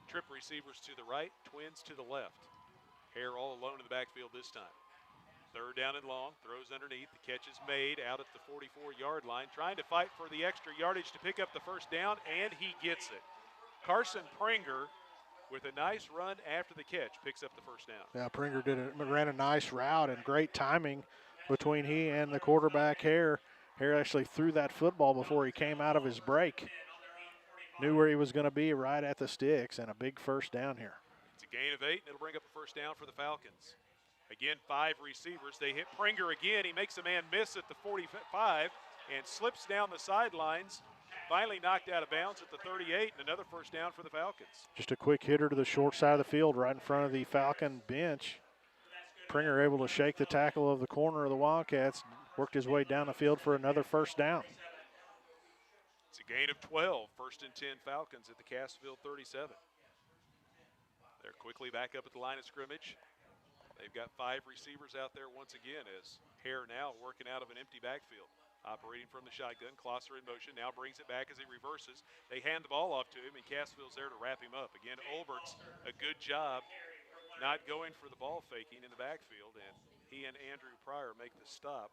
Trip receivers to the right, twins to the left. Hare all alone in the backfield this time. Third down and long, throws underneath. The catch is made out at the 44-yard line, trying to fight for the extra yardage to pick up the first down, and he gets it. Carson Pringer, with a nice run after the catch, picks up the first down.
Yeah, Pringer ran a nice route and great timing between he and the quarterback, Hare. Hare actually threw that football before he came out of his break. Knew where he was going to be right at the sticks, and a big first down here.
It's a gain of 8, and it'll bring up a first down for the Falcons. Again, 5 receivers. They hit Pringer again. He makes a man miss at the 45 and slips down the sidelines. Finally knocked out of bounds at the 38, and another first down for the Falcons.
Just a quick hitter to the short side of the field right in front of the Falcon bench. Pringer able to shake the tackle of the corner of the Wildcats, worked his way down the field for another first down.
It's a gain of 12, first and 10 Falcons at the Cassville 37. They're quickly back up at the line of scrimmage. They've got 5 receivers out there once again as Hare now working out of an empty backfield. Operating from the shotgun, Klosser in motion, now brings it back as he reverses. They hand the ball off to him, and Cassville's there to wrap him up. Again, Olbert's a good job not going for the ball faking in the backfield, and he and Andrew Pryor make the stop.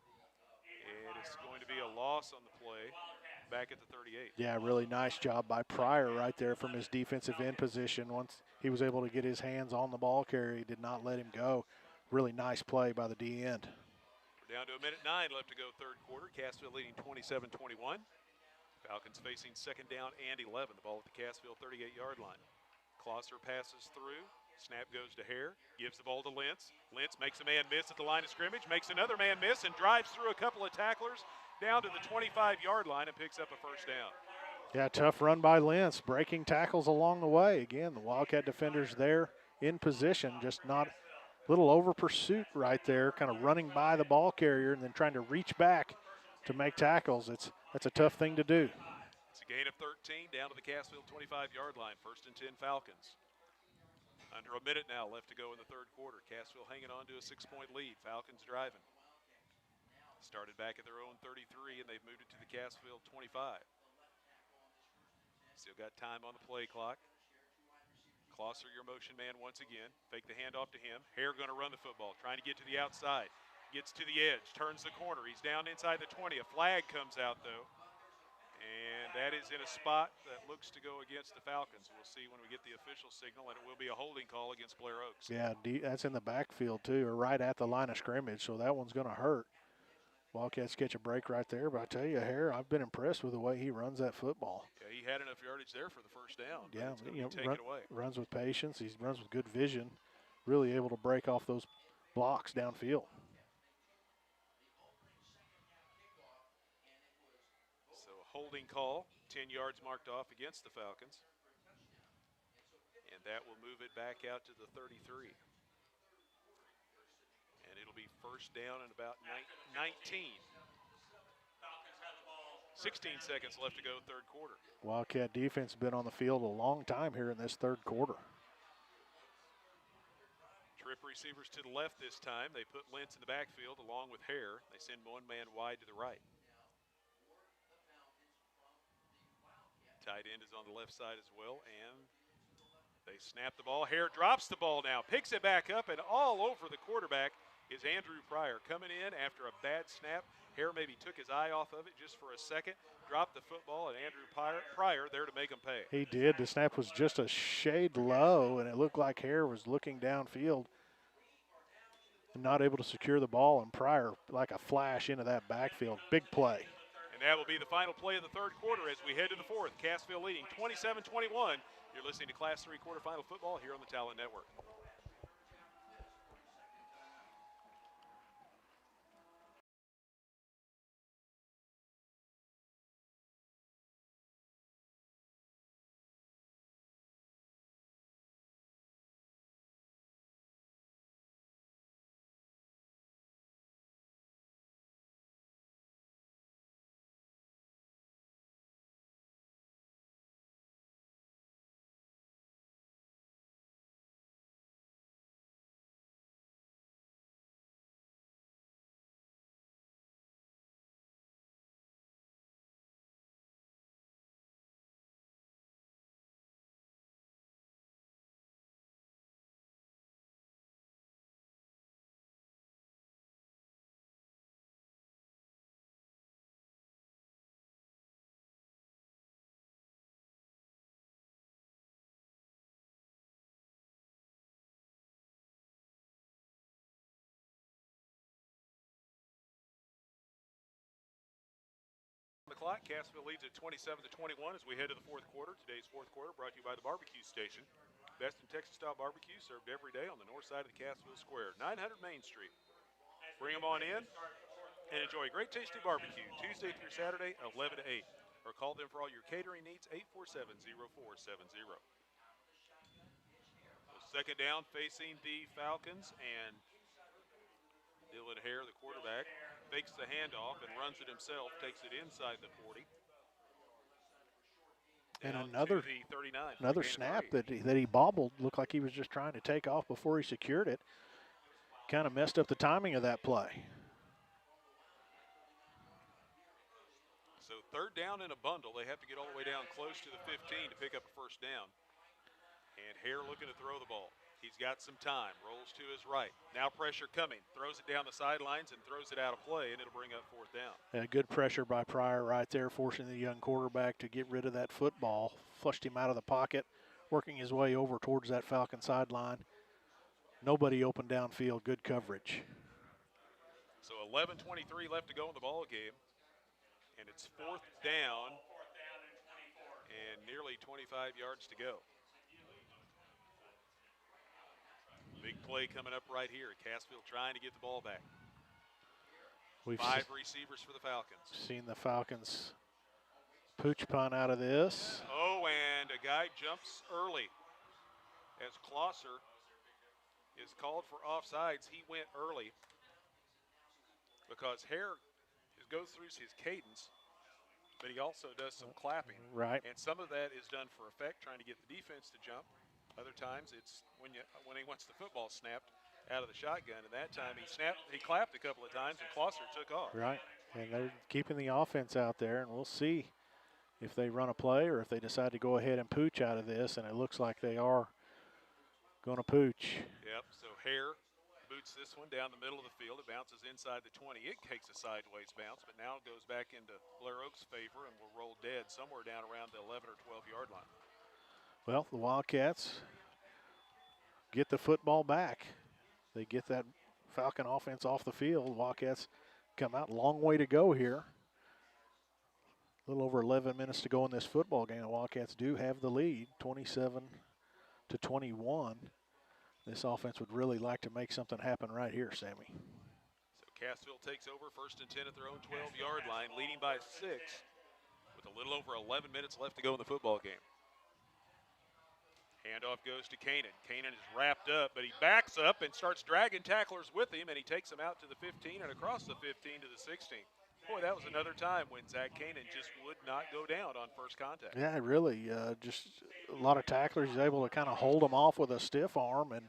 And it's going to be a loss on the play back at the 38.
Yeah, really nice job by Pryor right there from his defensive end position. Once he was able to get his hands on the ball carrier, he did not let him go. Really nice play by the D end.
We're down to 1:09 left to go third quarter. Cassville leading 27-21. Falcons facing second down and 11. The ball at the Cassville 38-yard line. Klosser passes through. Snap goes to Hare, gives the ball to Lentz. Lentz makes a man miss at the line of scrimmage, makes another man miss, and drives through a couple of tacklers down to the 25-yard line and picks up a first down.
Yeah, tough run by Lentz, breaking tackles along the way. Again, the Wildcat defenders there in position, just not a little over pursuit right there, kind of running by the ball carrier and then trying to reach back to make tackles. That's a tough thing to do.
It's a gain of 13 down to the Cassville 25-yard line, first and 10 Falcons. Under a minute now left to go in the third quarter. Cassville hanging on to a 6-point lead. Falcons driving. Started back at their own 33, and they've moved it to the Cassville 25. Still got time on the play clock. Klosser, your motion man once again. Fake the handoff to him. Hare going to run the football, trying to get to the outside. Gets to the edge, turns the corner. He's down inside the 20. A flag comes out, though. And that is in a spot that looks to go against the Falcons. We'll see when we get the official signal, and it will be a holding call against Blair Oaks.
Yeah, that's in the backfield too, or right at the line of scrimmage, so that one's going to hurt. Wildcats catch a break right there, but I tell you, Hare, I've been impressed with the way he runs that football.
Yeah, he had enough yardage there for the first down.
Yeah,
away.
Runs with patience. He runs with good vision, really able to break off those blocks downfield.
Holding call, 10 yards marked off against the Falcons. And that will move it back out to the 33. And it'll be first down in about 19. 16 seconds left to go third quarter.
Wildcat defense has been on the field a long time here in this third quarter.
Trip receivers to the left this time. They put Lentz in the backfield along with Hare. They send one man wide to the right. Tight end is on the left side as well, and they snap the ball. Hare drops the ball now, picks it back up, and all over the quarterback is Andrew Pryor coming in after a bad snap. Hare maybe took his eye off of it just for a second, dropped the football, and Andrew Pryor there to make him pay.
He did. The snap was just a shade low, and it looked like Hare was looking downfield and not able to secure the ball, and Pryor like a flash into that backfield. Big play.
And that will be the final play of the third quarter as we head to the fourth. Cassville leading 27-21. You're listening to Class 3 quarterfinal football here on the Talent Network. clock. Cassville leads at 27-21 as we head to the fourth quarter. Today's fourth quarter brought to you by the Barbecue Station. Best in Texas-style barbecue served every day on the north side of the Cassville Square, 900 Main Street. Bring them on in and enjoy great tasty barbecue Tuesday through Saturday, 11 to 8. Or call them for all your catering needs, 847-0470. So second down facing the Falcons, and Dylan Hare, the quarterback, fakes the handoff and runs it himself, takes it inside the 40.
And
Down
another
to the 39.
Another snap that he bobbled. Looked like he was just trying to take off before he secured it. Kind of messed up the timing of that play.
So third down in a bundle. They have to get all the way down close to the 15 to pick up a first down. And Hare looking to throw the ball. He's got some time. Rolls to his right. Now pressure coming. Throws it down the sidelines and throws it out of play, and it'll bring up fourth down.
Good pressure by Pryor right there, forcing the young quarterback to get rid of that football. Flushed him out of the pocket, working his way over towards that Falcon sideline. Nobody open downfield. Good coverage.
So 11:23 left to go in the ball game. And it's fourth down and nearly 25 yards to go. Big play coming up right here. Cassville trying to get the ball back.
We've
5 receivers for the Falcons.
seen the Falcons pooch punt out of this.
Oh, and a guy jumps early. As Klosser is called for offsides, he went early because Hare goes through his cadence, but he also does some clapping.
Right.
And some of that is done for effect, trying to get the defense to jump. Other times it's when he wants the football snapped out of the shotgun, and that time he clapped a couple of times, and Klosser took off.
Right, and they're keeping the offense out there, and we'll see if they run a play or if they decide to go ahead and pooch out of this, and it looks like they are going to pooch.
Yep, so Hare boots this one down the middle of the field. It bounces inside the 20. It takes a sideways bounce, but now it goes back into Blair Oaks' favor and will roll dead somewhere down around the 11 or 12-yard line.
Well, the Wildcats get the football back. They get that Falcon offense off the field. Wildcats come out. Long way to go here. A little over 11 minutes to go in this football game. The Wildcats do have the lead, 27-21. This offense would really like to make something happen right here, Sammy.
So Cassville takes over, 1st and 10 at their own 12-yard line, leading by 6 with a little over 11 minutes left to go in the football game. Handoff goes to Kanan. Kanan is wrapped up, but he backs up and starts dragging tacklers with him, and he takes them out to the 15 and across the 15 to the 16. Boy, that was another time when Zach Kanan just would not go down on first contact.
Yeah, really, just a lot of tacklers. He's able to kind of hold them off with a stiff arm and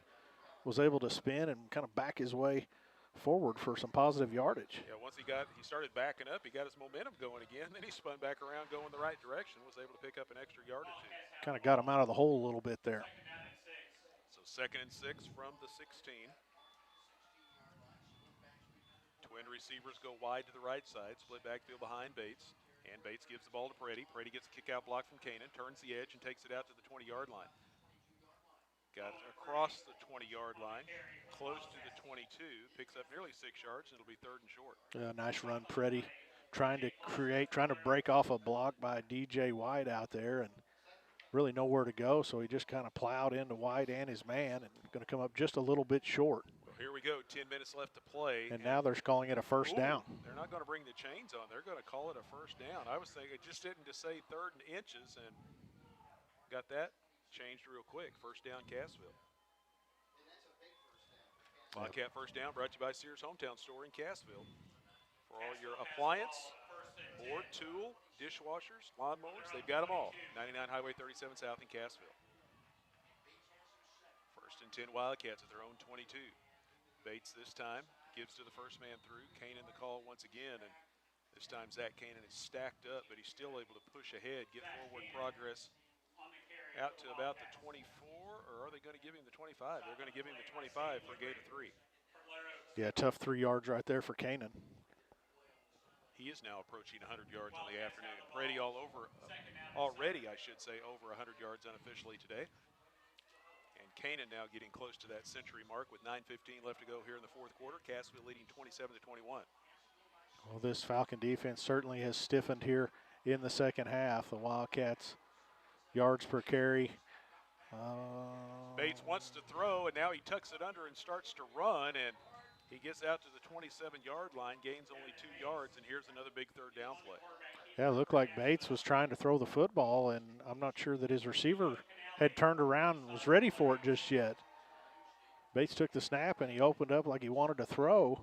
was able to spin and kind of back his way forward for some positive yardage.
Yeah, once he started backing up, he got his momentum going again. Then he spun back around going the right direction, was able to pick up an extra yard or two.
Kind of got him out of the hole a little bit there.
So 2nd and 6 from the 16. Twin receivers go wide to the right side, split backfield behind Bates. And Bates gives the ball to Preddy. Preddy gets a kick-out block from Kanan, turns the edge and takes it out to the 20-yard line. Got it across the 20-yard line, close to the 22, picks up nearly 6 yards, and it'll be 3rd and short.
Nice run, Preddy, trying to break off a block by DJ White out there, and really nowhere to go, so he just kind of plowed into White and his man, and going to come up just a little bit short.
Well, here we go, 10 minutes left to play.
And now they're calling it a first down.
They're not going to bring the chains on. They're going to call it a first down. I was thinking it just didn't just say 3rd and inches, and got that changed real quick. First down, Cassville. Wildcat first down brought to you by Sears Hometown Store in Cassville. For all your appliance, board, tool, dishwashers, lawnmowers, they've got them all. 99 Highway 37 South in Cassville. 1st and 10 Wildcats at their own 22. Bates this time gives to the first man through. Kanan the call once again, and this time Zach Kanan is stacked up, but he's still able to push ahead, get forward progress out to about the 24, or are they going to give him the 25? They're going to give him the 25 for a gain of 3.
Yeah, tough 3 yards right there for Kanan.
He is now approaching 100 yards on the afternoon. Preddy already, I should say, over 100 yards unofficially today. And Kanan now getting close to that century mark with 9:15 left to go here in the fourth quarter. Cassville leading 27-21.
Well, this Falcon defense certainly has stiffened here in the second half. The Wildcats yards per carry.
Bates wants to throw, and now he tucks it under and starts to run, and he gets out to the 27-yard line, gains only 2 yards, and here's another big third down play.
Yeah, it looked like Bates was trying to throw the football, and I'm not sure that his receiver had turned around and was ready for it just yet. Bates took the snap, and he opened up like he wanted to throw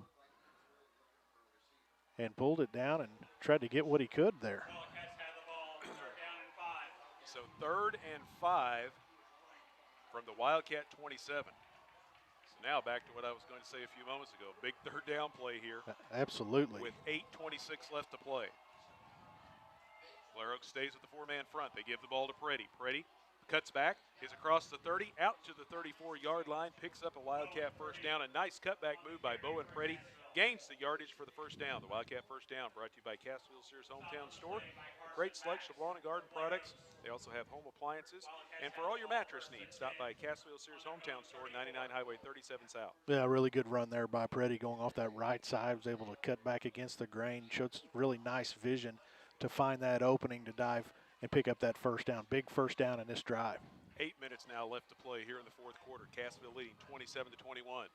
and pulled it down and tried to get what he could there.
So 3rd and 5 from the Wildcat 27. So now back to what I was going to say a few moments ago. Big third down play here.
Absolutely.
With 8:26 left to play. Blair Oaks stays with the 4-man front. They give the ball to Preddy. Preddy cuts back, is across the 30, out to the 34-yard line, picks up a Wildcat first down. A nice cutback move by Bowen Preddy. Gains the yardage for the first down. The Wildcat first down brought to you by Cassville Sears Hometown Store. A great selection of lawn and garden products. They also have home appliances. And for all your mattress needs, stop by Cassville Sears Hometown Store, 99 Highway 37 South.
Yeah, really good run there by Preddy going off that right side. Was able to cut back against the grain. Showed really nice vision to find that opening to dive and pick up that first down. Big first down in this drive.
8 minutes now left to play here in the fourth quarter. Cassville leading 27-21.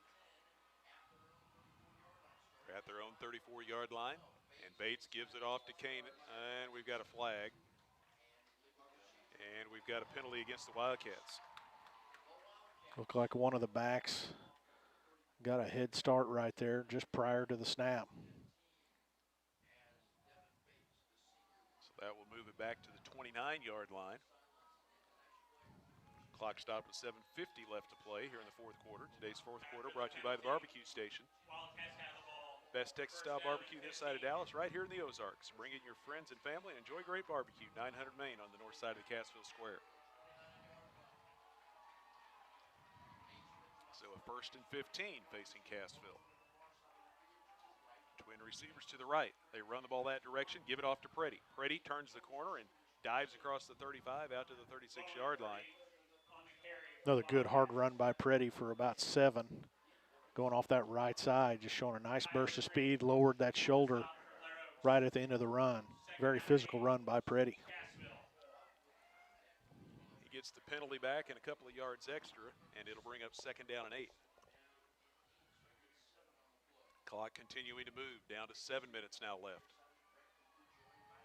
At their own 34-yard line, and Bates gives it off to Kane, and we've got a flag. And we've got a penalty against the Wildcats.
Looked like one of the backs got a head start right there just prior to the snap.
So that will move it back to the 29-yard line. Clock stopped with 7:50 left to play here in the fourth quarter. Today's fourth quarter brought to you by the Barbecue Station. Best Texas-style barbecue this side of Dallas, right here in the Ozarks. Bring in your friends and family and enjoy great barbecue. 900 Main on the north side of the Cassville Square. So a 1st and 15 facing Cassville. Twin receivers to the right. They run the ball that direction, give it off to Preddy. Preddy turns the corner and dives across the 35 out to the 36-yard line.
Another good hard run by Preddy for about 7. Going off that right side, just showing a nice burst of speed, lowered that shoulder right at the end of the run. Very physical run by Preddy.
He gets the penalty back and a couple of yards extra, and it'll bring up 2nd down and 8. Clock continuing to move, down to 7 minutes now left.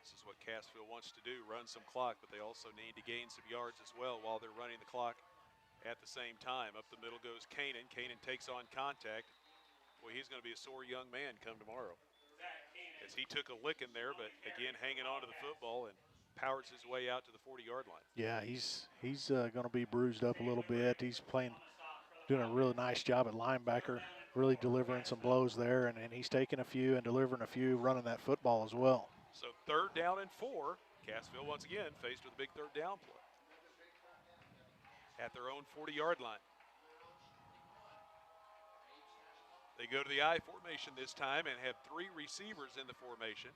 This is what Cassville wants to do, run some clock, but they also need to gain some yards as well while they're running the clock at the same time. Up the middle goes Kanan. Kanan takes on contact. Boy, he's going to be a sore young man come tomorrow. As he took a licking there, but again hanging on to the football and powers his way out to the 40-yard line.
Yeah, he's going to be bruised up a little bit. He's doing a really nice job at linebacker, really delivering some blows there, and he's taking a few and delivering a few, running that football as well.
So 3rd down and 4. Cassville once again faced with a big third down play at their own 40-yard line. They go to the I formation this time and have 3 receivers in the formation.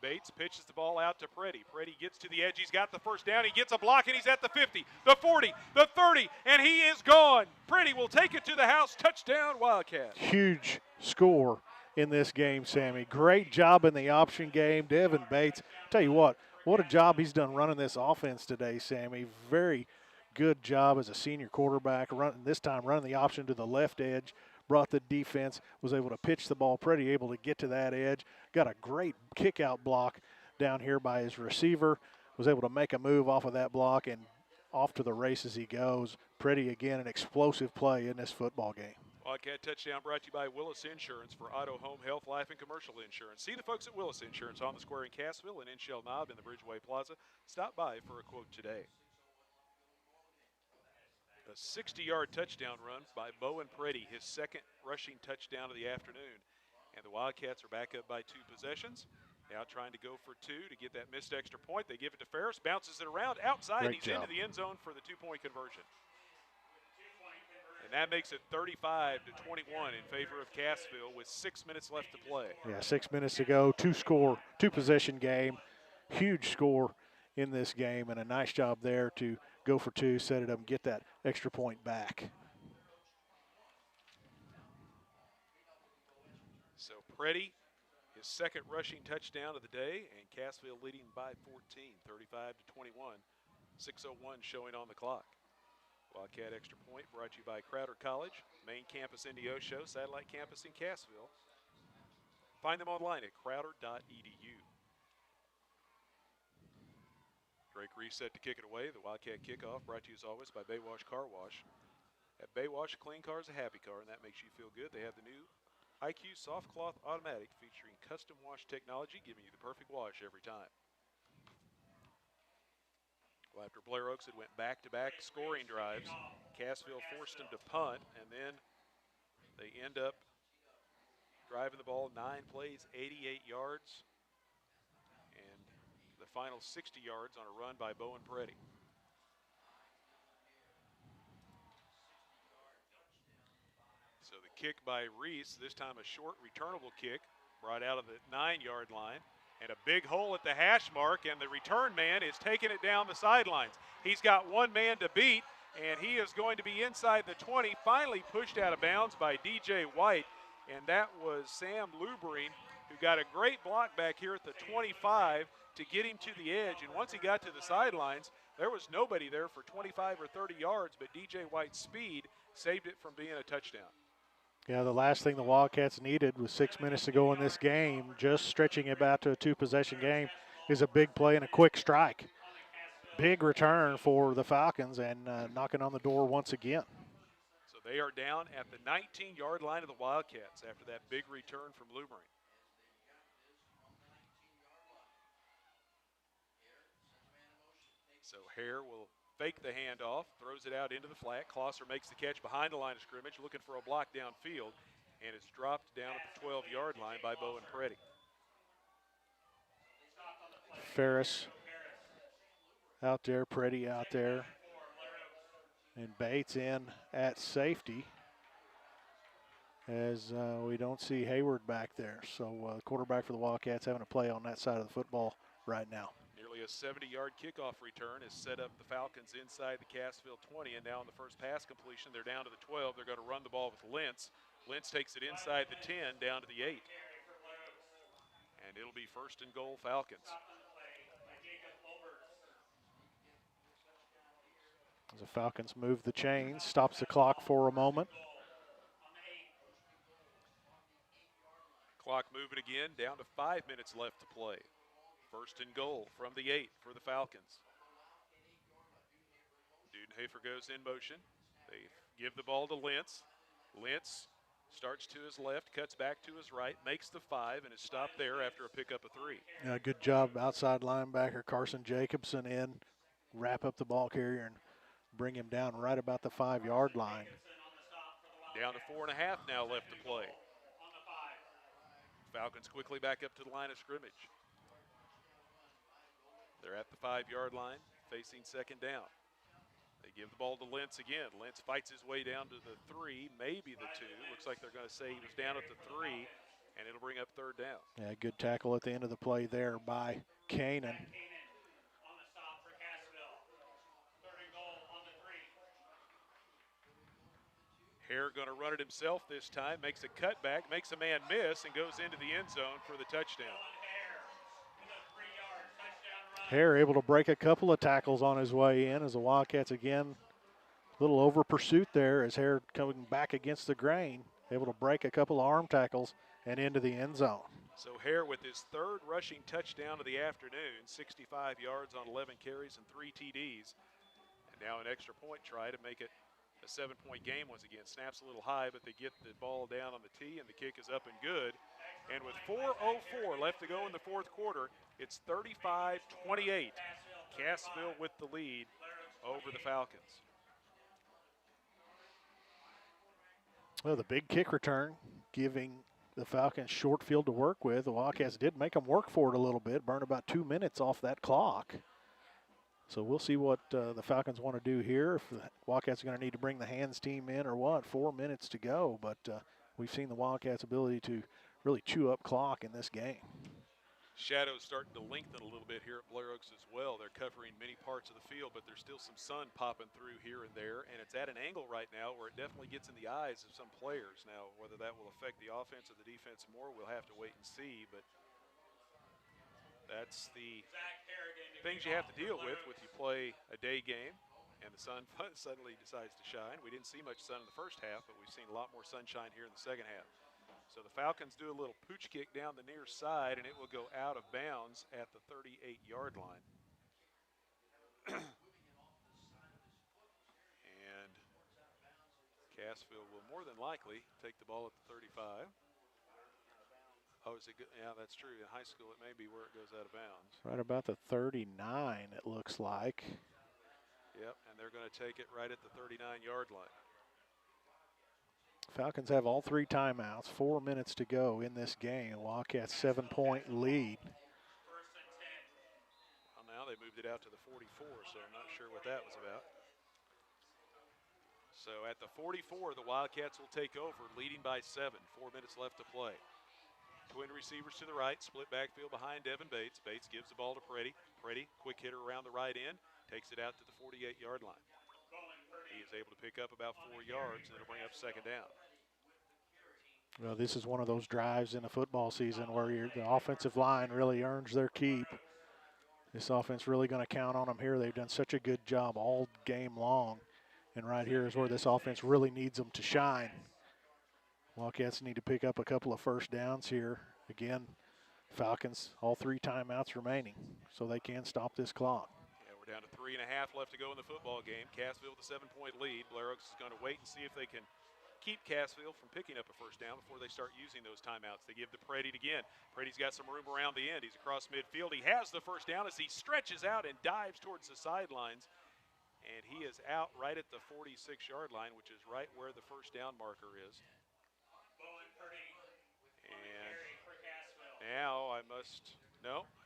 Bates pitches the ball out to Preddy. Preddy gets to the edge. He's got the first down. He gets a block, and he's at the 50, the 40, the 30, and he is gone. Preddy will take it to the house. Touchdown, Wildcats.
Huge score in this game, Sammy. Great job in the option game. Devin Bates, tell you what a job he's done running this offense today, Sammy. Very good job as a senior quarterback, this time running the option to the left edge. Brought the defense, was able to pitch the ball, pretty able to get to that edge. Got a great kick-out block down here by his receiver. Was able to make a move off of that block, and off to the races he goes. Pretty, again, an explosive play in this football game.
Wildcat touchdown brought to you by Willis Insurance for auto, home, health, life, and commercial insurance. See the folks at Willis Insurance on the square in Cassville and in Shell Mob in the Bridgeway Plaza. Stop by for a quote today. A 60-yard touchdown run by Bowen Preddy, his 2nd rushing touchdown of the afternoon. And the Wildcats are back up by 2 possessions. Now trying to go for 2 to get that missed extra point. They give it to Ferris, bounces it around outside, and he's into the end zone for the 2-point conversion. And that makes it 35-21 in favor of Cassville with 6 minutes left to play.
Yeah, 6 minutes to go, 2-possession game. Huge score in this game, and a nice job there to go for 2, set it up, and get that extra point back.
So Preddy His second rushing touchdown of the day, and Cassville leading by 14, 35-21. 6:01 showing on the clock. Wildcat Extra Point brought to you by Crowder College, main campus in Neosho, satellite campus in Cassville. Find them online at crowder.edu. Drake reset to kick it away. The Wildcat kickoff brought to you as always by Baywash Car Wash. At Baywash, a clean car is a happy car, and that makes you feel good. They have the new IQ Soft Cloth Automatic featuring custom wash technology, giving you the perfect wash every time. Well, after Blair Oaks had went back-to-back scoring drives, Cassville forced them to punt, and then they end up driving the ball 9 plays, 88 yards, and the final 60 yards on a run by Bowen Peretti. So the kick by Reese, this time a short returnable kick, brought out of the 9-yard line, and a big hole at the hash mark, and the return man is taking it down the sidelines. He's got one man to beat, and he is going to be inside the 20, finally pushed out of bounds by DJ White, and that was Sam Lubering, who got a great block back here at the 25 to get him to the edge, and once he got to the sidelines, there was nobody there for 25 or 30 yards, but DJ White's speed saved it from being a touchdown.
Yeah, the last thing the Wildcats needed with 6 minutes to go in this game, just stretching it out to a 2-possession game, is a big play and a quick strike. Big return for the Falcons and knocking on the door once again.
So they are down at the 19-yard line of the Wildcats after that big return from Lubering. So Hare will fake the handoff, throws it out into the flat. Closser makes the catch behind the line of scrimmage, looking for a block downfield, and it's dropped down at the 12-yard line by Bowen Peretti.
Ferris out there, Peretti out there, and Bates in at safety as we don't see Hayward back there. So the quarterback for the Wildcats having a play on that side of the football right now.
Nearly a 70-yard kickoff return has set up the Falcons inside the Cassville 20, and now on the first pass completion, they're down to the 12. They're going to run the ball with Lentz. Lentz takes it inside the 10, down to the 8. And it'll be first and goal, Falcons.
As the Falcons move the chains, stops the clock for a moment.
Clock moving again, down to 5 minutes left to play. First and goal from the 8 for the Falcons. Dudenhofer goes in motion. They give the ball to Lentz. Lentz starts to his left, cuts back to his right, makes the 5, and is stopped there after a pickup of 3.
Yeah, good job, outside linebacker Carson Jacobson in, wrap up the ball carrier and bring him down right about the 5-yard line.
Down to 4.5 now left to play. Falcons quickly back up to the line of scrimmage. They're at the 5-yard line, facing second down. They give the ball to Lentz again. Lentz fights his way down to the 3, maybe the 2. Looks like they're going to say he was down at the 3, and it'll bring up third down.
Yeah, good tackle at the end of the play there by Kanan.
Hare going to run it himself this time, makes a cutback, makes a man miss, and goes into the end zone for the touchdown.
Hare able to break a couple of tackles on his way in as the Wildcats again, a little over pursuit there as Hare coming back against the grain, able to break a couple of arm tackles and into the end zone.
So Hare with his third rushing touchdown of the afternoon, 65 yards on 11 carries and 3 TDs. And now an extra point try to make it a 7-point game once again. Snaps a little high, but they get the ball down on the tee, and the kick is up and good. And with 4:04 left to go in the fourth quarter, it's 35-28. Cassville with the lead over the Falcons.
Well, the big kick return giving the Falcons short field to work with. The Wildcats did make them work for it a little bit, burn about 2 minutes off that clock. So we'll see what the Falcons want to do here. If the Wildcats are going to need to bring the hands team in or what, 4 minutes to go. But we've seen the Wildcats' ability to really chew up clock in this game.
Shadows starting to lengthen a little bit here at Blair Oaks as well. They're covering many parts of the field, but there's still some sun popping through here and there, and it's at an angle right now where it definitely gets in the eyes of some players. Now, whether that will affect the offense or the defense more, we'll have to wait and see, but that's the things you have to deal with when you play a day game and the sun suddenly decides to shine. We didn't see much sun in the first half, but we've seen a lot more sunshine here in the second half. So the Falcons do a little pooch kick down the near side, and it will go out of bounds at the 38-yard line. And Cassville will more than likely take the ball at the 35. Oh, is it good? Yeah, that's true. In high school, it may be where it goes out of bounds.
Right about the 39, it looks like.
Yep, and they're going to take it right at the 39-yard line.
Falcons have all 3 timeouts, 4 minutes to go in this game. Wildcats 7-point lead.
Well, now they moved it out to the 44, so I'm not sure what that was about. So at the 44, the Wildcats will take over, leading by 7. 4 minutes left to play. Twin receivers to the right, split backfield behind Devin Bates. Bates gives the ball to Preddy. Preddy, quick hitter around the right end, takes it out to the 48-yard line. He is able to pick up about 4 yards, and it'll bring up second down.
Well, this is one of those drives in a football season where the offensive line really earns their keep. This offense really going to count on them here. They've done such a good job all game long. And right here is where this offense really needs them to shine. Wildcats need to pick up a couple of first downs here. Again, Falcons, all 3 timeouts remaining, so they can stop this clock.
Yeah, we're down to 3.5 left to go in the football game. Cassville with a 7-point lead. Blair Oaks is going to wait and see if they can keep Cassville from picking up a first down before they start using those timeouts. They give to Preddy again. Preddy's got some room around the end. He's across midfield. He has the first down as he stretches out and dives towards the sidelines. And he is out right at the 46-yard line, which is right where the first down marker is. And now I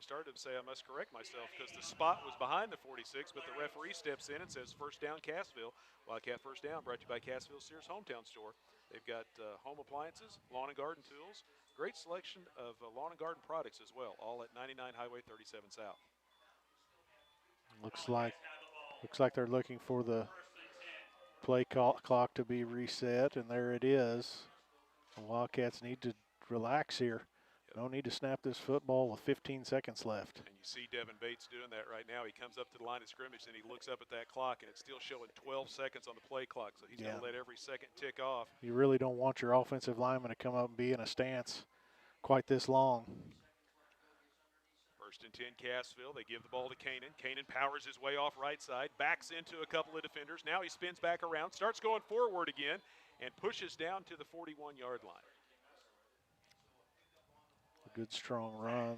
started to say I must correct myself because the spot was behind the 46, but the referee steps in and says first down Cassville. Wildcat first down brought to you by Cassville Sears Hometown Store. They've got home appliances, lawn and garden tools, great selection of lawn and garden products as well, all at 99 Highway 37 South.
Looks like they're looking for the play clock to be reset, and there it is. The Wildcats need to relax here. No need to snap this football with 15 seconds left.
And you see Devin Bates doing that right now. He comes up to the line of scrimmage and he looks up at that clock, and it's still showing 12 seconds on the play clock, so he's going to let every second tick off.
You really don't want your offensive lineman to come up and be in a stance quite this long.
First and 10, Cassville. They give the ball to Kanan. Kanan powers his way off right side, backs into a couple of defenders. Now he spins back around, starts going forward again, and pushes down to the 41-yard line.
A good strong run.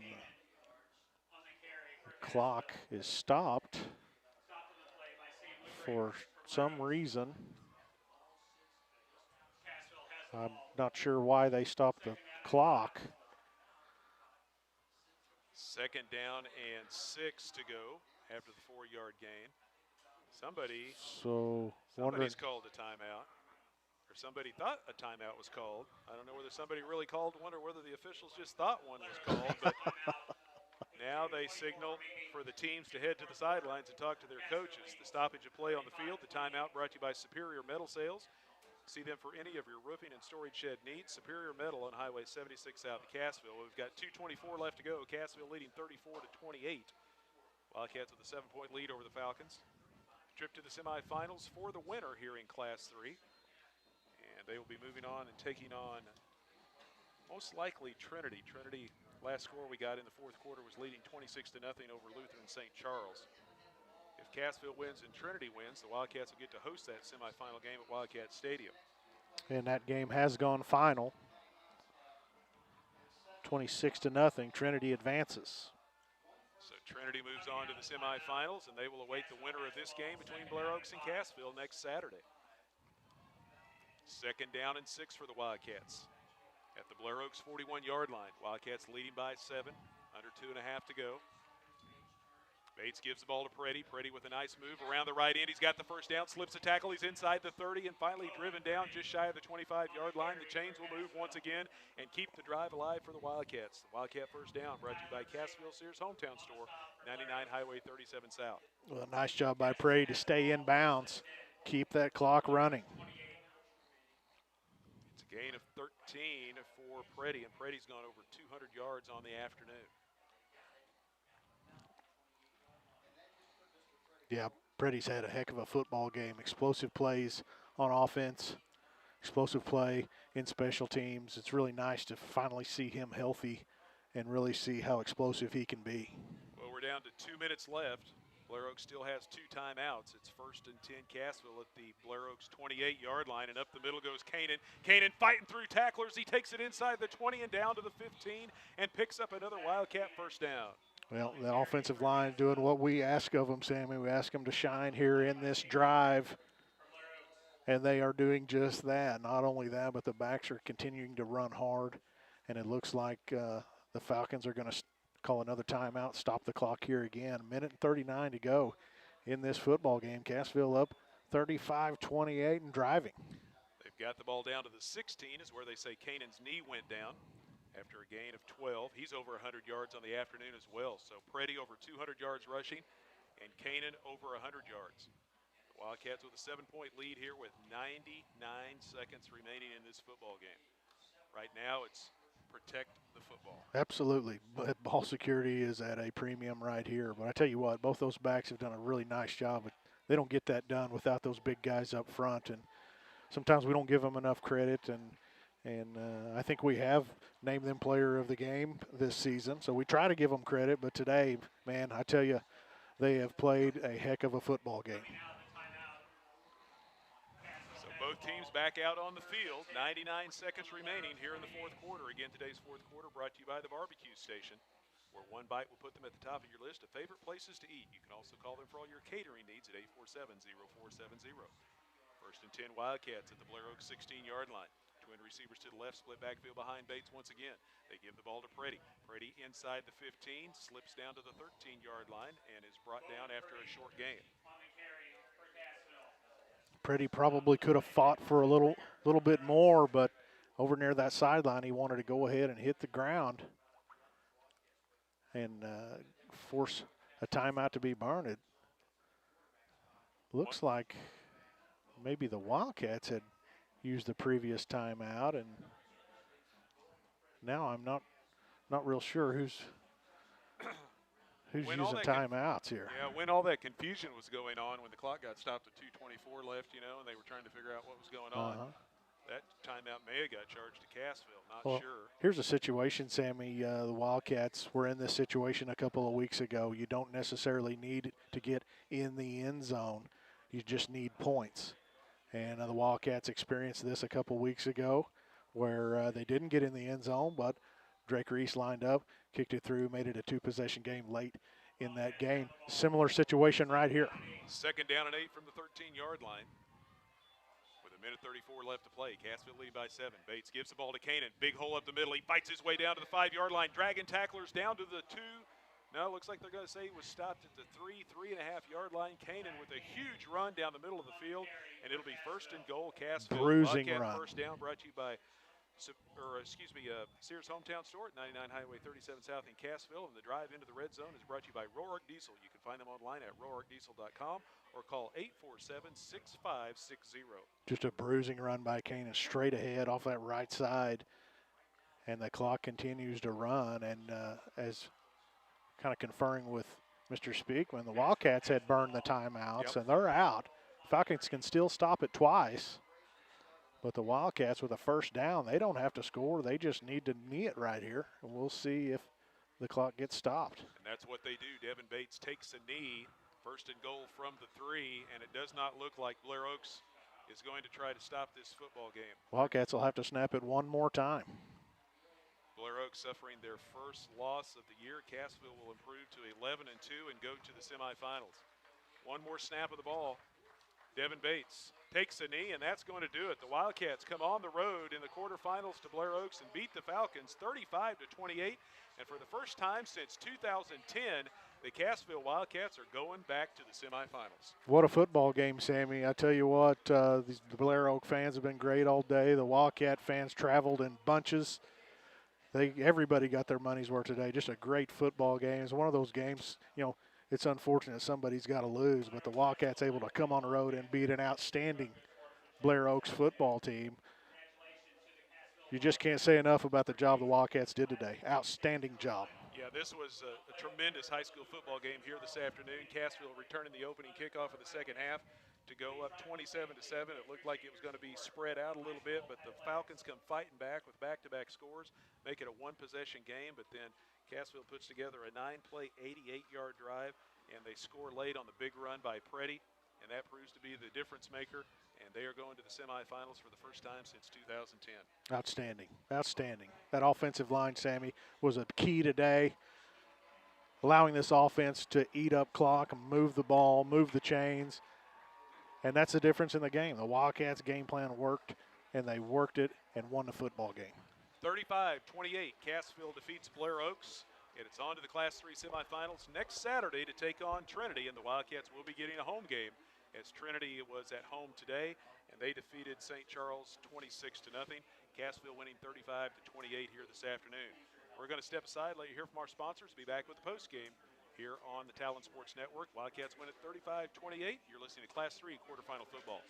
The clock is stopped for some reason. I'm not sure why they stopped the clock.
Second down and 6 to go after the 4-yard gain. Somebody's called a timeout, or somebody thought a timeout was called. I don't know whether somebody really called one or whether the officials just thought one was called, but now they signal for the teams to head to the sidelines and talk to their coaches. The stoppage of play on the field, the timeout brought to you by Superior Metal Sales. See them for any of your roofing and storage shed needs. Superior Metal on Highway 76 out of Cassville. We've got 2:24 left to go. Cassville leading 34-28. Wildcats with a 7-point lead over the Falcons. Trip to the semifinals for the winner here in Class 3. And they will be moving on and taking on most likely Trinity. Trinity, last score we got in the fourth quarter was leading 26-0 over Lutheran St. Charles. If Cassville wins and Trinity wins, the Wildcats will get to host that semifinal game at Wildcat Stadium.
And that game has gone final. 26-0, Trinity advances.
So Trinity moves on to the semifinals, and they will await the winner of this game between Blair Oaks and Cassville next Saturday. Second down and 6 for the Wildcats at the Blair Oaks 41-yard line. Wildcats leading by 7, under 2.5 to go. Bates gives the ball to Preddy. Preddy with a nice move around the right end. He's got the first down, slips a tackle. He's inside the 30 and finally driven down just shy of the 25-yard line. The chains will move once again and keep the drive alive for the Wildcats. The Wildcat first down brought to you by Cassville Sears Hometown Store, 99 Highway 37 South.
Well, nice job by Preddy to stay in bounds, keep that clock running.
It's a gain of 13 for Preddy, and Preddy's gone over 200 yards on the afternoon.
Yeah, Preddy's had a heck of a football game. Explosive plays on offense, explosive play in special teams. It's really nice to finally see him healthy and really see how explosive he can be.
Well, we're down to 2 minutes left. Blair Oaks still has 2 timeouts. It's 1st and 10 Cassville at the Blair Oaks 28-yard line, and up the middle goes Kanan. Kanan fighting through tacklers. He takes it inside the 20 and down to the 15 and picks up another Wildcat first down.
Well, the offensive line doing what we ask of them, Sammy. We ask them to shine here in this drive, and they are doing just that. Not only that, but the backs are continuing to run hard, and it looks like the Falcons are going to call another timeout, stop the clock here again. 1:39 to go in this football game. Cassville up 35-28 and driving.
They've got the ball down to the 16 is where they say Kanan's knee went down after a gain of 12. He's over 100 yards on the afternoon as well. So Preddy over 200 yards rushing and Kanan over 100 yards. The Wildcats with a 7-point lead here with 99 seconds remaining in this football game. Right now it's protect the football.
Absolutely. But ball security is at a premium right here. But I tell you what, both those backs have done a really nice job. But they don't get that done without those big guys up front. And sometimes we don't give them enough credit. And I think we have named them player of the game this season. So we try to give them credit. But today, man, I tell you, they have played a heck of a football game.
Both teams back out on the field. 99 seconds remaining here in the fourth quarter. Again, today's fourth quarter brought to you by the Barbecue Station, where one bite will put them at the top of your list of favorite places to eat. You can also call them for all your catering needs at 847-0470. 1st and 10 Wildcats at the Blair Oaks 16-yard line. Twin receivers to the left, split backfield behind Bates once again. They give the ball to Preddy. Preddy inside the 15, slips down to the 13-yard line, and is brought down after a short gain.
Preddy probably could have fought for a little bit more, but over near that sideline, he wanted to go ahead and hit the ground and force a timeout to be burned. It looks like maybe the Wildcats had used the previous timeout, and now I'm not real sure who's using timeouts here.
Yeah, when all that confusion was going on, when the clock got stopped at 2:24 left, and they were trying to figure out what was going on, that timeout may have got charged to Cassville, not sure.
Here's a situation, Sammy. The Wildcats were in this situation a couple of weeks ago. You don't necessarily need to get in the end zone. You just need points. And the Wildcats experienced this a couple weeks ago where they didn't get in the end zone, but Drake Reese lined up, kicked it through, made it a 2-possession game late in that game. Similar situation right here.
2nd down and 8 from the 13-yard line. With 1:34 left to play. Cassville lead by 7. Bates gives the ball to Kanan. Big hole up the middle. He fights his way down to the 5-yard line. Dragging tacklers down to the 2. No, looks like they're going to say he was stopped at the 3.5-yard line. Kanan with a huge run down the middle of the field, and it'll be 1st and goal. Cassville.
Bruising
Wildcat
run.
First down brought to you by Sears Hometown Store at 99 Highway 37 South in Cassville. And the drive into the red zone is brought to you by Roark Diesel. You can find them online at roarkdiesel.com or call 847-6560.
Just a bruising run by Kanan straight ahead off that right side. And the clock continues to run. And as kind of conferring with Mr. Speakman, the Wildcats had burned the timeouts, and they're out. Falcons can still stop it twice. But the Wildcats with a first down, they don't have to score. They just need to knee it right here. And we'll see if the clock gets stopped.
And that's what they do. Devin Bates takes a knee. 1st and goal from the 3. And it does not look like Blair Oaks is going to try to stop this football game.
Wildcats will have to snap it one more time.
Blair Oaks suffering their first loss of the year. Cassville will improve to 11-2 and go to the semifinals. One more snap of the ball. Devin Bates takes a knee, and that's going to do it. The Wildcats come on the road in the quarterfinals to Blair Oaks and beat the Falcons 35-28. And for the first time since 2010, the Cassville Wildcats are going back to the semifinals.
What a football game, Sammy. I tell you what, the Blair Oak fans have been great all day. The Wildcat fans traveled in bunches. Everybody got their money's worth today. Just a great football game. It's one of those games, it's unfortunate somebody's got to lose, but the Wildcats able to come on the road and beat an outstanding Blair Oaks football team. You just can't say enough about the job the Wildcats did today. Outstanding job.
Yeah, this was a tremendous high school football game here this afternoon. Cassville returning the opening kickoff of the second half to go up 27-7. It looked like it was going to be spread out a little bit, but the Falcons come fighting back with back-to-back scores, make it a one-possession game, but then Cassville puts together a 9-play, 88-yard drive, and they score late on the big run by Preddy, and that proves to be the difference maker, and they are going to the semifinals for the first time since 2010.
Outstanding. Outstanding. That offensive line, Sammy, was a key today, allowing this offense to eat up clock and move the ball, move the chains. And that's the difference in the game. The Wildcats' game plan worked, and they worked it and won the football game.
35-28, Cassville defeats Blair Oaks, and it's on to the Class 3 semifinals next Saturday to take on Trinity, and the Wildcats will be getting a home game, as Trinity was at home today, and they defeated St. Charles 26-0. Cassville winning 35-28 here this afternoon. We're going to step aside, let you hear from our sponsors. Be back with the postgame here on the Talon Sports Network. Wildcats win at 35-28. You're listening to Class 3 quarterfinal football.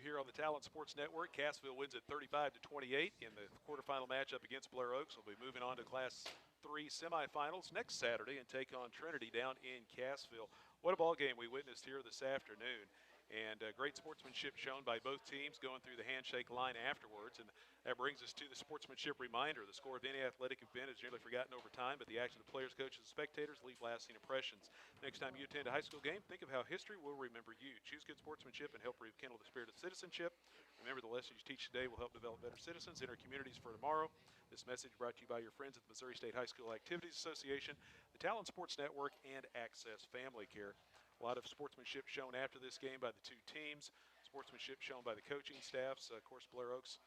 here on the Talent Sports Network. Cassville wins at 35-28 in the quarterfinal matchup against Blair Oaks. We'll be moving on to Class 3 semifinals next Saturday and take on Trinity down in Cassville. What a ball game we witnessed here this afternoon. And great sportsmanship shown by both teams going through the handshake line afterwards. And that brings us to the sportsmanship reminder. The score of any athletic event is generally forgotten over time, but the action of the players, coaches, and spectators leave lasting impressions. Next time you attend a high school game, think of how history will remember you. Choose good sportsmanship and help rekindle the spirit of citizenship. Remember, the lessons you teach today will help develop better citizens in our communities for tomorrow. This message brought to you by your friends at the Missouri State High School Activities Association, the Talent Sports Network, and Access Family Care. A lot of sportsmanship shown after this game by the two teams, sportsmanship shown by the coaching staffs. Of course, Blair Oaks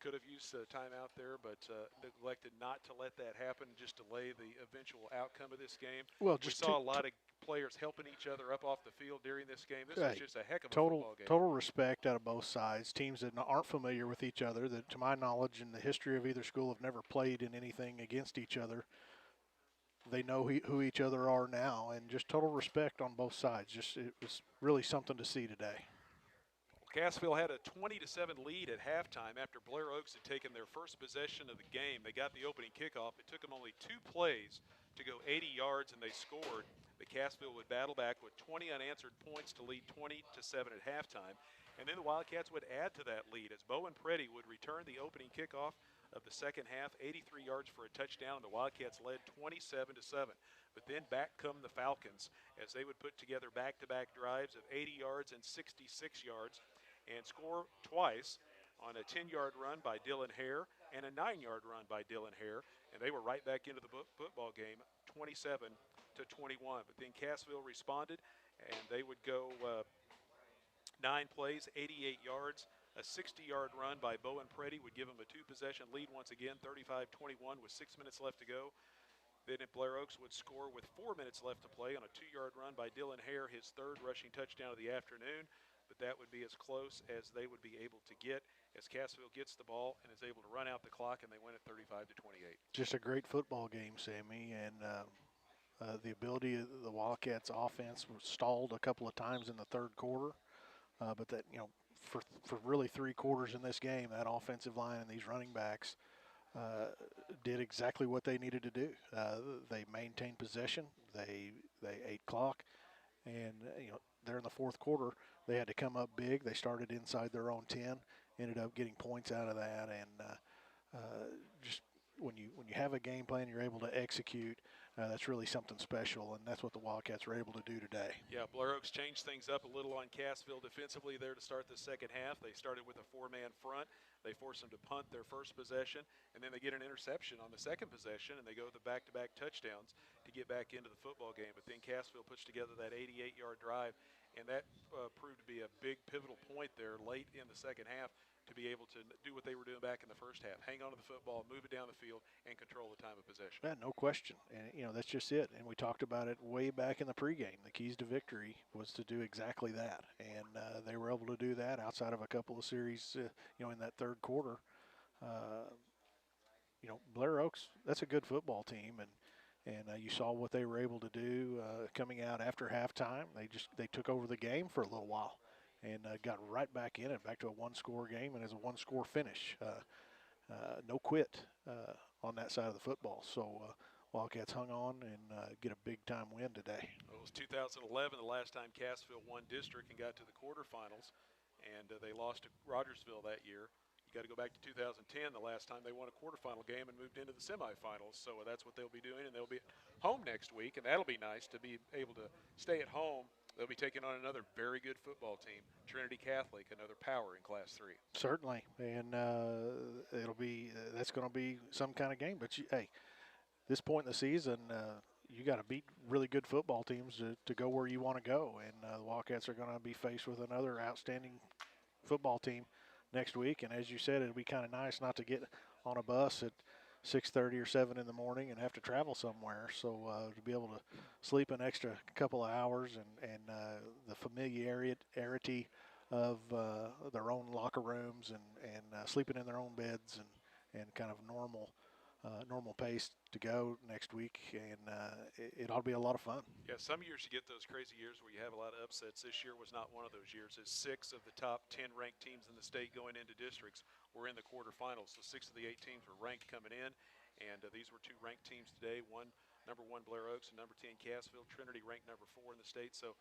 could have used time out there, but neglected not to let that happen and just delay the eventual outcome of this game.
Well,
we saw a lot of players helping each other up off the field during this game. This was just a heck of a football game.
Total respect out of both sides. Teams that aren't familiar with each other, that to my knowledge in the history of either school have never played in anything against each other. They know who each other are now, and just total respect on both sides. It was really something to see today.
Cassville had a 20-7 lead at halftime after Blair Oaks had taken their first possession of the game. They got the opening kickoff. It took them only 2 plays to go 80 yards, and they scored. But Cassville would battle back with 20 unanswered points to lead 20-7 at halftime. And then the Wildcats would add to that lead as Bowen Preddy would return the opening kickoff of the second half, 83 yards for a touchdown, and the Wildcats led 27-7. But then back come the Falcons as they would put together back-to-back drives of 80 yards and 66 yards and score twice on a 10-yard run by Dylan Hare and a 9-yard run by Dylan Hare, and they were right back into the football game, 27-21. But then Cassville responded, and they would go 9 plays, 88 yards. A 60-yard run by Bowen Preddy would give them a 2-possession lead once again, 35-21 with 6 minutes left to go. Then Blair Oaks would score with 4 minutes left to play on a 2-yard run by Dylan Hare, his 3rd rushing touchdown of the afternoon. But that would be as close as they would be able to get as Cassville gets the ball and is able to run out the clock, and they win at 35-28.
Just a great football game, Sammy, and the ability of the Wildcats offense was stalled a couple of times in the third quarter, but that, for really 3 quarters in this game, that offensive line and these running backs did exactly what they needed to do. They maintained possession, they ate clock, and there in the fourth quarter, they had to come up big. They started inside their own 10, ended up getting points out of that, and just when you have a game plan, you're able to execute. That's really something special, and that's what the Wildcats were able to do today.
Yeah, Blair Oaks changed things up a little on Cassville defensively there to start the second half. They started with a 4-man front. They forced them to punt their first possession, and then they get an interception on the second possession, and they go with the back-to-back touchdowns to get back into the football game. But then Cassville puts together that 88-yard drive, and that proved to be a big pivotal point there late in the second half to be able to do what they were doing back in the first half, hang on to the football, move it down the field, and control the time of possession.
Yeah, no question. And, that's just it. And we talked about it way back in the pregame. The keys to victory was to do exactly that. And they were able to do that outside of a couple of series, in that third quarter. Blair Oaks, that's a good football team. And you saw what they were able to do coming out after halftime. They took over the game for a little while and got right back in it, back to a 1-score game, and as a 1-score finish. No quit on that side of the football. So Wildcats hung on and get a big-time win today.
Well, it was 2011, the last time Cassville won district and got to the quarterfinals, and they lost to Rogersville that year. You got to go back to 2010, the last time they won a quarterfinal game and moved into the semifinals. So that's what they'll be doing, and they'll be home next week, and that'll be nice to be able to stay at home. They'll be taking on another very good football team, Trinity Catholic, another power in Class 3.
Certainly, and that's going to be some kind of game. But this point in the season, you got to beat really good football teams to go where you want to go. And the Wildcats are going to be faced with another outstanding football team next week. And as you said, it'll be kind of nice not to get on a bus at 6:30 or 7 in the morning and have to travel somewhere. So to be able to sleep an extra couple of hours and the familiarity of their own locker rooms and sleeping in their own beds and kind of normal normal pace to go next week, and it ought to be a lot of fun.
Yeah, some years you get those crazy years where you have a lot of upsets. This year was not one of those years. As 6 of the top 10 ranked teams in the state going into districts were in the quarterfinals. So 6 of the 8 teams were ranked coming in, and these were 2 ranked teams today. Number 1 Blair Oaks and number 10 Cassville. Trinity ranked number 4 in the state. So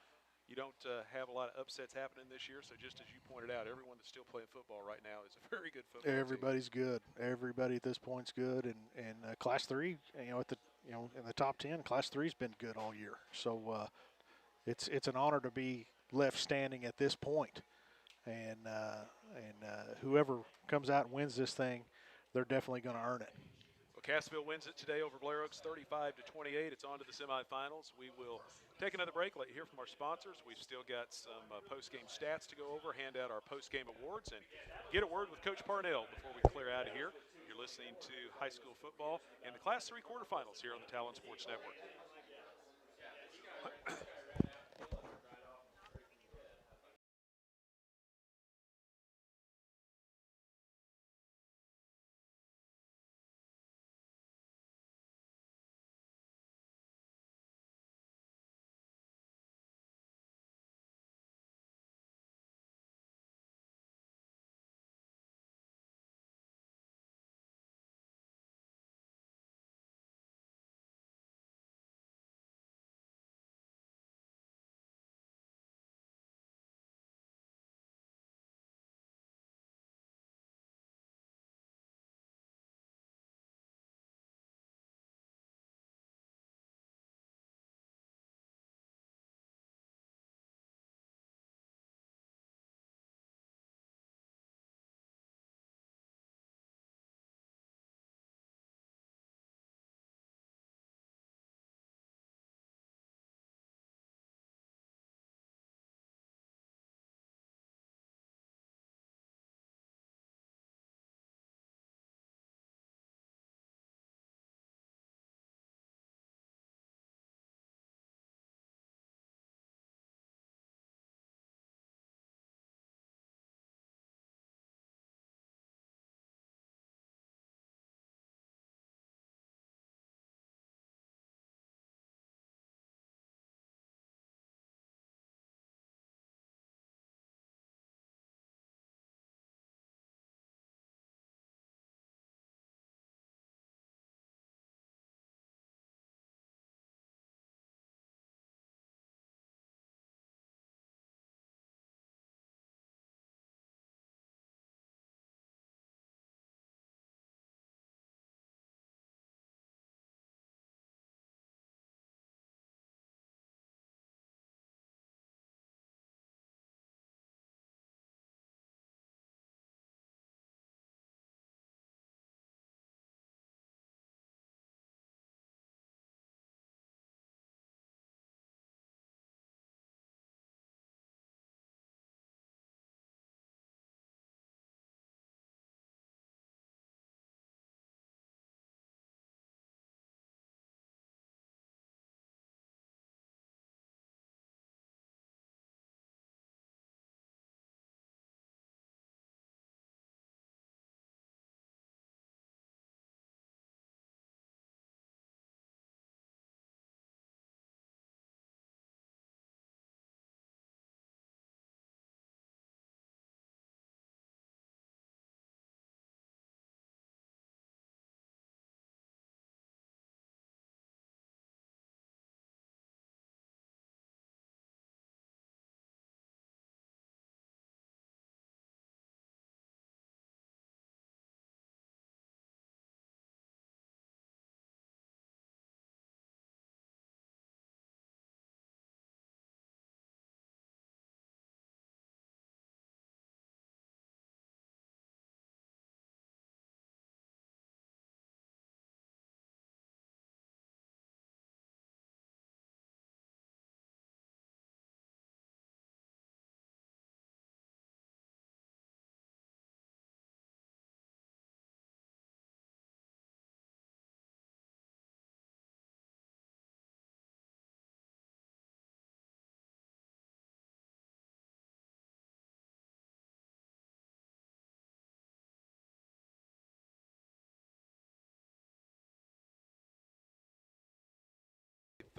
you don't have a lot of upsets happening this year. So just as you pointed out, everyone that's still playing football right now is a very good football
Everybody's good. Everybody at this point's good, and Class 3, in the top 10, Class 3's been good all year. So it's an honor to be left standing at this point, and whoever comes out and wins this thing, they're definitely going to earn it.
Well, Cassville wins it today over Blair Oaks 35-28. It's on to the semifinals. We will take another break, let you hear from our sponsors. We've still got some post-game stats to go over, hand out our post-game awards, and get a word with Coach Parnell before we clear out of here. You're listening to high school football and the Class 3 quarterfinals here on the Talon Sports Network.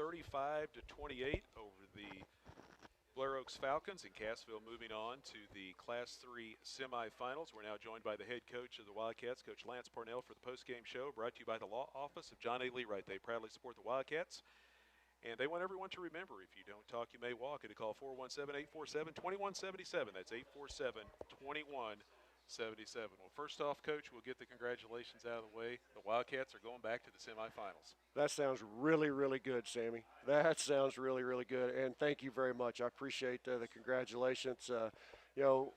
35-28 over the Blair Oaks Falcons, and Cassville moving on to the Class 3 semifinals. We're now joined by the head coach of the Wildcats, Coach Lance Parnell, for the postgame show, brought to you by the law office of John A. Leewright. They proudly support the Wildcats, and they want everyone to remember, if you don't talk, you may walk. And to call 417-847-2177. That's 847-2177. Well, first off, Coach, we'll get the congratulations out of the way. The Wildcats are going back to the semifinals.
That sounds really, really good, Sammy. That sounds really, really good. And thank you very much. I appreciate the congratulations. You know,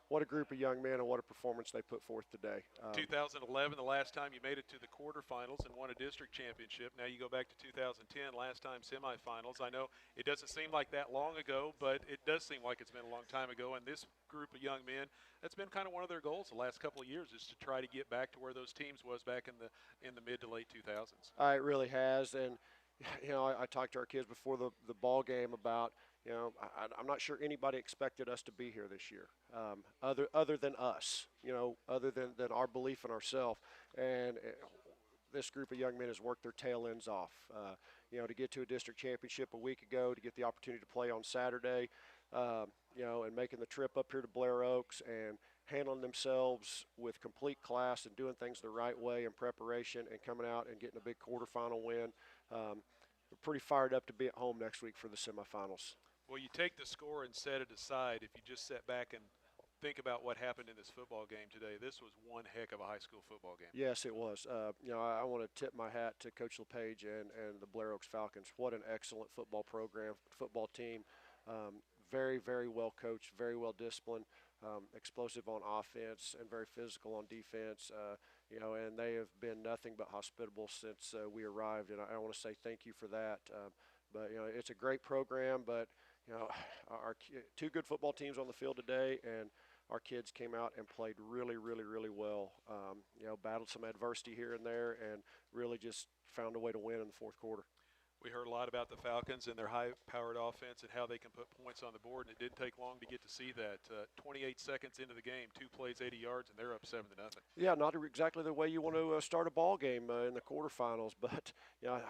what a group of young men and what a performance they put forth today.
2011, the last time you made it to the quarterfinals and won a district championship. Now you go back to 2010, last time semifinals. I know it doesn't seem like that long ago, but it does seem like it's been a long time ago. And this group of young men, that's been kind of one of their goals the last couple of years, is to try to get back to where those teams was back in the mid to late 2000s.
It really has. And, you know, I talked to our kids before the ball game about, you know, I'm not sure anybody expected us to be here this year, other than us, you know, other than our belief in ourselves. And this group of young men has worked their tail ends off, you know, to get to a district championship a week ago, to get the opportunity to play on Saturday, you know, and making the trip up here to Blair Oaks and handling themselves with complete class and doing things the right way in preparation and coming out and getting a big quarterfinal win. We're pretty fired up to be at home next week for the semifinals.
Well, you take the score and set it aside. If you just sit back and think about what happened in this football game today, this was one heck of a high school football game.
Yes, it was. You know, I want to tip my hat to Coach LePage and the Blair Oaks Falcons. What an excellent football program, football team. Very, very well coached, very well disciplined, explosive on offense, and very physical on defense. You know, and they have been nothing but hospitable since we arrived, and I want to say thank you for that. But, you know, it's a great program, but, you know, our two good football teams on the field today, and our kids came out and played really, really, really well. You know, battled some adversity here and there and really just found a way to win in the fourth quarter.
We heard a lot about the Falcons and their high-powered offense and how they can put points on the board, and it didn't take long to get to see that. 28 seconds into the game, 2 plays, 80 yards, and they're up 7-0.
Yeah, not exactly the way you want to start a ball game in the quarterfinals, but you know,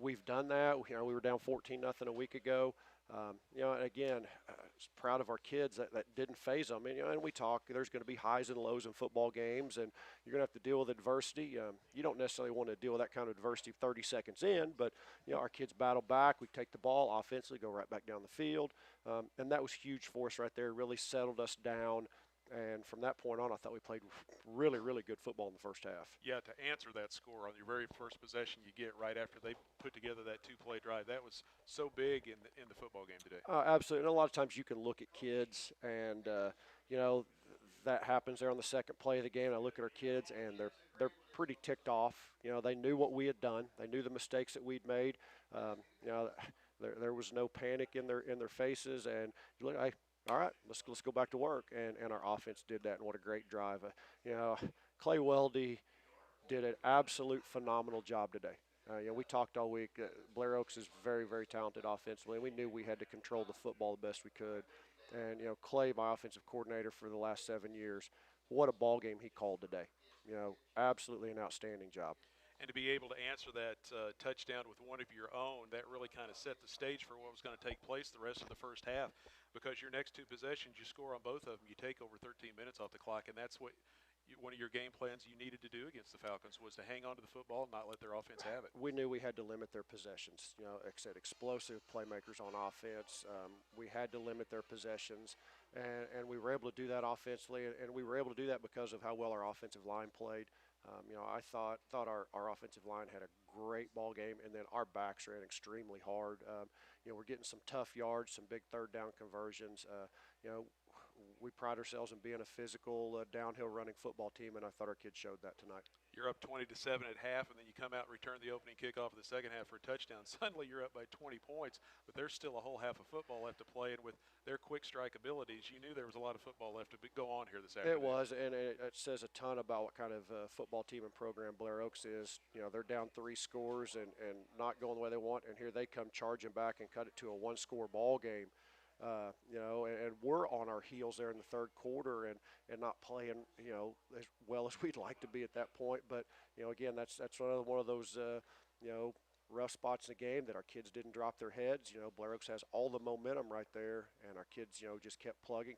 we've done that. You know, we were down 14-0 a week ago. You know, and again, proud of our kids that didn't phase them. And, you know, and we talk, there's going to be highs and lows in football games, and you're going to have to deal with adversity. You don't necessarily want to deal with that kind of adversity 30 seconds in, but, you know, our kids battle back. We take the ball offensively, go right back down the field. And that was huge for us right there, really settled us down. And from that point on, I thought we played really, really good football in the first half.
Yeah, to answer that score on your very first possession you get right after they put together that 2-play drive, that was so big in the football game today.
Absolutely. And a lot of times you can look at kids and, you know, that happens there on the second play of the game. I look at our kids and they're pretty ticked off. You know, they knew what we had done. They knew the mistakes that we'd made. You know, there was no panic in their faces. And you look, all right, let's go back to work, and our offense did that, and what a great drive. You know, Clay Weldy did an absolute phenomenal job today. You know, we talked all week. Blair Oaks is very, very talented offensively, and we knew we had to control the football the best we could. And, you know, Clay, my offensive coordinator for the last 7 years, what a ball game he called today. You know, absolutely an outstanding job.
And to be able to answer that touchdown with one of your own, that really kind of set the stage for what was going to take place the rest of the first half, because your next 2 possessions, you score on both of them, you take over 13 minutes off the clock, and that's what one of your game plans you needed to do against the Falcons was to hang on to the football and not let their offense have it.
We knew we had to limit their possessions. You know, like I said, explosive playmakers on offense. We had to limit their possessions, and we were able to do that offensively, and we were able to do that because of how well our offensive line played. You know, I thought our offensive line had a great ball game, and then our backs ran extremely hard. You know, we're getting some tough yards, some big third down conversions. You know, we pride ourselves in being a physical, downhill running football team, and I thought our kids showed that tonight.
You're up 20-7 at half, and then you come out and return the opening kickoff of the second half for a touchdown. Suddenly you're up by 20 points, but there's still a whole half of football left to play, and with their quick strike abilities, you knew there was a lot of football left to go on here this afternoon.
It was, and it says a ton about what kind of football team and program Blair Oaks is. You know, they're down 3 scores and not going the way they want, and here they come charging back and cut it to a 1-score ball game. You know, and we're on our heels there in the third quarter and not playing, you know, as well as we'd like to be at that point. But, you know, again, that's one of those, you know, rough spots in the game that our kids didn't drop their heads. You know, Blair Oaks has all the momentum right there, and our kids, you know, just kept plugging.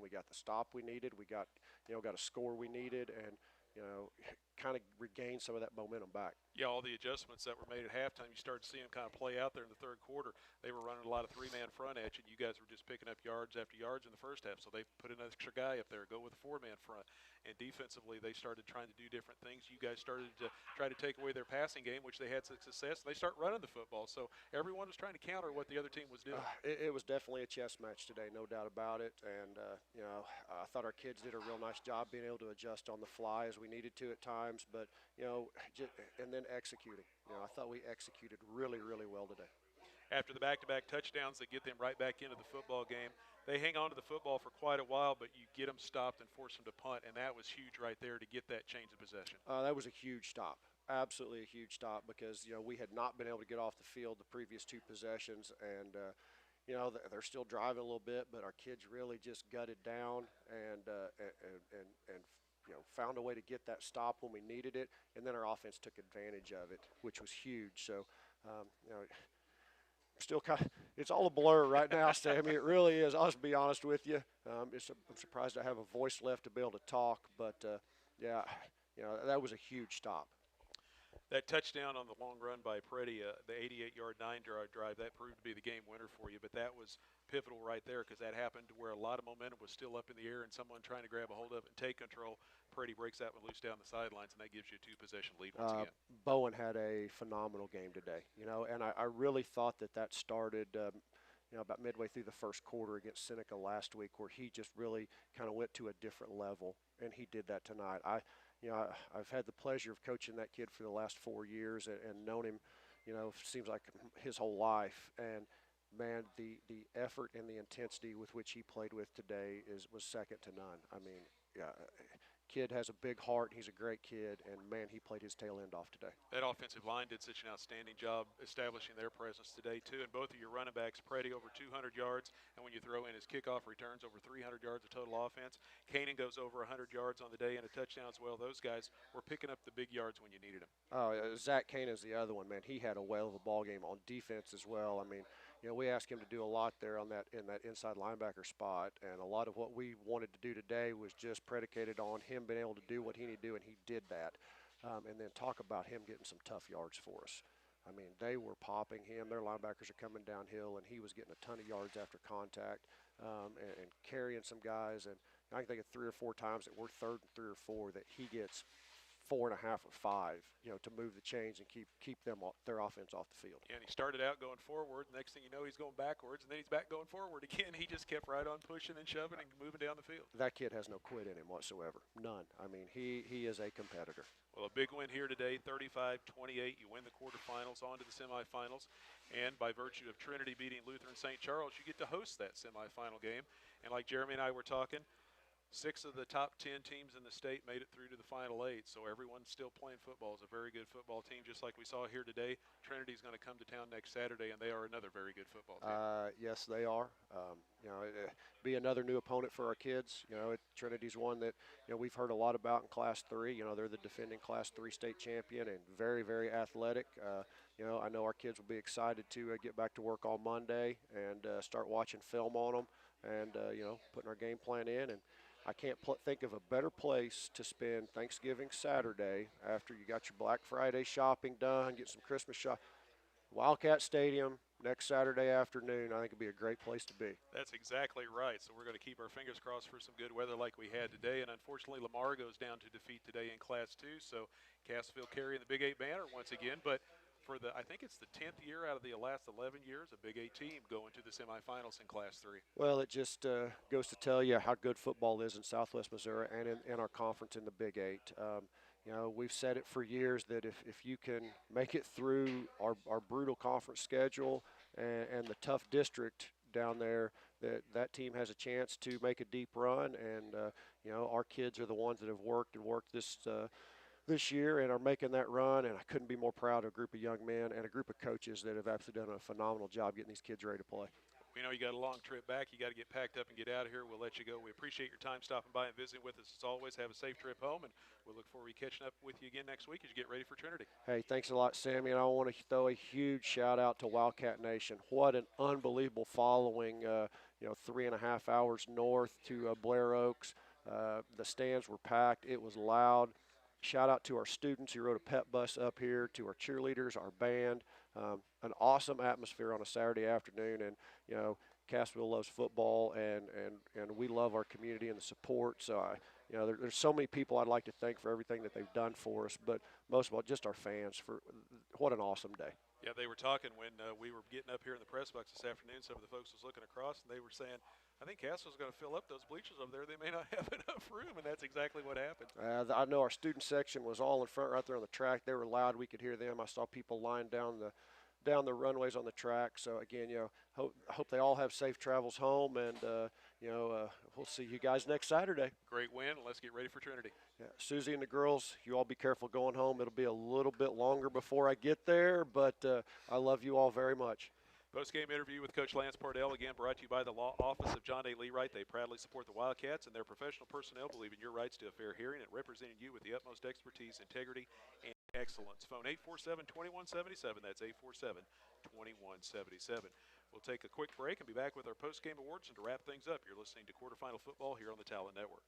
We got the stop we needed. We got, you know, got a score we needed, and, you know, kind of regained some of that momentum back.
Yeah, all the adjustments that were made at halftime, you started seeing them kind of play out there in the third quarter. They were running a lot of three-man front at you. You guys were just picking up yards after yards in the first half, so they put an extra guy up there, go with a four-man front. And defensively, they started trying to do different things. You guys started to try to take away their passing game, which they had success. They start running the football, so everyone was trying to counter what the other team was doing.
It was definitely a chess match today, no doubt about it. And, you know, I thought our kids did a real nice job being able to adjust on the fly as we needed to at times, but, you know, and then executing. You know, I thought we executed really, really well today.
After the back-to-back touchdowns that get them right back into the football game, they hang on to the football for quite a while, but you get them stopped and force them to punt, and that was huge right there to get that change of possession.
That was a huge stop, absolutely a huge stop, because, you know, we had not been able to get off the field the previous two possessions, and, you know, they're still driving a little bit, but our kids really just gutted down and you know, found a way to get that stop when we needed it, and then our offense took advantage of it, which was huge. So, you know, still kind of, it's all a blur right now, Sammy. It really is. I'll just be honest with you. I'm surprised I have a voice left to be able to talk, but yeah, you know, that was a huge stop.
That touchdown on the long run by Preddy, the 88-yard, 9-yard drive, that proved to be the game winner for you. But that was pivotal right there because that happened to where a lot of momentum was still up in the air and someone trying to grab a hold of it and take control. Preddy breaks that one loose down the sidelines, and that gives you a two-possession lead once again.
Bowen had a phenomenal game today, you know, and I really thought that started you know, about midway through the first quarter against Seneca last week, where he just really kind of went to a different level, and he did that tonight. You know, I've had the pleasure of coaching that kid for the last 4 years and known him, you know, seems like his whole life. And, man, the effort and the intensity with which he played with today was second to none. I mean, yeah, kid has a big heart. He's a great kid, and, man, he played his tail end off today.
That offensive line did such an outstanding job establishing their presence today, too. And both of your running backs, Preddy over 200 yards, and when you throw in his kickoff returns, over 300 yards of total offense. Kanan goes over 100 yards on the day and a touchdown as well. Those guys were picking up the big yards when you needed them.
Oh, Zach Kanan's the other one, man. He had a whale of a ball game on defense as well. I mean, you know, we asked him to do a lot there in that inside linebacker spot, and a lot of what we wanted to do today was just predicated on him being able to do what he needed to do, and he did that. And then talk about him getting some tough yards for us. I mean, they were popping him. Their linebackers are coming downhill, and he was getting a ton of yards after contact and carrying some guys. And I can think of 3 or 4 times that we're third and 3 or 4 that he gets 4.5 or 5, you know, to move the chains and keep their offense off the field.
And he started out going forward. Next thing you know, he's going backwards, and then he's back going forward again. He just kept right on pushing and shoving and moving down the field.
That kid has no quit in him whatsoever. None. I mean, he is a competitor.
Well, a big win here today, 35-28. You win the quarterfinals, on to the semifinals. And by virtue of Trinity beating Lutheran St. Charles, you get to host that semifinal game. And like Jeremy and I were talking, 6 of the top 10 teams in the state made it through to the final 8, so everyone's still playing football. It's a very good football team, just like we saw here today. Trinity's going to come to town next Saturday, and they are another very good football team.
Yes, they are. You know, be another new opponent for our kids. You know, Trinity's one that, you know, we've heard a lot about in Class 3. You know, they're the defending Class 3 state champion and very, very athletic. You know, I know our kids will be excited to get back to work on Monday and start watching film on them and, you know, putting our game plan in. And I can't think of a better place to spend Thanksgiving Saturday after you got your Black Friday shopping done, get some Christmas shop. Wildcat Stadium next Saturday afternoon, I think it'd be a great place to be.
That's exactly right. So we're going to keep our fingers crossed for some good weather like we had today. And unfortunately, Lamar goes down to defeat today in Class 2. So Cassville carrying the Big 8 banner once again. But for I think it's the 10th year out of the last 11 years, a Big 8 team going to the semifinals in Class 3.
Well, it just goes to tell you how good football is in Southwest Missouri and in our conference in the Big 8. You know, we've said it for years that if you can make it through our brutal conference schedule and the tough district down there, that team has a chance to make a deep run. And, you know, our kids are the ones that have worked this year and are making that run, and I couldn't be more proud of a group of young men and a group of coaches that have absolutely done a phenomenal job getting these kids ready to play.
We know you got a long trip back. You got to get packed up and get out of here. We'll let you go. We appreciate your time stopping by and visiting with us as always. Have a safe trip home, and we'll look forward to catching up with you again next week as you get ready for Trinity.
Hey, thanks a lot, Sammy. And I want to throw a huge shout out to Wildcat Nation. What an unbelievable following. 3.5 hours north to Blair Oaks. The stands were packed. It was loud. Shout out to our students who rode a pep bus up here, to our cheerleaders, our band. An awesome atmosphere on a Saturday afternoon. And, Cassville loves football, and we love our community and the support. So, there's so many people I'd like to thank for everything that they've done for us, but most of all, just our fans for what an awesome day.
Yeah, they were talking when we were getting up here in the press box this afternoon. Some of the folks was looking across, and they were saying, I think Cassville's going to fill up those bleachers over there. They may not have enough room, and that's exactly what happened.
I know our student section was all in front right there on the track. They were loud. We could hear them. I saw people lined down the runways on the track. So, again, I hope they all have safe travels home, and, we'll see you guys next Saturday.
Great win, and let's get ready for Trinity.
Yeah, Susie and the girls, you all be careful going home. It'll be a little bit longer before I get there, but I love you all very much.
Post-game interview with Coach Lance Pardell, again brought to you by the law office of John A. Leewright. They proudly support the Wildcats, and their professional personnel believe in your rights to a fair hearing and representing you with the utmost expertise, integrity, and excellence. Phone 847-2177. That's 847-2177. We'll take a quick break and be back with our post-game awards. And to wrap things up, you're listening to Quarterfinal Football here on the Talent Network.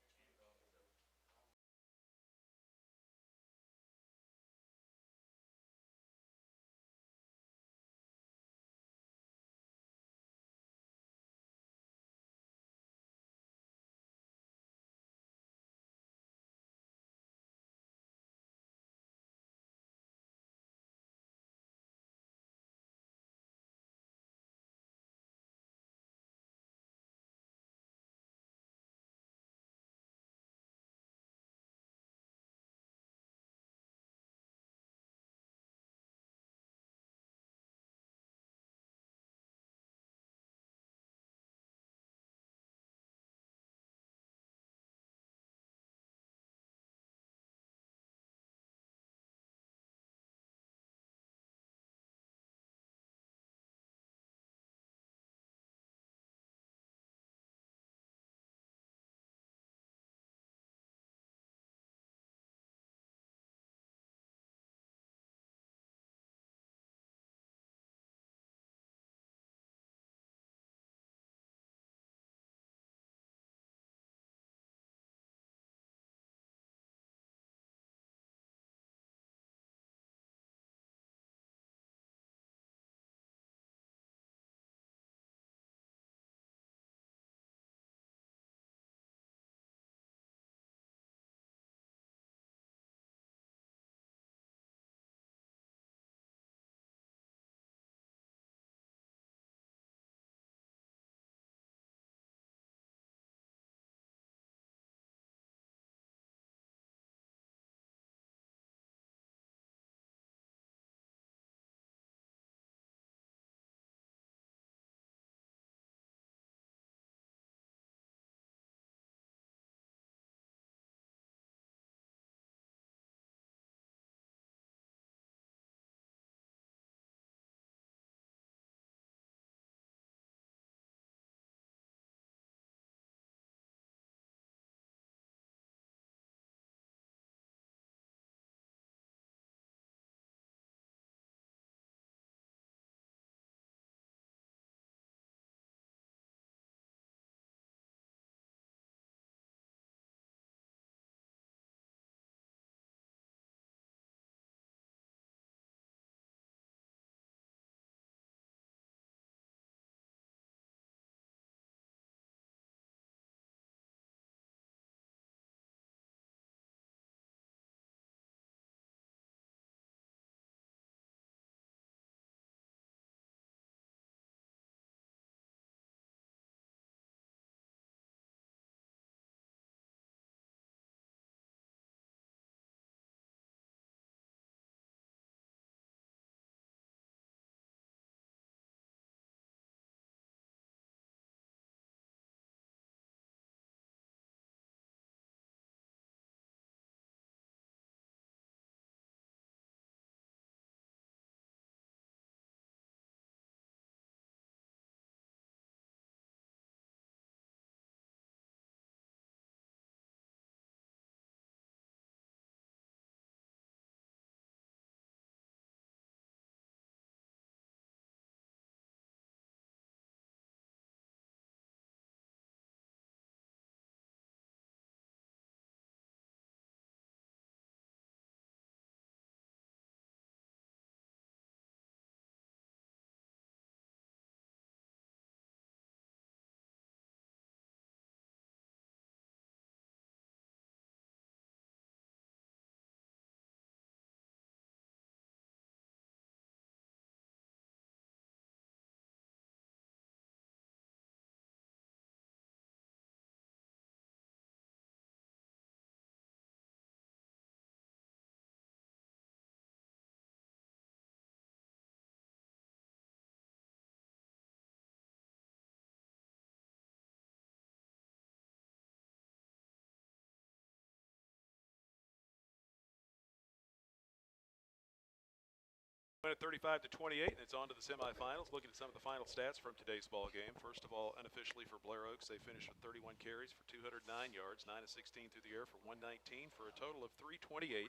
at 35-28, and it's on to the semifinals. Looking at some of the final stats from today's ball game. First of all, unofficially for Blair Oaks, they finished with 31 carries for 209 yards, 9 of 16 through the air for 119 for a total of 328.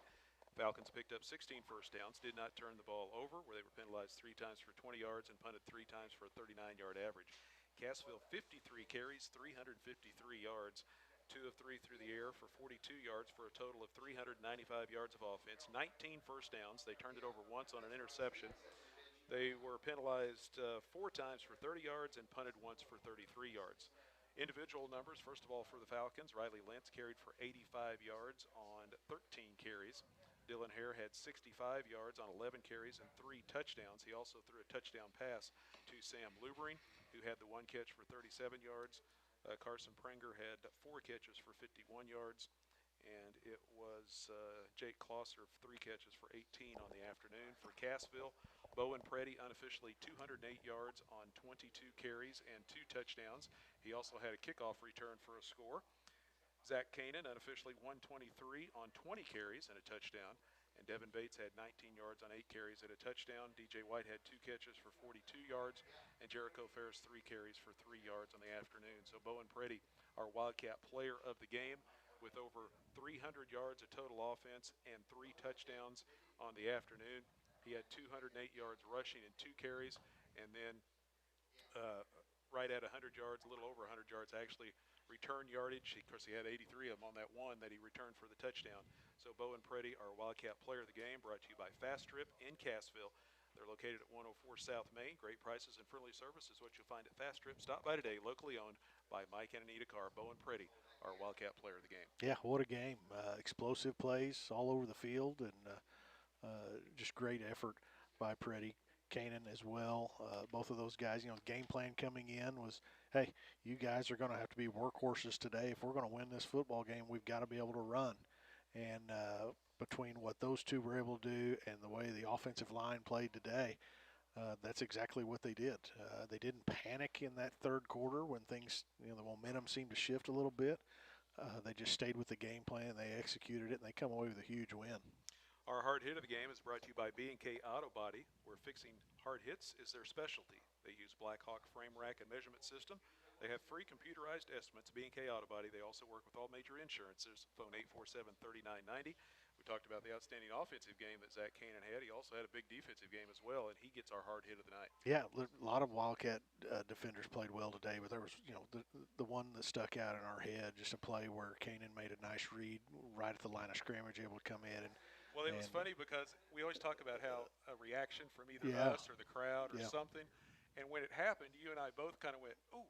Falcons picked up 16 first downs, did not turn the ball over, where they were penalized 3 times for 20 yards and punted 3 times for a 39-yard average. Cassville 53 carries, 353 yards. 2 of 3 through the air for 42 yards for a total of 395 yards of offense, 19 first downs. They turned it over once on an interception. They were penalized 4 times for 30 yards and punted once for 33 yards. Individual numbers, first of all, for the Falcons, Riley Lentz carried for 85 yards on 13 carries. Dylan Hare had 65 yards on 11 carries and 3 touchdowns. He also threw a touchdown pass to Sam Lubering, who had the 1 catch for 37 yards. Carson Prenger had 4 catches for 51 yards, and it was Jake Klosser 3 catches for 18 on the afternoon. For Cassville, Bowen Preddy unofficially 208 yards on 22 carries and 2 touchdowns. He also had a kickoff return for a score. Zach Kanan unofficially 123 on 20 carries and a touchdown. And Devin Bates had 19 yards on 8 carries and a touchdown. DJ White had 2 catches for 42 yards. And Jericho Ferris 3 carries for 3 yards on the afternoon. So Bowen Preddy, our Wildcat player of the game, with over 300 yards of total offense and 3 touchdowns on the afternoon. He had 208 yards rushing and 2 carries. And then right at 100 yards, a little over 100 yards actually, return yardage. Of course, he had 83 of them on that one that he returned for the touchdown. So Bowen Preddy, our Wildcat player of the game, brought to you by Fast Trip in Cassville. They're located at 104 South Main. Great prices and friendly service is what you'll find at Fast Trip. Stop by today, locally owned by Mike and Anita Carr. Bowen Preddy, our Wildcat player of the game.
Yeah, what a game. Explosive plays all over the field, and just great effort by Preddy. Kanan as well. Both of those guys, game plan coming in was, hey, you guys are going to have to be workhorses today. If we're going to win this football game, we've got to be able to run. And between what those two were able to do and the way the offensive line played today, that's exactly what they did. They didn't panic in that third quarter when things, the momentum seemed to shift a little bit. They just stayed with the game plan. They executed it, and they come away with a huge win.
Our hard hit of the game is brought to you by B&K Auto Body, where fixing hard hits is their specialty. They use Blackhawk frame rack and measurement system. They have free computerized estimates. B&K Auto Body. They also work with all major insurances. Phone 847-3990. We talked about the outstanding offensive game that Zach Kanan had. He also had a big defensive game as well, and he gets our hard hit of the night. Yeah,
a lot of Wildcat defenders played well today, but there was, the one that stuck out in our head, just a play where Kanan made a nice read right at the line of scrimmage, able to come in and.
Well, it was funny because we always talk about how a reaction from either us or the crowd or something, and when it happened, you and I both kind of went, ooh,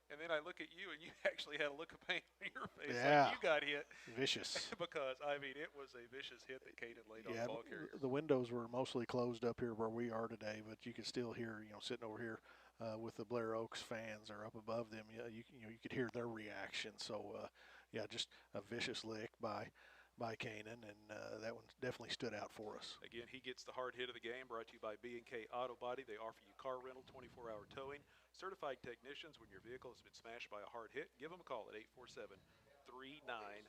and then I look at you, and you actually had a look of pain on your face like you got hit.
Vicious.
Because, it was a vicious hit that Kanan laid on the ball carrier.
The windows were mostly closed up here where we are today, but you could still hear, sitting over here with the Blair Oaks fans or up above them, you could hear their reaction. So, just a vicious lick by Kanan, and that one definitely stood out for us.
Again, he gets the hard hit of the game, brought to you by B&K Auto Body. They offer you car rental, 24-hour towing, certified technicians when your vehicle has been smashed by a hard hit. Give them a call at 847-3990.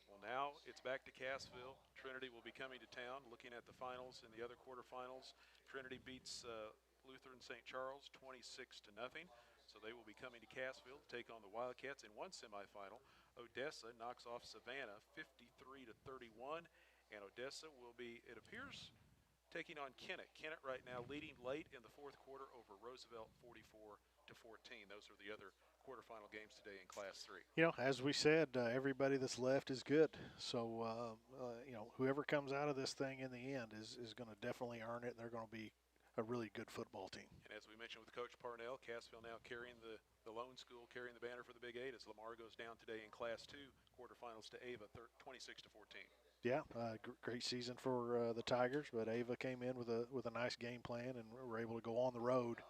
Well, now it's back to Cassville. Trinity will be coming to town, looking at the finals and the other quarterfinals. Trinity beats Lutheran St. Charles 26-0. So they will be coming to Cassville to take on the Wildcats in one semifinal. Odessa knocks off Savannah 53-31, and Odessa will be, it appears, taking on Kennett. Kennett right now leading late in the fourth quarter over Roosevelt 44-14. Those are the other quarterfinal games today in Class 3.
As we said, everybody that's left is good. So, whoever comes out of this thing in the end is going to definitely earn it, and they're going to be a really good football team.
And as we mentioned with Coach Parnell, Cassville now carrying the lone school, carrying the banner for the Big 8 as Lamar goes down today in Class 2, quarterfinals to Ava, 26-14.
Yeah, great season for the Tigers, but Ava came in with a nice game plan, and were able to go on the road,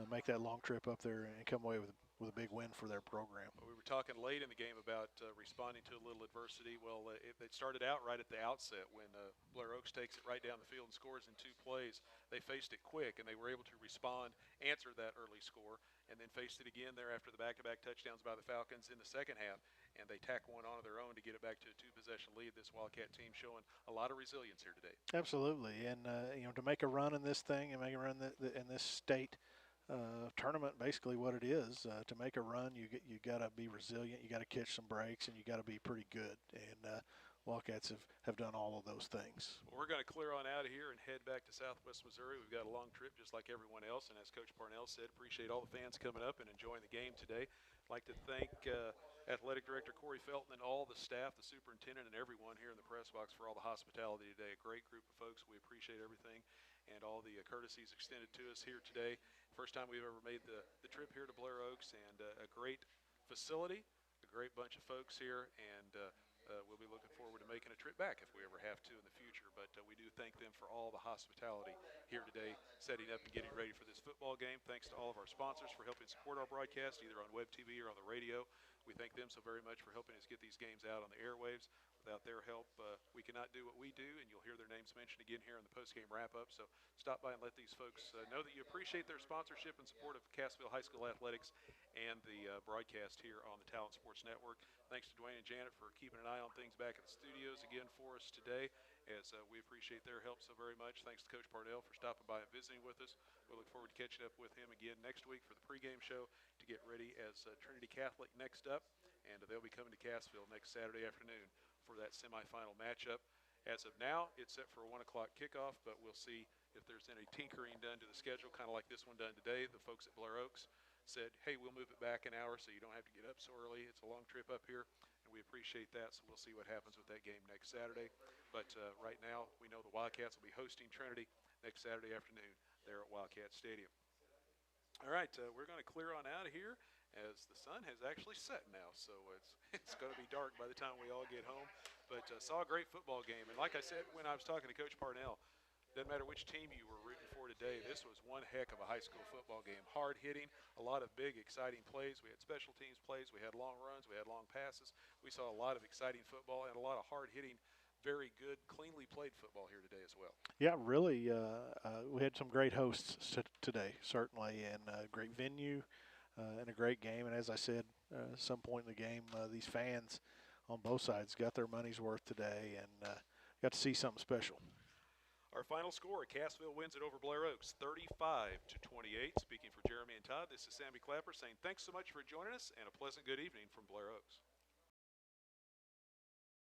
make that long trip up there, and come away with a big win for their program.
We were talking late in the game about responding to a little adversity. Well, it started out right at the outset when Blair Oaks takes it right down the field and scores in 2 plays. They faced it quick, and they were able to respond, answer that early score, and then faced it again there after the back-to-back touchdowns by the Falcons in the second half. and they tack one on of their own to get it back to a 2-possession lead. This Wildcat team showing a lot of resilience here today.
Absolutely, and to make a run in this thing and make a run in this state tournament, basically what it is, to make a run, you got to be resilient, you got to catch some breaks, and you got to be pretty good. And Wildcats have done all of those things.
Well, we're going to clear on out of here and head back to Southwest Missouri. We've got a long trip just like everyone else, and as Coach Parnell said, appreciate all the fans coming up and enjoying the game today. I'd like to thank Athletic Director Corey Felton and all the staff, the superintendent, and everyone here in the press box for all the hospitality today. A great group of folks. We appreciate everything and all the courtesies extended to us here today. First time we've ever made the trip here to Blair Oaks, and a great facility, a great bunch of folks here, and we'll be looking forward to making a trip back if we ever have to in the future. But we do thank them for all the hospitality here today, setting up and getting ready for this football game. Thanks to all of our sponsors for helping support our broadcast, either on WebTV or on the radio. We thank them so very much for helping us get these games out on the airwaves. Without their help, we cannot do what we do, and you'll hear their names mentioned again here in the postgame wrap-up. So stop by and let these folks know that you appreciate their sponsorship and support of Cassville High School Athletics and the broadcast here on the Talent Sports Network. Thanks to Dwayne and Janet for keeping an eye on things back at the studios again for us today, as we appreciate their help so very much. Thanks to Coach Parnell for stopping by and visiting with us. We look forward to catching up with him again next week for the pregame show to get ready as Trinity Catholic next up, and they'll be coming to Cassville next Saturday afternoon for that semifinal matchup. As of now, it's set for a 1 o'clock kickoff, but we'll see if there's any tinkering done to the schedule, kind of like this one done today. The folks at Blair Oaks said, hey, we'll move it back an hour so you don't have to get up so early. It's a long trip up here, and we appreciate that, so we'll see what happens with that game next Saturday. But right now, we know the Wildcats will be hosting Trinity next Saturday afternoon there at Wildcat Stadium. All right, we're going to clear on out of here as the sun has actually set now, so it's going to be dark by the time we all get home. But saw a great football game, and like I said when I was talking to Coach Parnell, doesn't matter which team you were rooting for today, this was one heck of a high school football game. Hard hitting, a lot of big, exciting plays. We had special teams plays, we had long runs, we had long passes. We saw a lot of exciting football and a lot of hard hitting, very good, cleanly played football here today as well.
Yeah, really, we had some great hosts today, certainly, and a great venue and a great game. And as I said, at some point in the game, these fans on both sides got their money's worth today and got to see something special.
Our final score, Cassville wins it over Blair Oaks, 35-28. Speaking for Jeremy and Todd, this is Sammy Clapper saying thanks so much for joining us and a pleasant good evening from Blair Oaks.